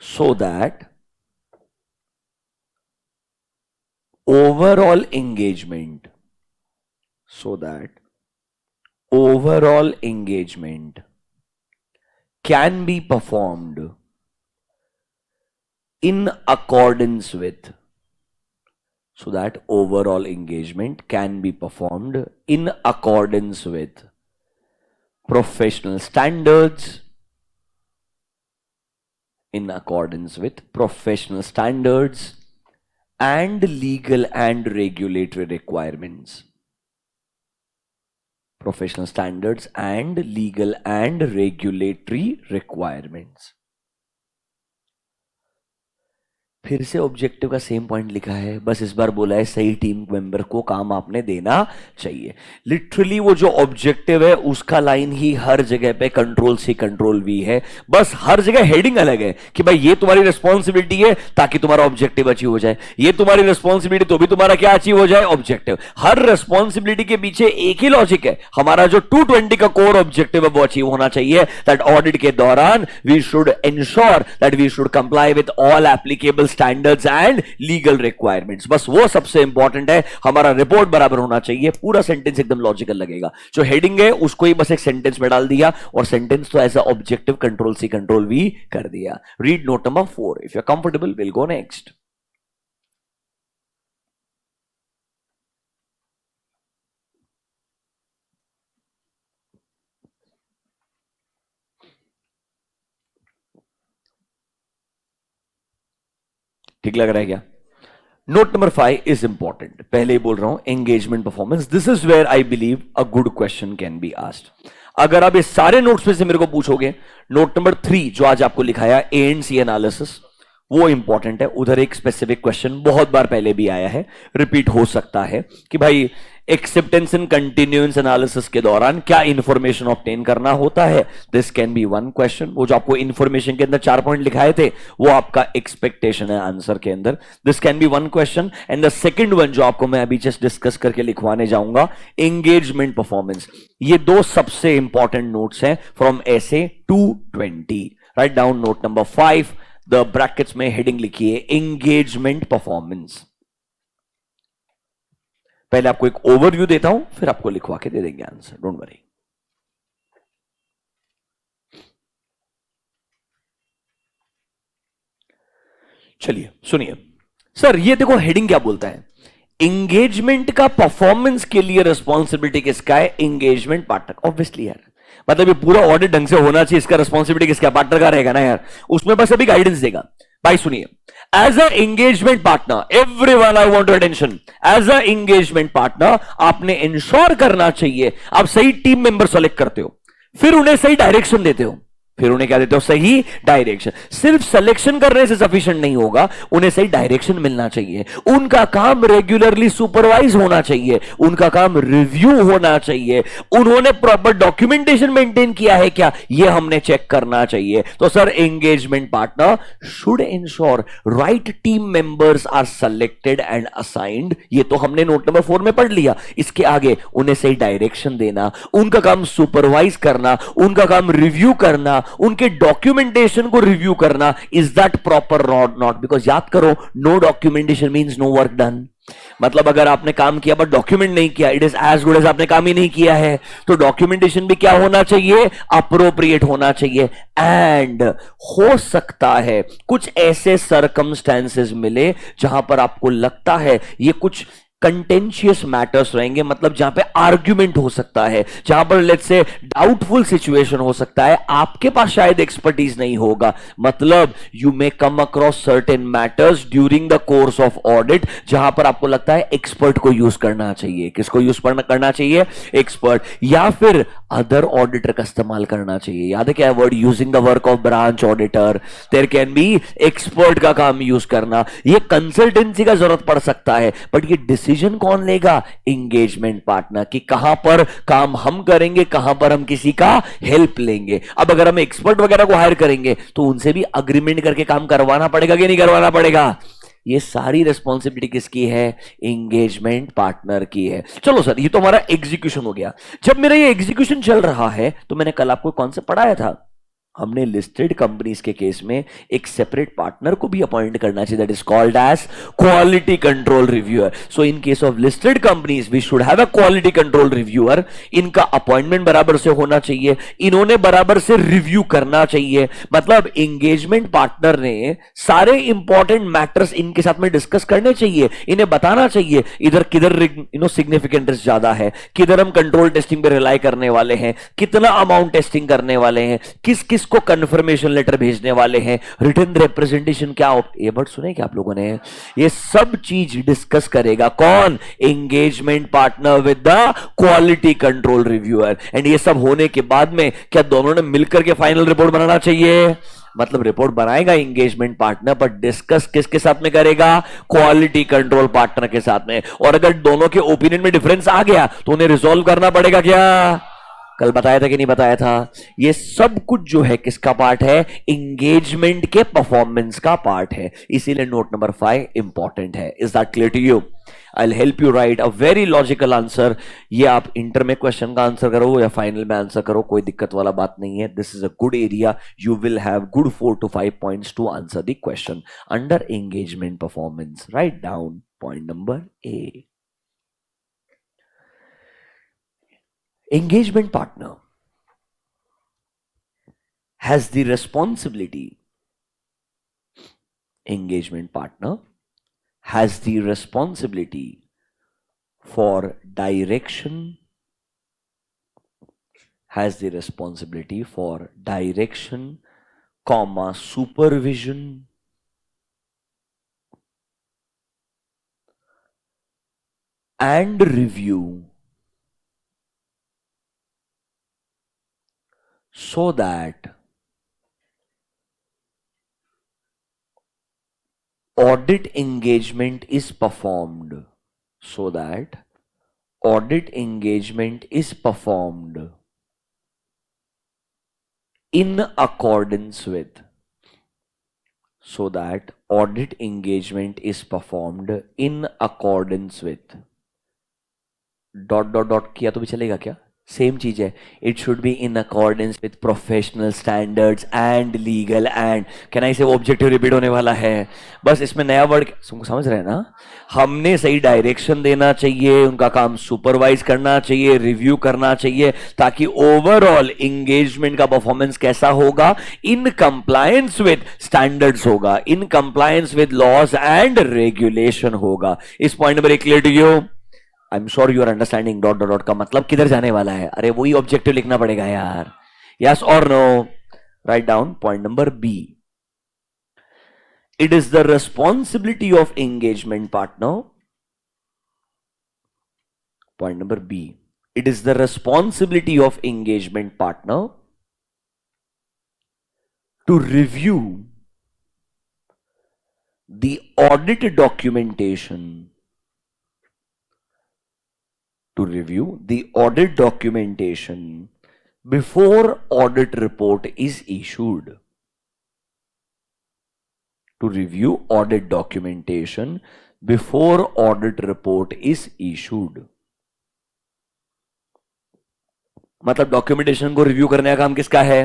so that overall engagement can be performed in accordance with professional standards, and legal and regulatory requirements. Professional standards and legal and regulatory requirements. फिर से ऑब्जेक्टिव का सेम पॉइंट लिखा है, बस इस बार बोला है सही टीम मेंबर को काम आपने देना चाहिए. लिटरली वो जो ऑब्जेक्टिव है उसका लाइन ही हर जगह पे कंट्रोल सी कंट्रोल वी है. बस हर जगह हेडिंग अलग है कि भाई ये तुम्हारी रिस्पॉन्सिबिलिटी है ताकि तुम्हारा ऑब्जेक्टिव अचीव हो जाए, ये तुम्हारी रिस्पॉन्सिबिलिटी तो भी तुम्हारा क्या अचीव हो जाए? ऑब्जेक्टिव. हर रिस्पॉन्सिबिलिटी के पीछे एक ही लॉजिक है, हमारा जो 220 का कोर ऑब्जेक्टिव है वो अचीव होना चाहिए. दैट ऑडिट के दौरान we should ensure that we should comply with all applicable standards and legal requirements. बस वो सबसे इंपॉर्टेंट है. हमारा रिपोर्ट बराबर होना चाहिए. पूरा सेंटेंस एकदम लॉजिकल लगेगा. जो हेडिंग है उसको ही बस एक सेंटेंस में डाल दिया और सेंटेंस तो ऐसा objective control see control we कर दिया. Read note number 4. If you are comfortable will go next. ठीक लग रहा है क्या? Note number 5 is important. पहले ही बोल रहा हूं, engagement performance. This is where I believe a good question can be asked. अगर आप इस सारे नोट्स में से मेरे को पूछोगे, नोट नंबर 3 जो आज आपको लिखाया A&C एनालिसिस, वो इंपॉर्टेंट है. उधर एक स्पेसिफिक क्वेश्चन बहुत बार पहले भी आया है, रिपीट हो सकता है कि भाई एक्सेप्टेंस एंड कंटिन्यूएंस एनालिसिस के दौरान क्या इंफॉर्मेशन ऑब्टेन करना होता है? This can be one question. वो जो आपको इंफॉर्मेशन के अंदर 4 पॉइंट लिखाए थे वो आपका एक्सपेक्टेशन है आंसर के अंदर. This can be one question. And the second one जो आपको मैं अभी जस्ट डिस्कस करके लिखवाने जाऊंगा, एंगेजमेंट परफॉर्मेंस. ये दो सबसे इंपॉर्टेंट नोट्स हैं from essay 220. Right down note number 5. The brackets में हेडिंग लिखिए एंगेजमेंट परफॉर्मेंस. पहले आपको एक ओवरव्यू देता हूं, फिर आपको लिखवा के दे देंगे आंसर, डोंट वरी. चलिए सुनिए. सर ये देखो हेडिंग क्या बोलता है, एंगेजमेंट का परफॉर्मेंस के लिए रिस्पॉन्सिबिलिटी किसका है? Engagement partner. ऑब्वियसली यार, मतलब ये पूरा ऑडिट ढंग से होना चाहिए, इसका रिस्पॉन्सिबिलिटी किसका? पार्टनर का रहेगा ना यार. उसमें बस अभी गाइडेंस देगा. भाई सुनिए, as a engagement partner, everyone I want attention. As a engagement partner आपने इंश्योर करना चाहिए आप सही टीम मेंबर सेलेक्ट करते हो, फिर उन्हें सही डायरेक्शन देते हो. फिर उन्हें क्या देते हो? सही डायरेक्शन. सिर्फ सिलेक्शन करने से सफिशिएंट नहीं होगा, उन्हें सही डायरेक्शन मिलना चाहिए. उनका काम रेगुलरली सुपरवाइज होना चाहिए, उनका काम रिव्यू होना चाहिए. उन्होंने प्रॉपर डॉक्यूमेंटेशन मेंटेन किया है क्या, यह हमने चेक करना चाहिए. तो sir engagement partner should ensure right team members are selected and assigned. ये तो हमने नोट नंबर 4 में पढ़ लिया. इसके आगे उन्हें सही डायरेक्शन देना, उनका काम सुपरवाइज करना, उनका काम रिव्यू करना, उनके डॉक्यूमेंटेशन को रिव्यू करना. इज दैट प्रॉपर और नॉट? बिकॉज याद करो, no documentation means no work done. मतलब अगर आपने काम किया बट डॉक्यूमेंट नहीं किया, it is as good as आपने काम ही नहीं किया है. तो डॉक्यूमेंटेशन भी क्या होना चाहिए? अप्रोप्रिएट होना चाहिए. एंड हो सकता है कुछ ऐसे सर्कमस्टेंसेस मिले जहां पर आपको लगता है ये कुछ कंटेंशियस मैटर्स रहेंगे, मतलब जहां पे आर्ग्यूमेंट हो सकता है, जहां पर लेट्स से डाउटफुल सिचुएशन हो सकता है, आपके पास शायद एक्सपर्टीज नहीं होगा. मतलब you may come across certain matters during the course of audit जहां पर आपको लगता है एक्सपर्ट को यूज करना चाहिए. किसको यूज करना चाहिए? एक्सपर्ट. या फिर अदर ऑडिटर का इस्तेमाल करना चाहिए. याद है क्या है word? Using the work of branch auditor. There can be expert का काम यूज करना. ये कंसल्टेंसी का जरूरत पड़ सकता है, बट ये डिसीजन कौन लेगा? Engagement partner. कि कहां पर काम हम करेंगे, कहां पर हम किसी का हेल्प लेंगे. अब अगर हम एक्सपर्ट वगैरह को हायर करेंगे तो उनसे भी अग्रीमेंट करके काम करवाना पड़ेगा कि नहीं करवाना पड़ेगा? ये सारी रिस्पॉन्सिबिलिटी किसकी है? एंगेजमेंट पार्टनर की है. चलो सर, ये तो हमारा एग्जीक्यूशन हो गया. जब मेरा ये एग्जीक्यूशन चल रहा है तो मैंने कल आपको कौन सा पढ़ाया था? हमने लिस्टेड कंपनीज के केस में एक सेपरेट पार्टनर को भी अपॉइंट करना चाहिए, that is called as quality control reviewer. So in case of listed companies we should have a quality control reviewer. इनका अपॉइंटमेंट बराबर से होना चाहिए, इन्होंने बराबर से रिव्यू करना चाहिए. मतलब एंगेजमेंट पार्टनर ने सारे इंपॉर्टेंट मैटर्स इनके साथ में डिस्कस करने चाहिए, इन्हें बताना चाहिए इधर किधर सिग्निफिकेंट रिस्क ज्यादा है, किधर हम कंट्रोल टेस्टिंग पे रिलाई करने वाले हैं, कितना अमाउंट टेस्टिंग करने वाले हैं, किस किस को कंफर्मेशन लेटर भेजने वाले हैं, रिटन रिप्रेजेंटेशन क्या. ये वर्ड सुने क्या आप लोगों ने? ये सब चीज डिस्कस करेगा कौन? Engagement partner with the quality control reviewer. And ये सब होने के बाद में क्या दोनों ने मिलकर के फाइनल रिपोर्ट बनाना चाहिए? मतलब रिपोर्ट बनाएगा एंगेजमेंट पार्टनर, पर डिस्कस किसके साथ में करेगा? क्वालिटी कंट्रोल पार्टनर के साथ में. और अगर दोनों के ओपिनियन में डिफरेंस आ गया तो उन्हें रिजॉल्व करना पड़ेगा. क्या कल बताया था कि नहीं बताया था? ये सब कुछ जो है किसका पार्ट है? एंगेजमेंट के परफॉर्मेंस का पार्ट है. इसीलिए नोट नंबर 5 इंपॉर्टेंट है. Is that clear to you? I will help you write a very logical answer. ये आप इंटर में क्वेश्चन का आंसर करो या फाइनल में आंसर करो, कोई दिक्कत वाला बात नहीं है. This is a good area. You will have good 4 to 5 points to answer the question under engagement performance. Write down point number A. Engagement partner has the responsibility. Engagement partner has the responsibility for direction. Has the responsibility for direction, comma supervision and review, so that audit engagement is performed. So that audit engagement is performed in accordance with, so that audit engagement is performed in accordance with dot dot dot किया तो भी चलेगा क्या? सेम चीज है. It should be in accordance with professional standards and legal and can I से ऑब्जेक्टिव रिपीट होने वाला है. बस इसमें नया वर्ड समझ रहे हैं ना. हमने सही डायरेक्शन देना चाहिए, उनका काम सुपरवाइज करना चाहिए, रिव्यू करना चाहिए, ताकि ओवरऑल एंगेजमेंट का परफॉर्मेंस कैसा होगा, इन कंप्लायंस विद स्टैंडर्ड्स होगा, in compliance with laws and regulation होगा. इस point number 1 clear to you? I am sure you are understanding. Dot dot dot का मतलब किधर जाने वाला है. अरे वही ऑब्जेक्टिव लिखना पड़ेगा यार. यस और no? Write down point number B. It is the responsibility of engagement partner. Point number B. It is the responsibility of engagement partner to review the audit documentation, to review the audit documentation before audit report is issued. To review audit documentation before audit report is issued. मतलब डॉक्यूमेंटेशन को रिव्यू करने का काम किसका है?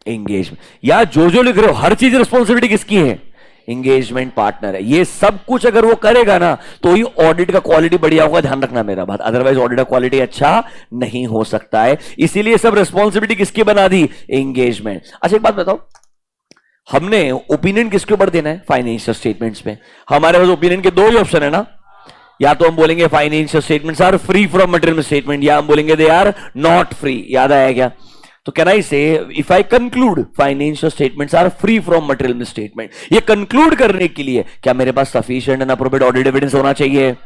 एंगेजमेंट. या जो लिख रहे हो हर चीज रिस्पॉन्सिबिलिटी किसकी है? एंगेजमेंट पार्टनर है. ये सब कुछ अगर वो करेगा ना तो ही ऑडिट का क्वालिटी बढ़िया होगा. ध्यान रखना मेरा बात, अदरवाइज ऑडिट का क्वालिटी अच्छा नहीं हो सकता है. इसीलिए सब रिस्पॉन्सिबिलिटी किसकी बना दी? एंगेजमेंट. अच्छा एक बात बताओ, हमने ओपिनियन किसके ऊपर देना है? फाइनेंशियल स्टेटमेंट्स पे. हमारे पास ओपिनियन के दो ही ऑप्शन है ना. या तो हम बोलेंगे financial statements are free from material statement, या हम बोलेंगे दे आर नॉट फ्री. याद आया क्या? तो can I say if I conclude financial statements are free from material statement, ये कंक्लूड करने के लिए क्या मेरे पास sufficient and appropriate audit evidence होना चाहिए?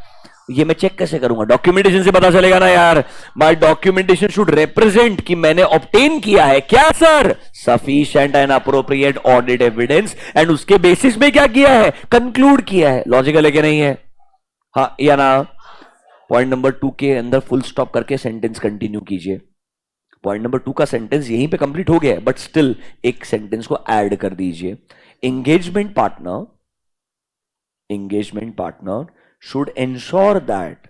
ये मैं चेक कैसे करूंगा? डॉक्यूमेंटेशन से पता चलेगा ना यार. माय डॉक्यूमेंटेशन शुड रिप्रेजेंट कि मैंने ऑब्टेन किया है क्या sir? Sufficient and appropriate audit evidence, and उसके बेसिस में क्या किया है? कंक्लूड किया है. लॉजिकल है कि नहीं है? हाँ या ना? पॉइंट नंबर 2 के अंदर फुल स्टॉप करके सेंटेंस कंटिन्यू कीजिए. पॉइंट नंबर 2 का सेंटेंस यहीं पे कंप्लीट हो गया है, बट स्टिल एक सेंटेंस को ऐड कर दीजिए. Engagement partner should ensure that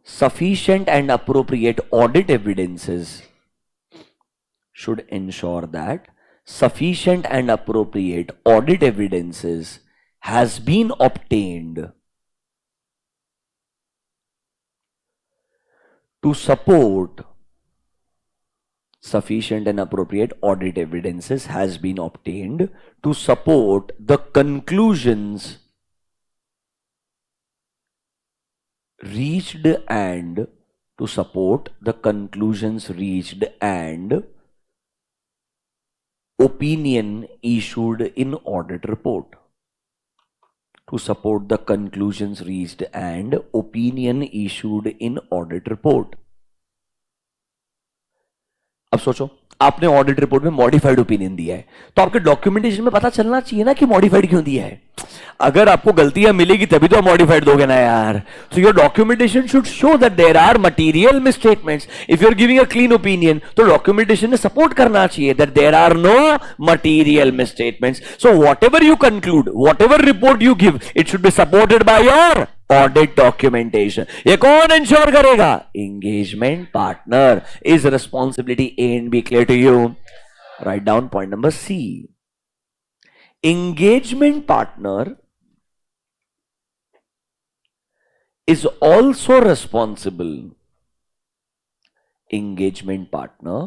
sufficient and appropriate audit evidences has been obtained to support sufficient and appropriate audit evidences has been obtained to support the conclusions reached and opinion issued in audit report. To support the conclusions reached and opinion issued in audit report. अब सोचो, आपने ऑडिट रिपोर्ट में मॉडिफाइड ओपिनियन दिया है, तो आपके डॉक्यूमेंटेशन में पता चलना चाहिए ना कि मॉडिफाइड क्यों दिया है. अगर आपको गलतियां मिलेगी तभी तो मॉडिफाइड दोगे ना यार. So your documentation should show that there are material misstatements. If you are giving a clean opinion तो डॉक्यूमेंटेशन ने सपोर्ट करना चाहिए that there are no material misstatements. So whatever you conclude, whatever report you give, it should be supported by your audit documentation. ये कौन इंश्योर करेगा? Engagement partner. Is responsibility A and B clear to you? Write down point number C. Engagement partner is also responsible. Engagement partner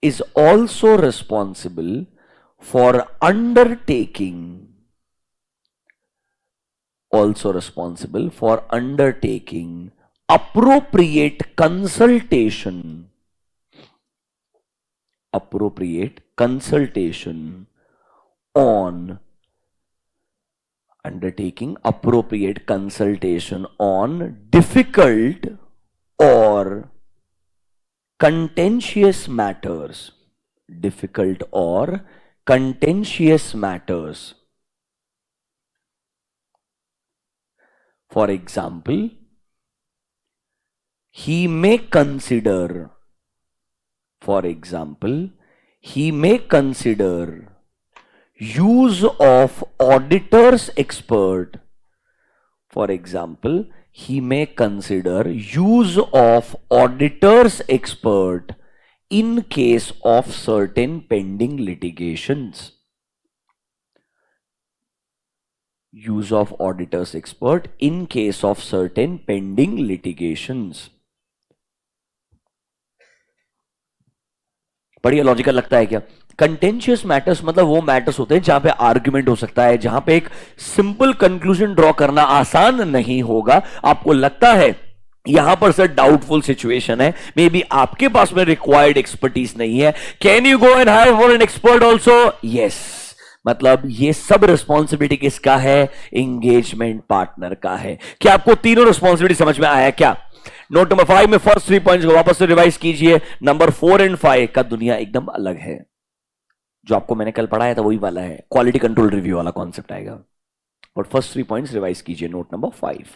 is also responsible for undertaking appropriate consultation on difficult or contentious matters. For example, he may consider, for example, he may consider use of auditor's expert. For example, he may consider use of auditor's expert in case of certain pending litigations. Use of auditor's expert in case of certain pending litigations. बढ़िया लॉजिकल लगता है क्या? कंटेंशियस मैटर्स मतलब वो मैटर्स होते हैं जहां पे आर्ग्यूमेंट हो सकता है, जहां पे एक सिंपल कंक्लूजन ड्रॉ करना आसान नहीं होगा. आपको लगता है यहां पर सर डाउटफुल सिचुएशन है, मे बी आपके पास में रिक्वायर्ड एक्सपर्टीज नहीं है, can you go and hire for an expert also? Yes. मतलब ये सब रिस्पॉन्सिबिलिटी किसका है? एंगेजमेंट पार्टनर का है. क्या आपको तीनों रिस्पॉन्सिबिलिटी समझ में आया क्या? नोट नंबर 5 में फर्स्ट 3 पॉइंट्स को वापस से रिवाइज कीजिए. नंबर 4 एंड 5 का दुनिया एकदम अलग है. जो आपको मैंने कल पढ़ाया था वही वाला है, क्वालिटी कंट्रोल रिव्यू वाला कॉन्सेप्ट आएगा. और फर्स्ट 3 पॉइंट्स रिवाइज कीजिए. Note number 5.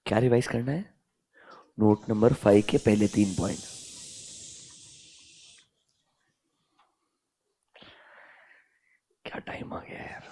क्या रिवाइज करना है? नोट नंबर 5 के पहले 3 पॉइंट. क्या टाइम आ गया यार.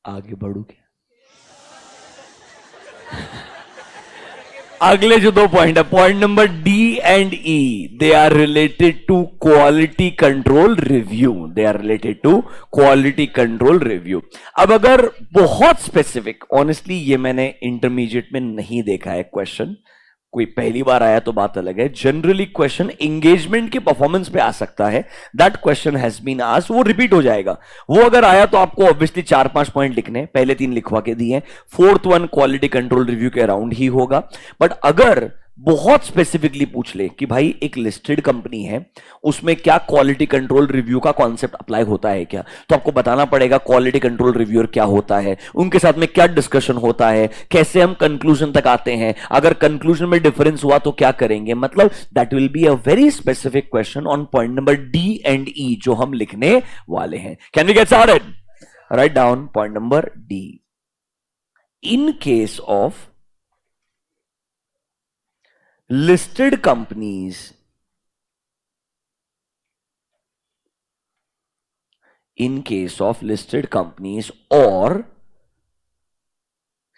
आगे बढ़ू क्या? अगले जो 2 पॉइंट है, point number D and E, they are related to quality control review. They are related to quality control review. अब अगर बहुत स्पेसिफिक, ऑनेस्टली ये मैंने इंटरमीडिएट में नहीं देखा है क्वेश्चन, कोई पहली बार आया तो बात अलग है. जनरली क्वेश्चन एंगेजमेंट के परफॉर्मेंस पे आ सकता है. That question has been asked, वो रिपीट हो जाएगा. वो अगर आया तो आपको ऑब्वियसली 4-5 पॉइंट लिखने, पहले 3 लिखवा के दिए, 4th one quality control review के अराउंड ही होगा. बट अगर बहुत स्पेसिफिकली पूछ ले कि भाई एक लिस्टेड कंपनी है, उसमें क्या क्वालिटी कंट्रोल रिव्यू का कॉन्सेप्ट अप्लाई होता है क्या, तो आपको बताना पड़ेगा क्वालिटी कंट्रोल रिव्यूअर क्या होता है, उनके साथ में क्या डिस्कशन होता है, कैसे हम कंक्लूजन तक आते हैं, अगर कंक्लूजन में डिफरेंस हुआ तो क्या करेंगे. मतलब that will be a very specific question on point number D and E जो हम लिखने वाले हैं. Can we get started? Write down point number D. In case of listed companies, in case of listed companies or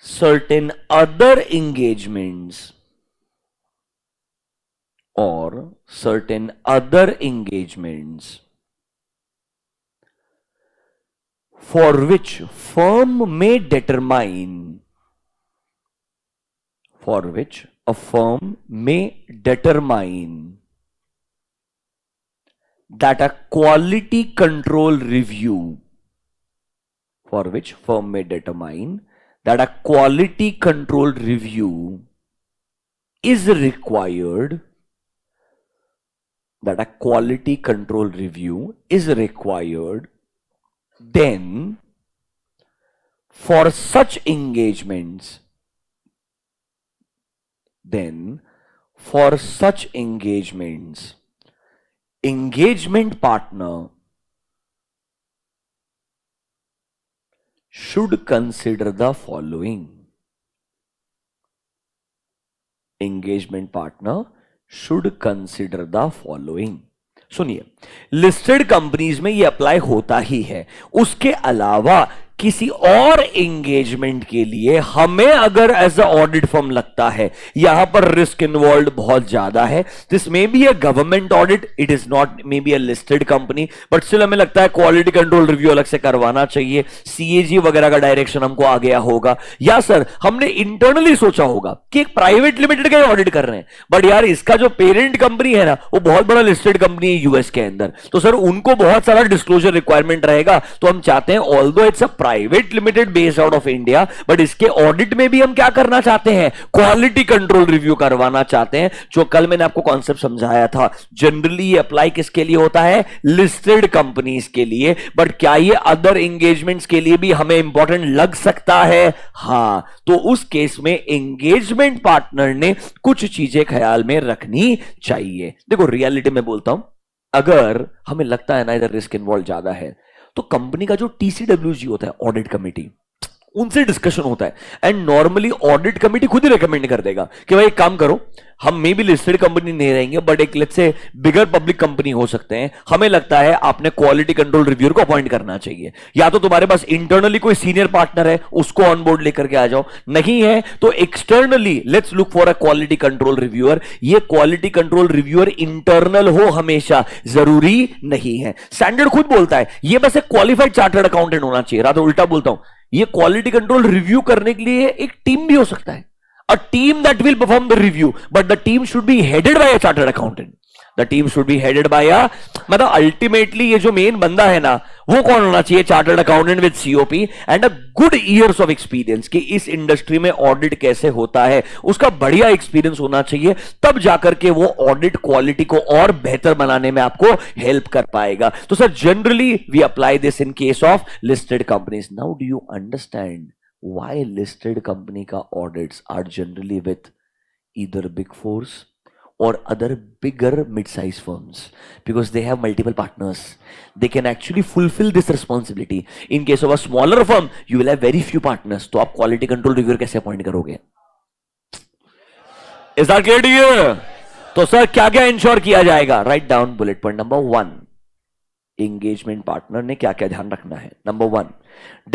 certain other engagements, for which firm may determine, a firm may determine that a quality control review, for which firm may determine that a quality control review is required, that a quality control review is required, then for such engagements, engagement partner should consider the following. Engagement partner should consider the following. सुनिए, लिस्टेड कंपनीज में ये अप्लाई होता ही है. उसके अलावा किसी और एंगेजमेंट के लिए हमें अगर एज अ ऑडिट फर्म लगता है यहां पर रिस्क इन्वॉल्व बहुत ज्यादा है, this may be a government audit, it is not may be a listed company, but still हमें लगता है क्वालिटी कंट्रोल रिव्यू अलग से करवाना चाहिए, सीएजी वगैरह का डायरेक्शन हमको आ गया होगा, या सर हमने इंटरनली सोचा होगा कि एक प्राइवेट लिमिटेड का ऑडिट कर रहे हैं, बट यार इसका जो पेरेंट कंपनी है ना वो बहुत बड़ा लिस्टेड कंपनी है यूएस के अंदर, तो सर उनको बहुत सारा डिस्क्लोजर रिक्वायरमेंट रहेगा, तो हम चाहते हैं although it's a private limited based out of India, but इसके ऑडिट में भी हम क्या करना चाहते हैं, क्वालिटी कंट्रोल रिव्यू करवाना चाहते हैं, जो कल मैंने आपको कॉन्सेप्ट समझाया था। जनरली अप्लाई किसके लिए होता है, लिस्टेड कंपनीज के लिए, बट क्या ये अदर एंगेजमेंट्स के लिए भी हमें इंपॉर्टेंट लग सकता है? हां, तो उस केस में एंगेजमेंट पार्टनर ने कुछ चीजें ख्याल में रखनी चाहिए। देखो रियलिटी में बोलता हूं, अगर हमें लगता है ना इधर रिस्क इन्वॉल्व ज्यादा है, तो कंपनी का जो टीसीडब्ल्यूजी होता है, ऑडिट कमेटी, उनसे डिस्कशन होता है, एंड नॉर्मली ऑडिट कमेटी खुद ही रेकमेंड कर देगा कि भाई एक काम करो, हम मे भी लिस्टेड कंपनी नहीं रहेंगे बट एक let's say bigger public company हो सकते हैं, हमें लगता है आपने क्वालिटी कंट्रोल रिव्यूअर को अपॉइंट करना चाहिए, या तो तुम्हारे पास इंटरनली कोई सीनियर पार्टनर है उसको ऑन बोर्ड लेकर के आ जाओ, नहीं है तो externally let's look for a quality control reviewer. ये क्वालिटी कंट्रोल रिव्यूअर इंटरनल हो हमेशा, जरूरी नहीं है, स्टैंडर्ड खुद बोलता है ये बस एक क्वालिफाइड चार्टर्ड अकाउंटेंट होना चाहिए, रात उल्टा बोलता हूं, ये क्वालिटी कंट्रोल रिव्यू करने के लिए एक टीम भी हो सकता है, a team that will perform the review, but the team should be headed by a chartered accountant. The team should be headed by a, मतलब अल्टीमेटली ये जो मेन बंदा है ना वो कौन होना चाहिए, chartered accountant with COP and a good years of experience, कि इस इंडस्ट्री में ऑडिट कैसे होता है उसका बढ़िया एक्सपीरियंस होना चाहिए, तब जाकर के वो ऑडिट क्वालिटी को और बेहतर बनाने में आपको हेल्प कर पाएगा। तो sir generally we apply this in case of listed companies. Now do you understand why listed company ka audits are generally with either big fours or other bigger mid-sized firms, because they have multiple partners, they can actually fulfill this responsibility. In case of a smaller firm you will have very few partners, तो आप quality control reviewer कैसे अपॉइंट करोगे? Is that clear to you? तो सर क्या क्या इंश्योर किया जाएगा? Right down bullet point number 1, engagement partner ने क्या क्या ध्यान रखना है। Number 1,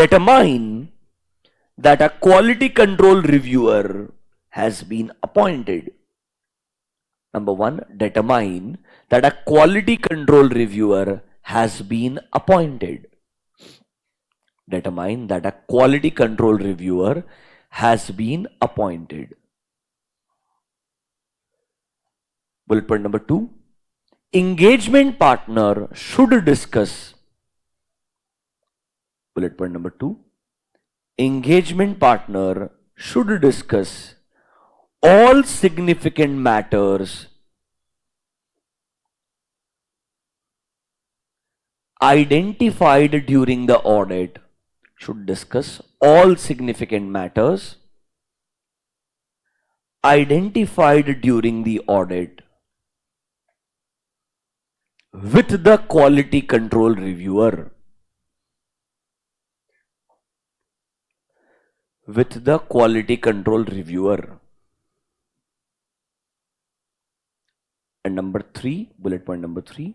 determine that a quality control reviewer has been appointed. Number 1, determine that a quality control reviewer has been appointed. Determine that a quality control reviewer has been appointed. Bullet point number 2, engagement partner should discuss. Bullet point number 2, engagement partner should discuss all significant matters identified during the audit, should discuss all significant matters identified during the audit with the quality control reviewer. With the quality control reviewer. And number 3, bullet point number 3,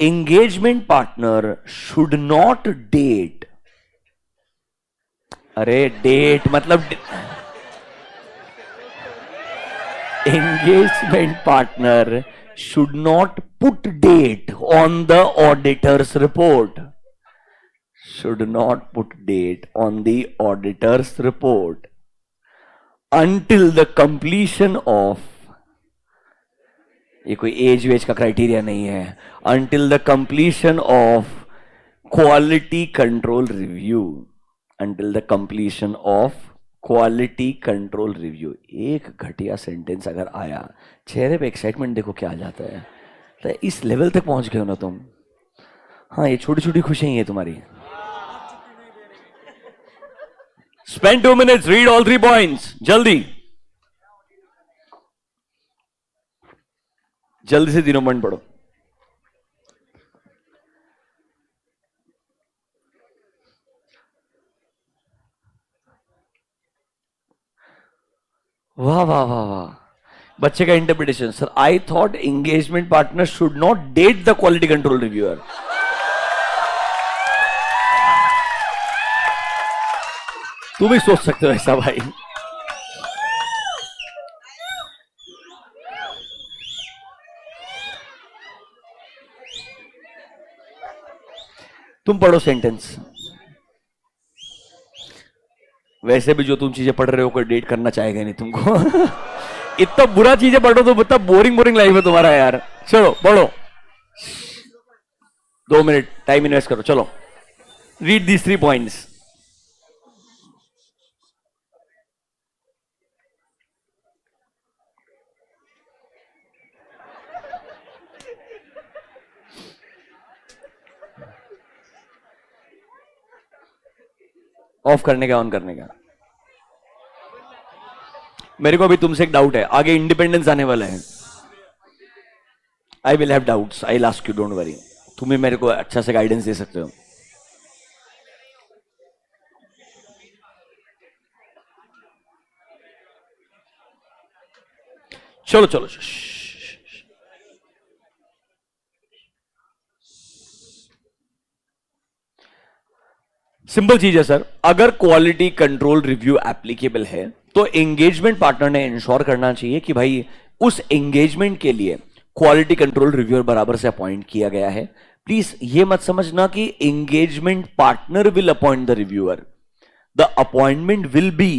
engagement partner should not date. अरे डेट मतलब engagement partner should not put date on the auditor's report. Should not put date on the auditor's report until the completion of, ये कोई एज वेज का क्राइटेरिया नहीं है, until the completion of quality control review, until the completion of quality control review। एक घटिया सेंटेंस अगर आया, चेहरे पे एक्साइटमेंट देखो क्या आ जाता है, तो इस लेवल तक पहुंच गए हो ना तुम। हाँ, ये छोटी छोटी खुशियां हैं तुम्हारी। Spend 2 minutes, read all 3 points. जल्दी जल्दी से 3 पॉइंट पढ़ो। वाह वाह वाह वाह, बच्चे का interpretation. Sir I thought engagement partner should not date the quality control reviewer. तुम भी सोच सकते हो ऐसा भाई। तुम पढ़ो सेंटेंस। वैसे भी जो तुम चीजें पढ़ रहे हो कोई डेट करना चाहेगा नहीं तुमको। इतना बुरा चीजें पढ़ो तो इतना बोरिंग बोरिंग लाइफ है तुम्हारा यार। चलो पढ़ो, 2 मिनट टाइम इन्वेस्ट करो। चलो, रीड दीज 3 पॉइंट्स। ऑफ करने का, ऑन करने का। मेरे को अभी तुमसे एक डाउट है, आगे इंडिपेंडेंस आने वाला है। I will have doubts, I ask you, don't worry. तुम्हें मेरे को अच्छा से गाइडेंस दे सकते हो। चलो चलो, सिंपल चीज है सर। अगर क्वालिटी कंट्रोल रिव्यू एप्लीकेबल है तो एंगेजमेंट पार्टनर ने इंश्योर करना चाहिए कि भाई उस एंगेजमेंट के लिए क्वालिटी कंट्रोल रिव्यूअर बराबर से अपॉइंट किया गया है। प्लीज ये मत समझना कि engagement partner will appoint the reviewer. The appointment will be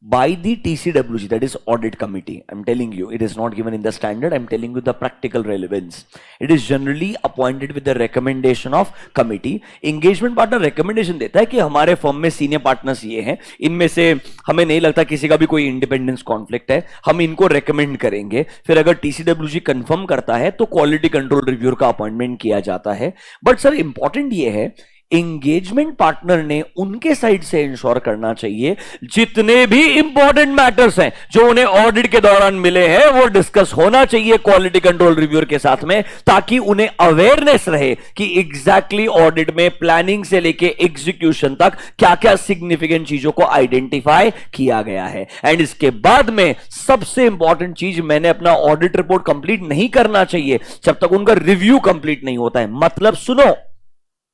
by the TCWG, that is audit committee. I'm telling you, it is not given in the standard. I'm telling you the practical relevance. It is generally appointed with the recommendation of committee. Engagement partner recommendation देता है कि हमारे फर्म में सीनियर पार्टनर्स ये हैं, इनमें से हमें नहीं लगता किसी का भी कोई इंडिपेंडेंस कॉन्फ्लिक्ट है, हम इनको रेकमेंड करेंगे। फिर अगर TCWG कंफर्म करता है तो क्वालिटी कंट्रोल रिव्यूअर का अपॉइंटमेंट किया जाता है। बट सर इंपॉर्टेंट ये है, एंगेजमेंट पार्टनर ने उनके साइड से इंश्योर करना चाहिए जितने भी इंपॉर्टेंट मैटर्स हैं जो उन्हें ऑडिट के दौरान मिले हैं वो डिस्कस होना चाहिए क्वालिटी कंट्रोल रिव्यूअर के साथ में, ताकि उन्हें अवेयरनेस रहे कि एग्जैक्टली ऑडिट में प्लानिंग से लेके एग्जीक्यूशन तक क्या क्या सिग्निफिकेंट चीजों को आइडेंटिफाई किया गया है। एंड इसके बाद में सबसे इंपॉर्टेंट चीज, मैंने अपना ऑडिट रिपोर्ट कंप्लीट नहीं करना चाहिए जब तक उनका रिव्यू कंप्लीट नहीं होता है। मतलब सुनो,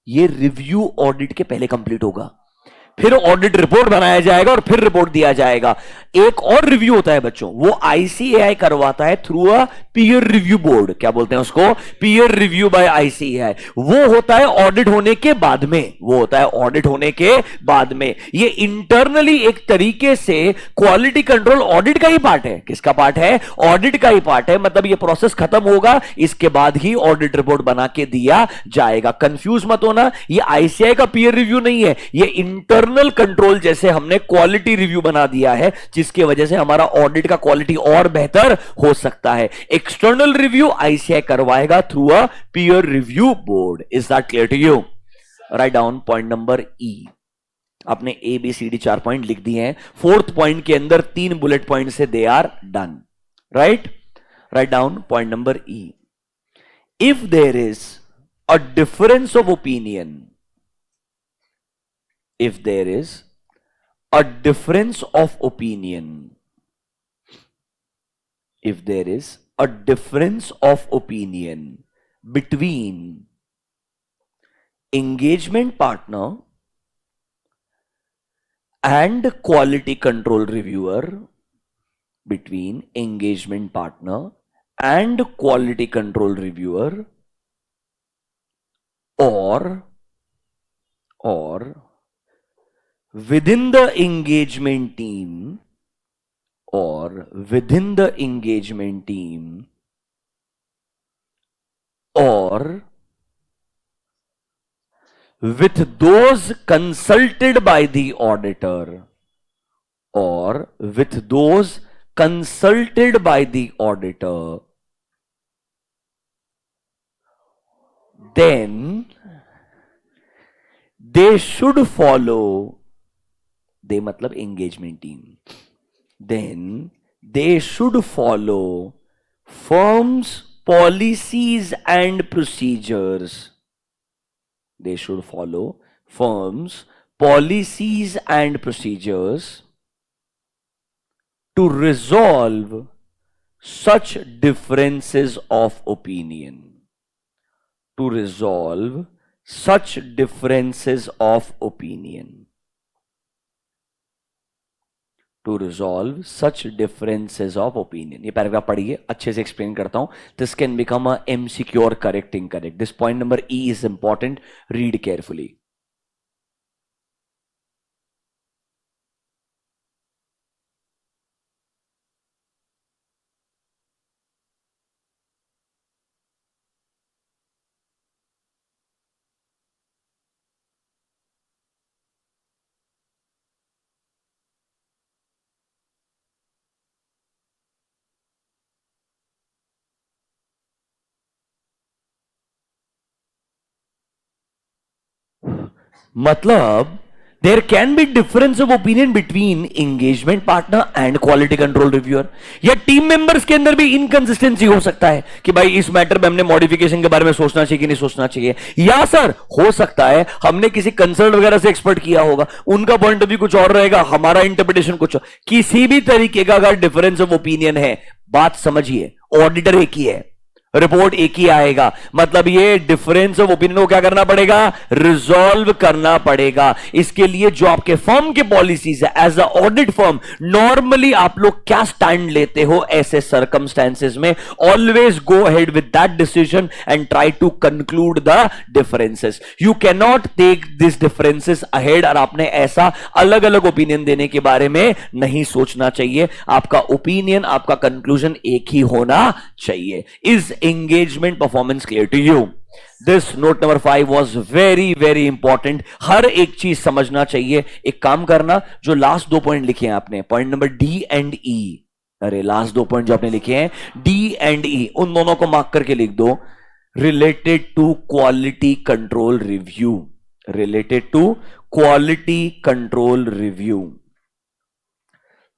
ये रिव्यू ऑडिट के पहले कंप्लीट होगा, फिर ऑडिट रिपोर्ट बनाया जाएगा और फिर रिपोर्ट दिया जाएगा। एक और रिव्यू होता है बच्चों, वो आईसीएआई करवाता है through a peer review board. क्या बोलते हैं उसको? Peer review by ICAI. वो होता है ऑडिट होने के बाद में, वो होता है ऑडिट होने के बाद में। ये इंटरनली एक तरीके से क्वालिटी कंट्रोल ऑडिट का ही पार्ट है। किसका पार्ट है? ऑडिट का ही पार्ट है। मतलब ये प्रोसेस खत्म होगा, इसके बाद ही ऑडिट रिपोर्ट बना के दिया जाएगा। कंफ्यूज मत होना, ये आईसीएआई का पीयर रिव्यू नहीं है, ये इंटरनल कंट्रोल जैसे हमने क्वालिटी रिव्यू बना दिया है, जिसकी वजह से हमारा ऑडिट का क्वालिटी और बेहतर हो सकता है। एक्सटर्नल रिव्यू आईसीआई करवाएगा through a peer review board. Is that clear to you? Write down point number E. आपने A B C D 4 point लिख दिए हैं। 4th पॉइंट के अंदर 3 बुलेट पॉइंट से they are done. Right, write down point number E. If there is a difference of opinion, if there is a difference of opinion, if there is a difference of opinion between engagement partner and quality control reviewer, between engagement partner and quality control reviewer, or within the engagement team, or within the engagement team, or with those consulted by the auditor, or with those consulted by the auditor, then they should follow, they मतलब engagement team, then they should follow firm's policies and procedures. They should follow firm's policies and procedures to resolve such differences of opinion. To resolve such differences of opinion. To resolve such differences of opinion. ये पैराग्राफ पढ़िए, अच्छे से एक्सप्लेन करता हूं। This can become a MCQ और correct incorrect. This point number E is important, read carefully. मतलब there can be difference of opinion between engagement partner and quality control reviewer, या टीम मेंबर्स के अंदर भी इनकंसिस्टेंसी हो सकता है कि भाई इस मैटर में हमने मॉडिफिकेशन के बारे में सोचना चाहिए कि नहीं सोचना चाहिए, या सर हो सकता है हमने किसी कंसल्ट वगैरह से एक्सपर्ट किया होगा, उनका पॉइंट ऑफ व्यू कुछ और रहेगा, हमारा इंटरप्रिटेशन कुछ और। किसी भी तरीके का अगर डिफरेंस ऑफ ओपिनियन है, बात समझिए, ऑडिटर एक ही है, रिपोर्ट एक ही आएगा। मतलब ये डिफरेंस ऑफ ओपिनियन को क्या करना पड़ेगा, रिजॉल्व करना पड़ेगा। इसके लिए जो आपके फर्म के पॉलिसीज है, as a audit firm normally आप लोग क्या स्टैंड लेते हो ऐसे सर्कमस्टेंसेस में, always go ahead with that decision and try to conclude the differences. You can not take this differences ahead, और आपने ऐसा अलग अलग ओपिनियन देने के बारे में नहीं सोचना चाहिए। आपका ओपिनियन, आपका कंक्लूजन एक ही होना चाहिए। Is engagement performance clear to you? This note number 5 was very very important. हर एक चीज समझना चाहिए। एक काम करना, जो लास्ट दो पॉइंट लिखे हैं आपने, पॉइंट नंबर डी एंड ई, अरे लास्ट दो पॉइंट जो आपने लिखे हैं डी एंड ई, उन दोनों को मार्क करके लिख दो, related to quality control review, related to quality control review,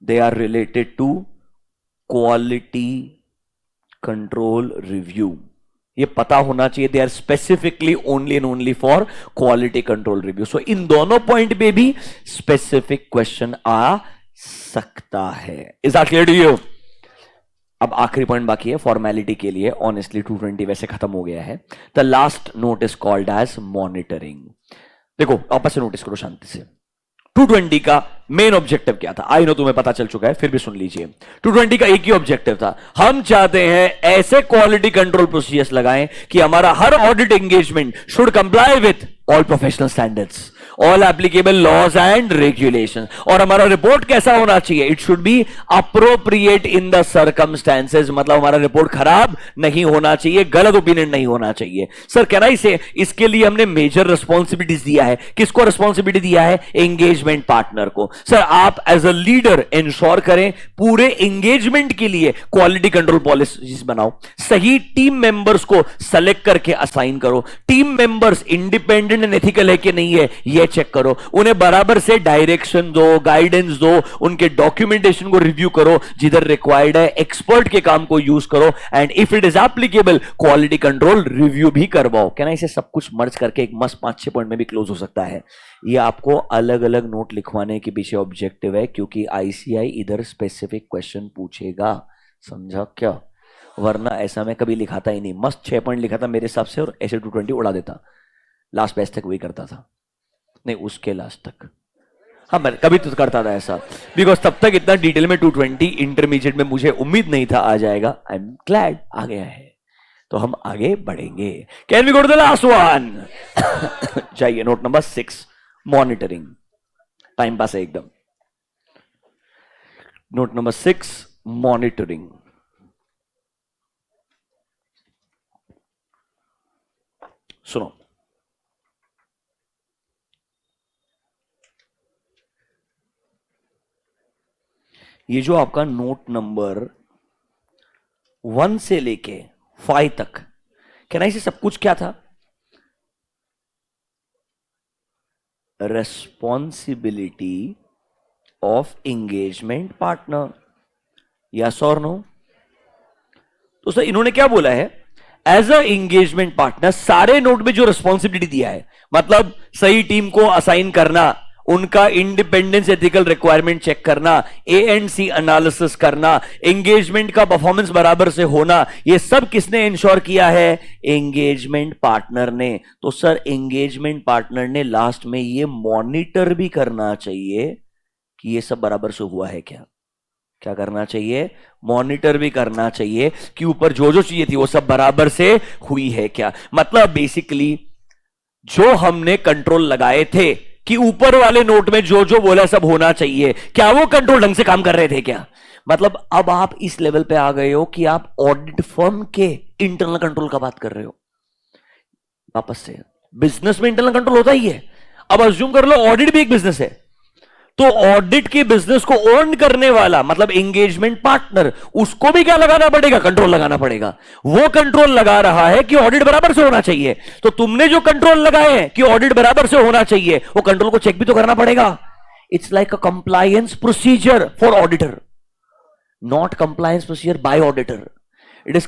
they are related to quality control review. ये पता होना चाहिए, they are specifically only and only for quality control review. So इन दोनों पॉइंट पे भी स्पेसिफिक क्वेश्चन आ सकता है। Is that clear to you? अब आखिरी पॉइंट बाकी है फॉर्मेलिटी के लिए। ऑनेस्टली 220 वैसे खत्म हो गया है। The last note is called as monitoring. देखो आपस से नोटिस करो शांति से, 220 का मेन ऑब्जेक्टिव क्या था? आई नो तुम्हें पता चल चुका है, फिर भी सुन लीजिए। 220 का एक ही ऑब्जेक्टिव था, हम चाहते हैं ऐसे क्वालिटी कंट्रोल प्रोसीजर्स लगाएं कि हमारा हर audit engagement should comply with all professional standards, all applicable laws and regulation. और हमारा रिपोर्ट कैसा होना चाहिए? It should be appropriate in the circumstances. मतलब हमारा रिपोर्ट खराब नहीं होना चाहिए, गलत ओपिनियन नहीं होना चाहिए। सर कैन आई से, इसके लिए हमने मेजर रिस्पॉन्सिबिलिटीज दिया है। किसको रिस्पॉन्सिबिलिटी दिया है? एंगेजमेंट पार्टनर को। सर आप एज अ लीडर इंश्योर करें पूरे एंगेजमेंट के लिए क्वालिटी कंट्रोल पॉलिसीज बनाओ, सही टीम मेंबर्स को सेलेक्ट करके असाइन करो, team members independent and ethical है कि नहीं है ये चेक करो, उन्हें बराबर से डायरेक्शन दो, गाइडेंस दो, उनके डॉक्यूमेंटेशन को रिव्यू करो, जिधर रिक्वायर्ड है एक्सपर्ट के काम को यूज करो, and if it is applicable quality control review भी करवाओ। क्या ना, इसे सब कुछ मर्ज करके एक मस्त 5-6 पॉइंट में भी क्लोज हो सकता है। ये आपको अलग अलग नोट लिखवाने के पीछे ऑब्जेक्टिव है, क्योंकि आईसीआई इधर स्पेसिफिक क्वेश्चन पूछेगा, समझा क्या? वरना ऐसा मैं कभी लिखाता ही नहीं। मस्त 6 पॉइंट लिखा था मेरे हिसाब से और ऐसे 220 उड़ा देता। लास्ट बैच तक वही करता था, नहीं उसके लास्ट तक, हाँ मैं कभी तो करता था ऐसा, बिकॉज तब तक इतना डिटेल में 220 इंटरमीडिएट में मुझे उम्मीद नहीं था आ जाएगा। आई एम ग्लैड आ गया है, तो हम आगे बढ़ेंगे। Can we go to the last one? जाइए, note number 6, monitoring. Time pass है एकदम। Note number 6, monitoring. सुनो, ये जो आपका नोट नंबर 1 से लेके 5 तक, कहना इसे सब कुछ क्या था? Responsibility of engagement partner, yes और नो? तो सर इन्होंने क्या बोला है? एज अ एंगेजमेंट पार्टनर सारे नोट में जो रिस्पॉन्सिबिलिटी दिया है, मतलब सही टीम को असाइन करना, उनका इंडिपेंडेंस एथिकल रिक्वायरमेंट चेक करना, A&C एनालिसिस करना, एंगेजमेंट का परफॉर्मेंस बराबर से होना, ये सब किसने इंश्योर किया है? एंगेजमेंट पार्टनर ने। तो सर एंगेजमेंट पार्टनर ने लास्ट में ये मॉनिटर भी करना चाहिए कि ये सब बराबर से हुआ है क्या। क्या करना चाहिए, मॉनिटर भी करना चाहिए कि ऊपर जो जो चाहिए थी वो सब बराबर से हुई है क्या। मतलब बेसिकली जो हमने कंट्रोल लगाए थे कि ऊपर वाले नोट में जो जो बोला सब होना चाहिए, क्या वो कंट्रोल ढंग से काम कर रहे थे क्या। मतलब अब आप इस लेवल पे आ गए हो कि आप ऑडिट फर्म के इंटरनल कंट्रोल का बात कर रहे हो। वापस से, बिजनेस में इंटरनल कंट्रोल होता ही है। अब अज्यूम कर लो ऑडिट भी एक बिजनेस है, तो ऑडिट के बिजनेस को ओन करने वाला मतलब एंगेजमेंट पार्टनर, उसको भी क्या लगाना पड़ेगा, कंट्रोल लगाना पड़ेगा। वो कंट्रोल लगा रहा है कि ऑडिट बराबर से होना चाहिए, तो तुमने जो कंट्रोल लगाए हैं कि ऑडिट बराबर से होना चाहिए, वो कंट्रोल को चेक भी तो करना पड़ेगा। It's like a compliance procedure for auditor, not compliance procedure bye auditor, it is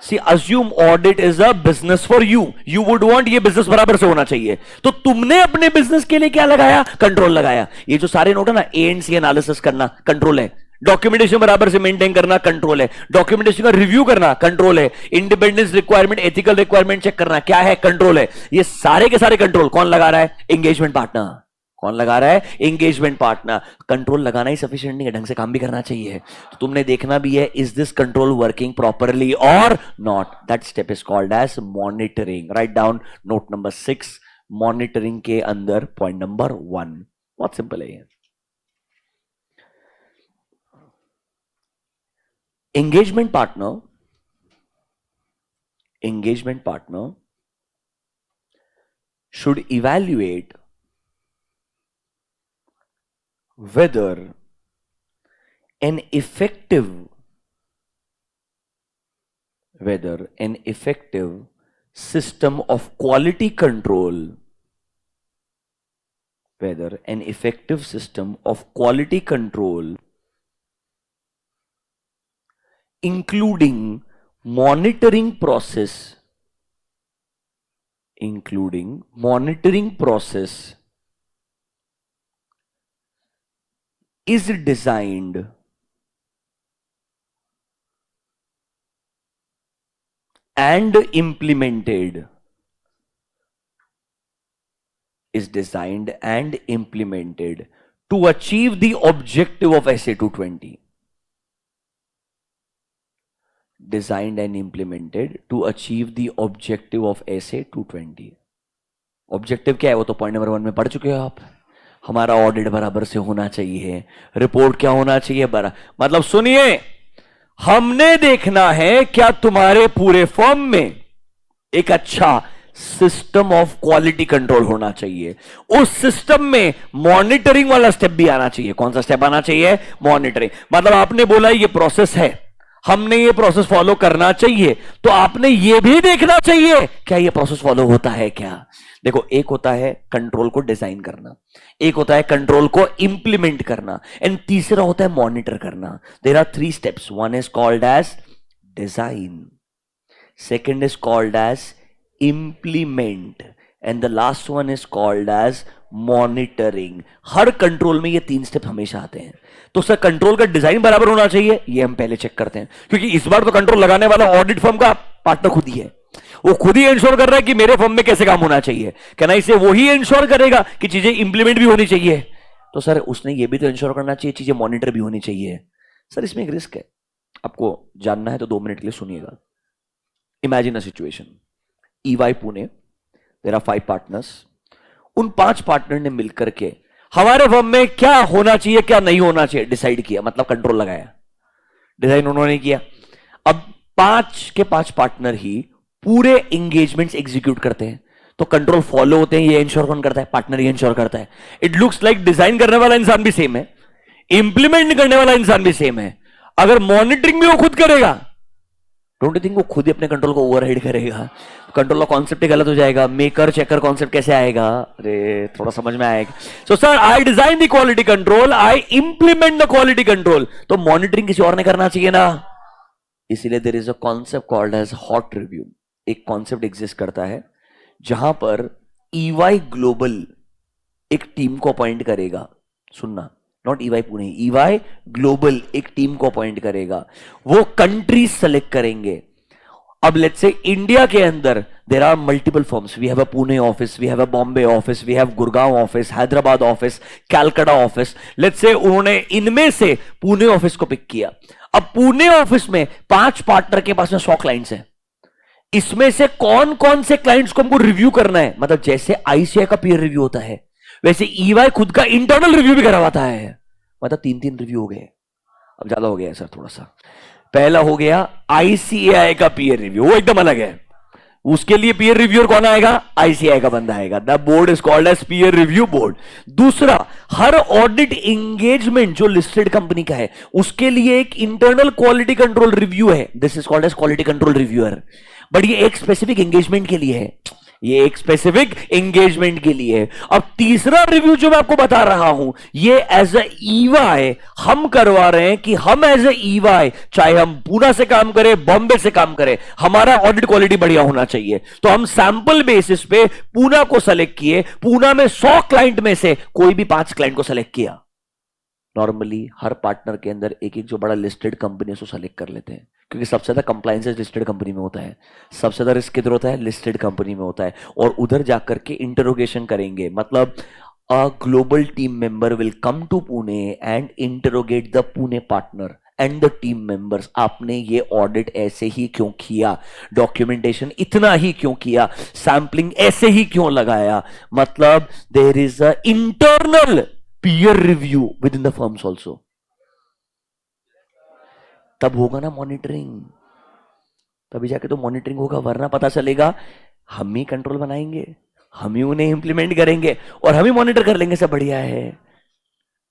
See, assume audit is a business for you. You would want ये बिजनेस बराबर से होना चाहिए, तो तुमने अपने बिजनेस के लिए क्या लगाया, कंट्रोल लगाया। ये जो सारे नोट है ना, A&C एनालिसिस करना कंट्रोल है, डॉक्यूमेंटेशन बराबर से मेंटेन करना कंट्रोल है, डॉक्यूमेंटेशन का रिव्यू करना कंट्रोल है, independence requirement, ethical requirement check करना क्या है, कंट्रोल है। ये सारे के सारे कंट्रोल कौन लगा रहा है, एंगेजमेंट पार्टनर। कौन लगा रहा है, एंगेजमेंट पार्टनर। कंट्रोल लगाना ही सफिशिएंट नहीं है, ढंग से काम भी करना चाहिए। तो तुमने देखना भी है, is this control working properly और not. That step is called as monitoring. Write down note number 6, monitoring के अंदर पॉइंट नंबर 1। बहुत सिंपल है ये। Engagement partner should evaluate whether an effective system of quality control including monitoring process is designed and implemented to achieve the objective of SA 220. Designed and implemented to achieve the objective of SA 220. Objective क्या है वो तो पॉइंट नंबर 1 में पढ़ चुके हो आप। हमारा ऑडिट बराबर से होना चाहिए, रिपोर्ट क्या होना चाहिए, मतलब सुनिए, हमने देखना है क्या तुम्हारे पूरे फर्म में एक अच्छा सिस्टम ऑफ क्वालिटी कंट्रोल होना चाहिए। उस सिस्टम में मॉनिटरिंग वाला स्टेप भी आना चाहिए। कौन सा स्टेप आना चाहिए, मॉनिटरिंग। मतलब आपने बोला ये प्रोसेस है, हमने ये प्रोसेस फॉलो करना चाहिए, तो आपने ये भी देखना चाहिए क्या ये प्रोसेस फॉलो होता है क्या। देखो, एक होता है कंट्रोल को डिजाइन करना, एक होता है कंट्रोल को इंप्लीमेंट करना, एंड तीसरा होता है मॉनिटर करना। There are 3 steps. One is called as design, second is called as implement, and the last one is called as monitoring. हर कंट्रोल में ये 3 स्टेप हमेशा आते हैं। तो सर कंट्रोल का डिजाइन बराबर होना चाहिए, ये हम पहले चेक करते हैं, क्योंकि इस बार तो कंट्रोल लगाने वाला ऑडिट फर्म का पार्टनर खुद ही है। वो खुद ही इंश्योर कर रहा है कि मेरे फर्म में कैसे काम होना चाहिए। कहना इसे वो ही इंश्योर करेगा कि चीजें इंप्लीमेंट भी होनी चाहिए, तो सर उसने ये भी तो इंश्योर करना चाहिए चीजें मॉनिटर भी होनी चाहिए। सर इसमें एक रिस्क है, आपको जानना है तो 2 मिनट के लिए सुनिएगा। Imagine a situation, EY Pune, there are 5 partners. उन 5 पार्टनर ने मिलकर के हमारे फर्म में क्या होना चाहिए क्या नहीं होना चाहिए डिसाइड किया, मतलब कंट्रोल लगाया, डिजाइन उन्होंने किया। अब 5 के 5 पार्टनर ही पूरे एंगेजमेंट्स एग्जीक्यूट करते हैं, तो कंट्रोल फॉलो होते हैं। ये इंश्योर कौन करता है, पार्टनर ये इंश्योर करता है। इट लुक्स लाइक डिजाइन करने वाला इंसान भी सेम है, इंप्लीमेंट करने वाला इंसान भी सेम है। अगर मॉनिटरिंग भी वो खुद करेगा, डोंट यू थिंक वो खुद ही अपने कंट्रोल को ओवरराइड करेगा। कंट्रोल का कॉन्सेप्ट ही गलत हो जाएगा। मेकर चेकर कॉन्सेप्ट कैसे आएगा, अरे थोड़ा समझ में आएगा। So sir I design the quality control, I implement the quality control, तो मॉनिटरिंग किसी और ने करना चाहिए ना। इसीलिए there is a concept called as hot review. एक कॉन्सेप्ट एग्जिस्ट करता है जहां पर EY ग्लोबल एक टीम को अपॉइंट करेगा। सुनना, not EY Pune, EY global एक टीम को अपॉइंट करेगा। वो कंट्री सेलेक्ट करेंगे, अब लेट्स से इंडिया के अंदर there are multiple firms, we have a Pune office, we have a Bombay office, we have Gurgaon office, Hyderabad office, Calcutta office. Let's say उन्होंने इनमें से पुणे ऑफिस को पिक किया। अब पुणे ऑफिस में 5 पार्टनर के पास में 100 क्लाइंट्स हैं, इसमें से कौन कौन से क्लाइंट्स को हमको रिव्यू करना है? मतलब जैसे आईसीआई का पीयर रिव्यू होता है वैसे ईवाई खुद का इंटरनल रिव्यू भी करवाता है। मतलब 3-3 रिव्यू हो गए। अब ज्यादा हो गया सर थोड़ा सा। पहला हो गया आईसीआई का पीयर रिव्यू, वो एकदम अलग है। उसके लिए पीयर रिव्यूअर कौन आएगा? आईसीआई का बंदा आएगा। The board is called as peer review board. दूसरा, हर ऑडिट एंगेजमेंट जो लिस्टेड कंपनी का है उसके लिए एक इंटरनल क्वालिटी कंट्रोल रिव्यू है, this is called as quality control reviewer. But ये एक स्पेसिफिक एंगेजमेंट के लिए है, ये एक स्पेसिफिक एंगेजमेंट के लिए है। अब तीसरा रिव्यू जो मैं आपको बता रहा हूं ये एज ए ईवाई हम करवा रहे हैं कि हम एज ए ईवाई चाहे हम पूना से काम करें बॉम्बे से काम करें, हमारा ऑडिट क्वालिटी बढ़िया होना चाहिए। तो हम सैंपल बेसिस पे पूना को सेलेक्ट किए। पूना में 100 क्लाइंट में से कोई भी 5 क्लाइंट को सेलेक्ट किया। नॉर्मली हर पार्टनर के अंदर एक एक जो बड़ा लिस्टेड कंपनी उसको सेलेक्ट कर लेते हैं, क्योंकि सबसे ज्यादा कंप्लायंस लिस्टेड कंपनी में होता है, सबसे ज्यादा रिस्क किधर होता है? लिस्टेड कंपनी में होता है। और उधर जाकर के इंटरोगेशन करेंगे, मतलब a global team member will come to Pune and interrogate the Pune partner and the team members. आपने ये ऑडिट ऐसे ही क्यों किया? डॉक्यूमेंटेशन इतना ही क्यों किया? सैंपलिंग ऐसे ही क्यों लगाया? मतलब there is a internal peer review within the firms also. तब होगा ना मॉनिटरिंग, तभी जाके तो मॉनिटरिंग होगा। वरना पता चलेगा हम ही कंट्रोल बनाएंगे, हम ही उन्हें इंप्लीमेंट करेंगे और हम ही मॉनिटर कर लेंगे, सब बढ़िया है।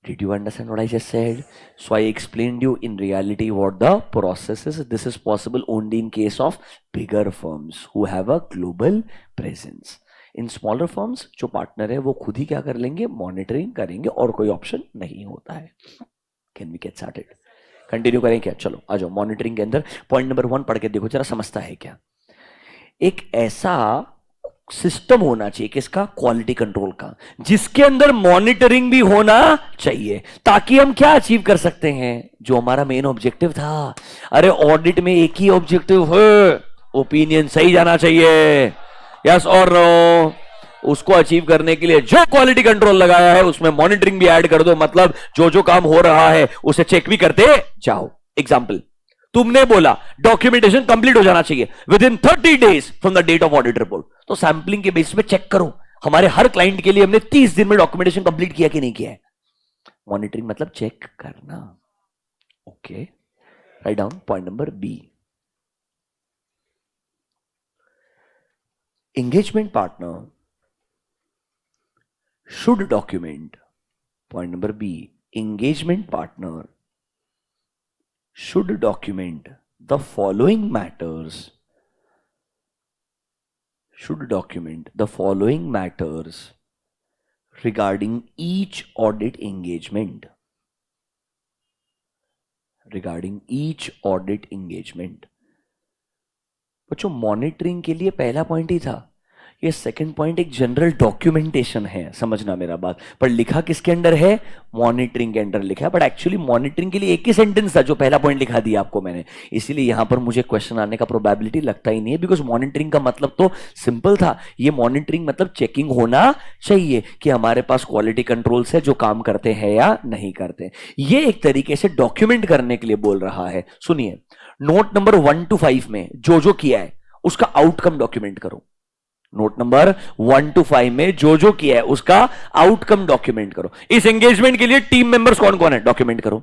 Did you understand what I just said? So I explained you in reality what the process is. This is possible only in case of bigger firms who have a global presence. In smaller firms जो पार्टनर है वो खुद ही क्या कर लेंगे? मॉनिटरिंग करेंगे और कोई ऑप्शन नहीं होता है। Can we get started? Continue करें क्या? चलो आ जाओ। मॉनिटरिंग के अंदर पॉइंट नंबर 1 पढ़ के देखो जरा, समझता है क्या। एक ऐसा सिस्टम होना चाहिए किसका? क्वालिटी कंट्रोल का, जिसके अंदर मॉनिटरिंग भी होना चाहिए, ताकि हम क्या अचीव कर सकते हैं? जो हमारा मेन ऑब्जेक्टिव था। अरे ऑडिट में एक ही ऑब्जेक्टिव है, ओपिनियन सही जाना चाहिए, यस और नो। उसको अचीव करने के लिए जो क्वालिटी कंट्रोल लगाया है उसमें मॉनिटरिंग भी ऐड कर दो। मतलब जो जो काम हो रहा है उसे चेक भी करते जाओ। एग्जाम्पल, तुमने बोला डॉक्यूमेंटेशन कंप्लीट हो जाना चाहिए within 30 days from the date of audit report, तो सैंपलिंग के बेसिस पे चेक करो हमारे हर क्लाइंट के लिए हमने 30 दिन में डॉक्यूमेंटेशन कंप्लीट किया कि नहीं किया है। मॉनिटरिंग मतलब चेक करना। Okay, write down point number B. engagement partner should document. Point number B, engagement partner should document the following matters. Should document the following matters regarding each audit engagement. Regarding each audit engagement. बच्चों मॉनिटरिंग के लिए पहला पॉइंट ही था, ये सेकंड पॉइंट एक जनरल डॉक्यूमेंटेशन है, समझना मेरा बात। पर लिखा किसके अंडर है? मॉनिटरिंग के अंडर लिखा है। बट एक्चुअली मॉनिटरिंग के लिए एक ही सेंटेंस था जो पहला पॉइंट लिखा दिया आपको मैंने, इसीलिए यहां पर मुझे क्वेश्चन आने का प्रोबेबिलिटी लगता ही नहीं है, बिकॉज मॉनिटरिंग का मतलब तो सिंपल था। ये मॉनिटरिंग मतलब चेकिंग होना चाहिए कि हमारे पास क्वालिटी कंट्रोल्स है जो काम करते हैं या नहीं करते। ये एक तरीके से डॉक्यूमेंट करने के लिए बोल रहा है। सुनिए, नोट नंबर 1 to 5 में जो जो किया है उसका आउटकम डॉक्यूमेंट करो। नोट नंबर 1 to 5 में जो जो किया है उसका आउटकम डॉक्यूमेंट करो। इस एंगेजमेंट के लिए टीम मेंबर्स कौन कौन है? डॉक्यूमेंट करो।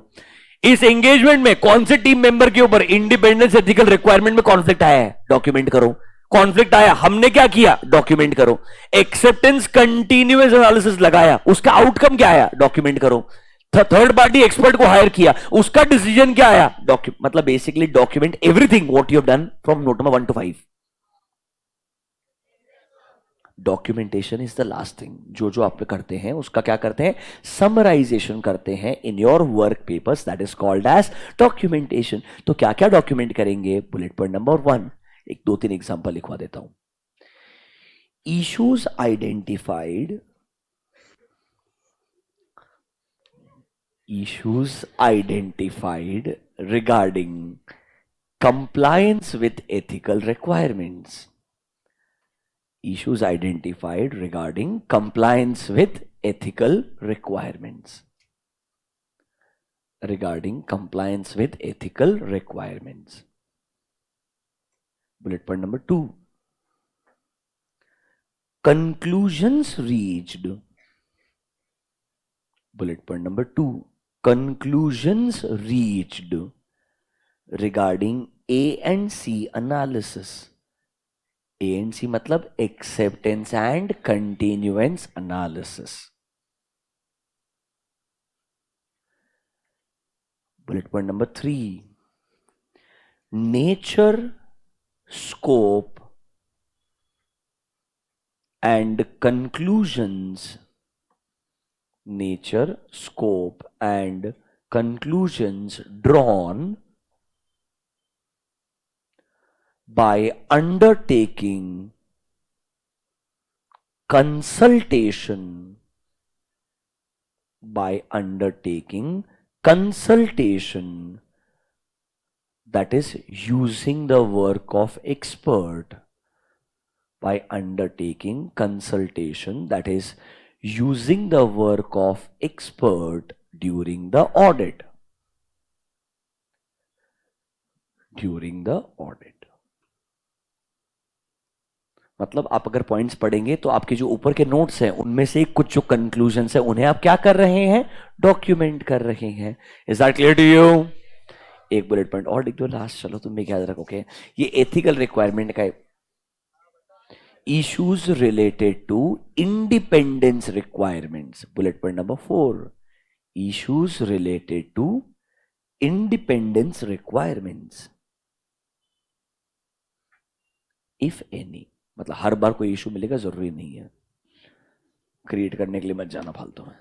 इस एंगेजमेंट में कौन से टीम मेंबर के ऊपर इंडिपेंडेंस एथिकल रिक्वायरमेंट में कॉन्फ्लिक्ट आया है? डॉक्यूमेंट करो। कॉन्फ्लिक्ट आया, हमने क्या किया? डॉक्यूमेंट करो। एक्सेप्टेंस कंटिन्यूअस एनालिसिस लगाया, उसका आउटकम क्या आया? डॉक्यूमेंट करो। थर्ड पार्टी एक्सपर्ट को हायर किया, उसका डिसीजन क्या आया? मतलब basically document everything what you have done from note number 1 to 5। Documentation is the last thing. जो जो आप करते हैं उसका क्या करते हैं? समराइजेशन करते हैं in your work papers, that is called as documentation. तो क्या क्या डॉक्यूमेंट करेंगे? बुलेट पॉइंट नंबर 1, एक 2-3 एग्जांपल लिखवा देता हूं। Issues identified, issues identified regarding compliance with ethical requirements. Issues identified regarding compliance with ethical requirements. Regarding compliance with ethical requirements. Bullet point number 2. Conclusions reached. Bullet point number 2. Conclusions reached regarding A and C analysis. A and C मतलब acceptance and continuance analysis. Bullet point number 3. Nature, scope and conclusions. Nature, scope and conclusions drawn by undertaking consultation. By undertaking consultation, that is using the work of expert. By undertaking consultation, that is using the work of expert during the audit. During the audit. मतलब आप अगर पॉइंट्स पढ़ेंगे तो आपके जो ऊपर के नोट्स हैं उनमें से कुछ जो कंक्लूजन्स हैं उन्हें आप क्या कर रहे हैं, डॉक्यूमेंट कर रहे हैं. Is that clear to you? एक बुलेट पॉइंट और लिख दो लास्ट. चलो तुम भी याद रखोगे. ये एथिकल रिक्वायरमेंट का issues related to independence requirements. Bullet point number 4. Issues related to independence requirements if any. मतलब हर बार कोई इशू मिलेगा जरूरी नहीं है, क्रिएट करने के लिए मत जाना फालतू में.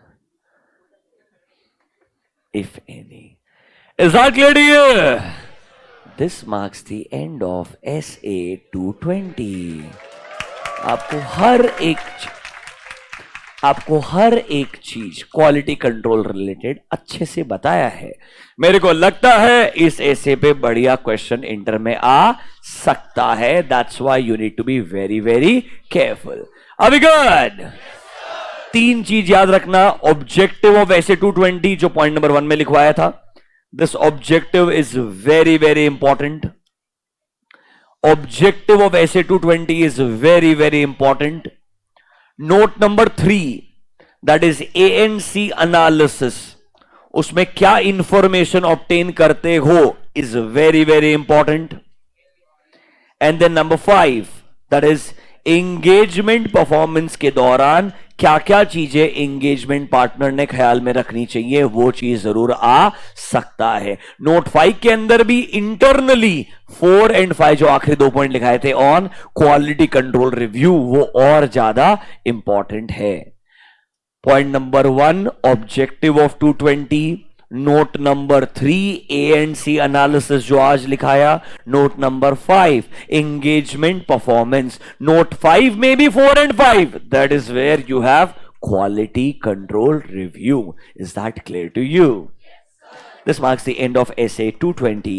If any. Is that clear to you? This marks the end of SA 220. आपको हर एक चीज क्वालिटी कंट्रोल रिलेटेड अच्छे से बताया है. मेरे को लगता है इस ऐसे पे बढ़िया क्वेश्चन इंटर में आ सकता है. That's why you need to be very very careful. अभी गुड. 3 चीज याद रखना. ऑब्जेक्टिव ऑफ ऐसे 220 जो पॉइंट नंबर 1 में लिखवाया था. This objective is very very important. Objective of SA 220 is very very important. Note number 3 that is ANC analysis. उसमें क्या इंफॉर्मेशन ऑब्टेन करते हो is very very important. And then number 5 that is engagement performance के दौरान क्या क्या चीजें एंगेजमेंट पार्टनर ने ख्याल में रखनी चाहिए, वो चीज जरूर आ सकता है. नोट 5 के अंदर भी इंटरनली 4 and 5 जो आखिरी 2 पॉइंट लिखाए थे ऑन क्वालिटी कंट्रोल रिव्यू, वो और ज्यादा इंपॉर्टेंट है. Point number 1 objective of 220. Note number 3 ANC analysis जो आज लिखाया. Note number 5 engagement performance. Note 5 में भी 4 and 5 that is where you have quality control review. Is that clear to you? This marks the end of SA 220.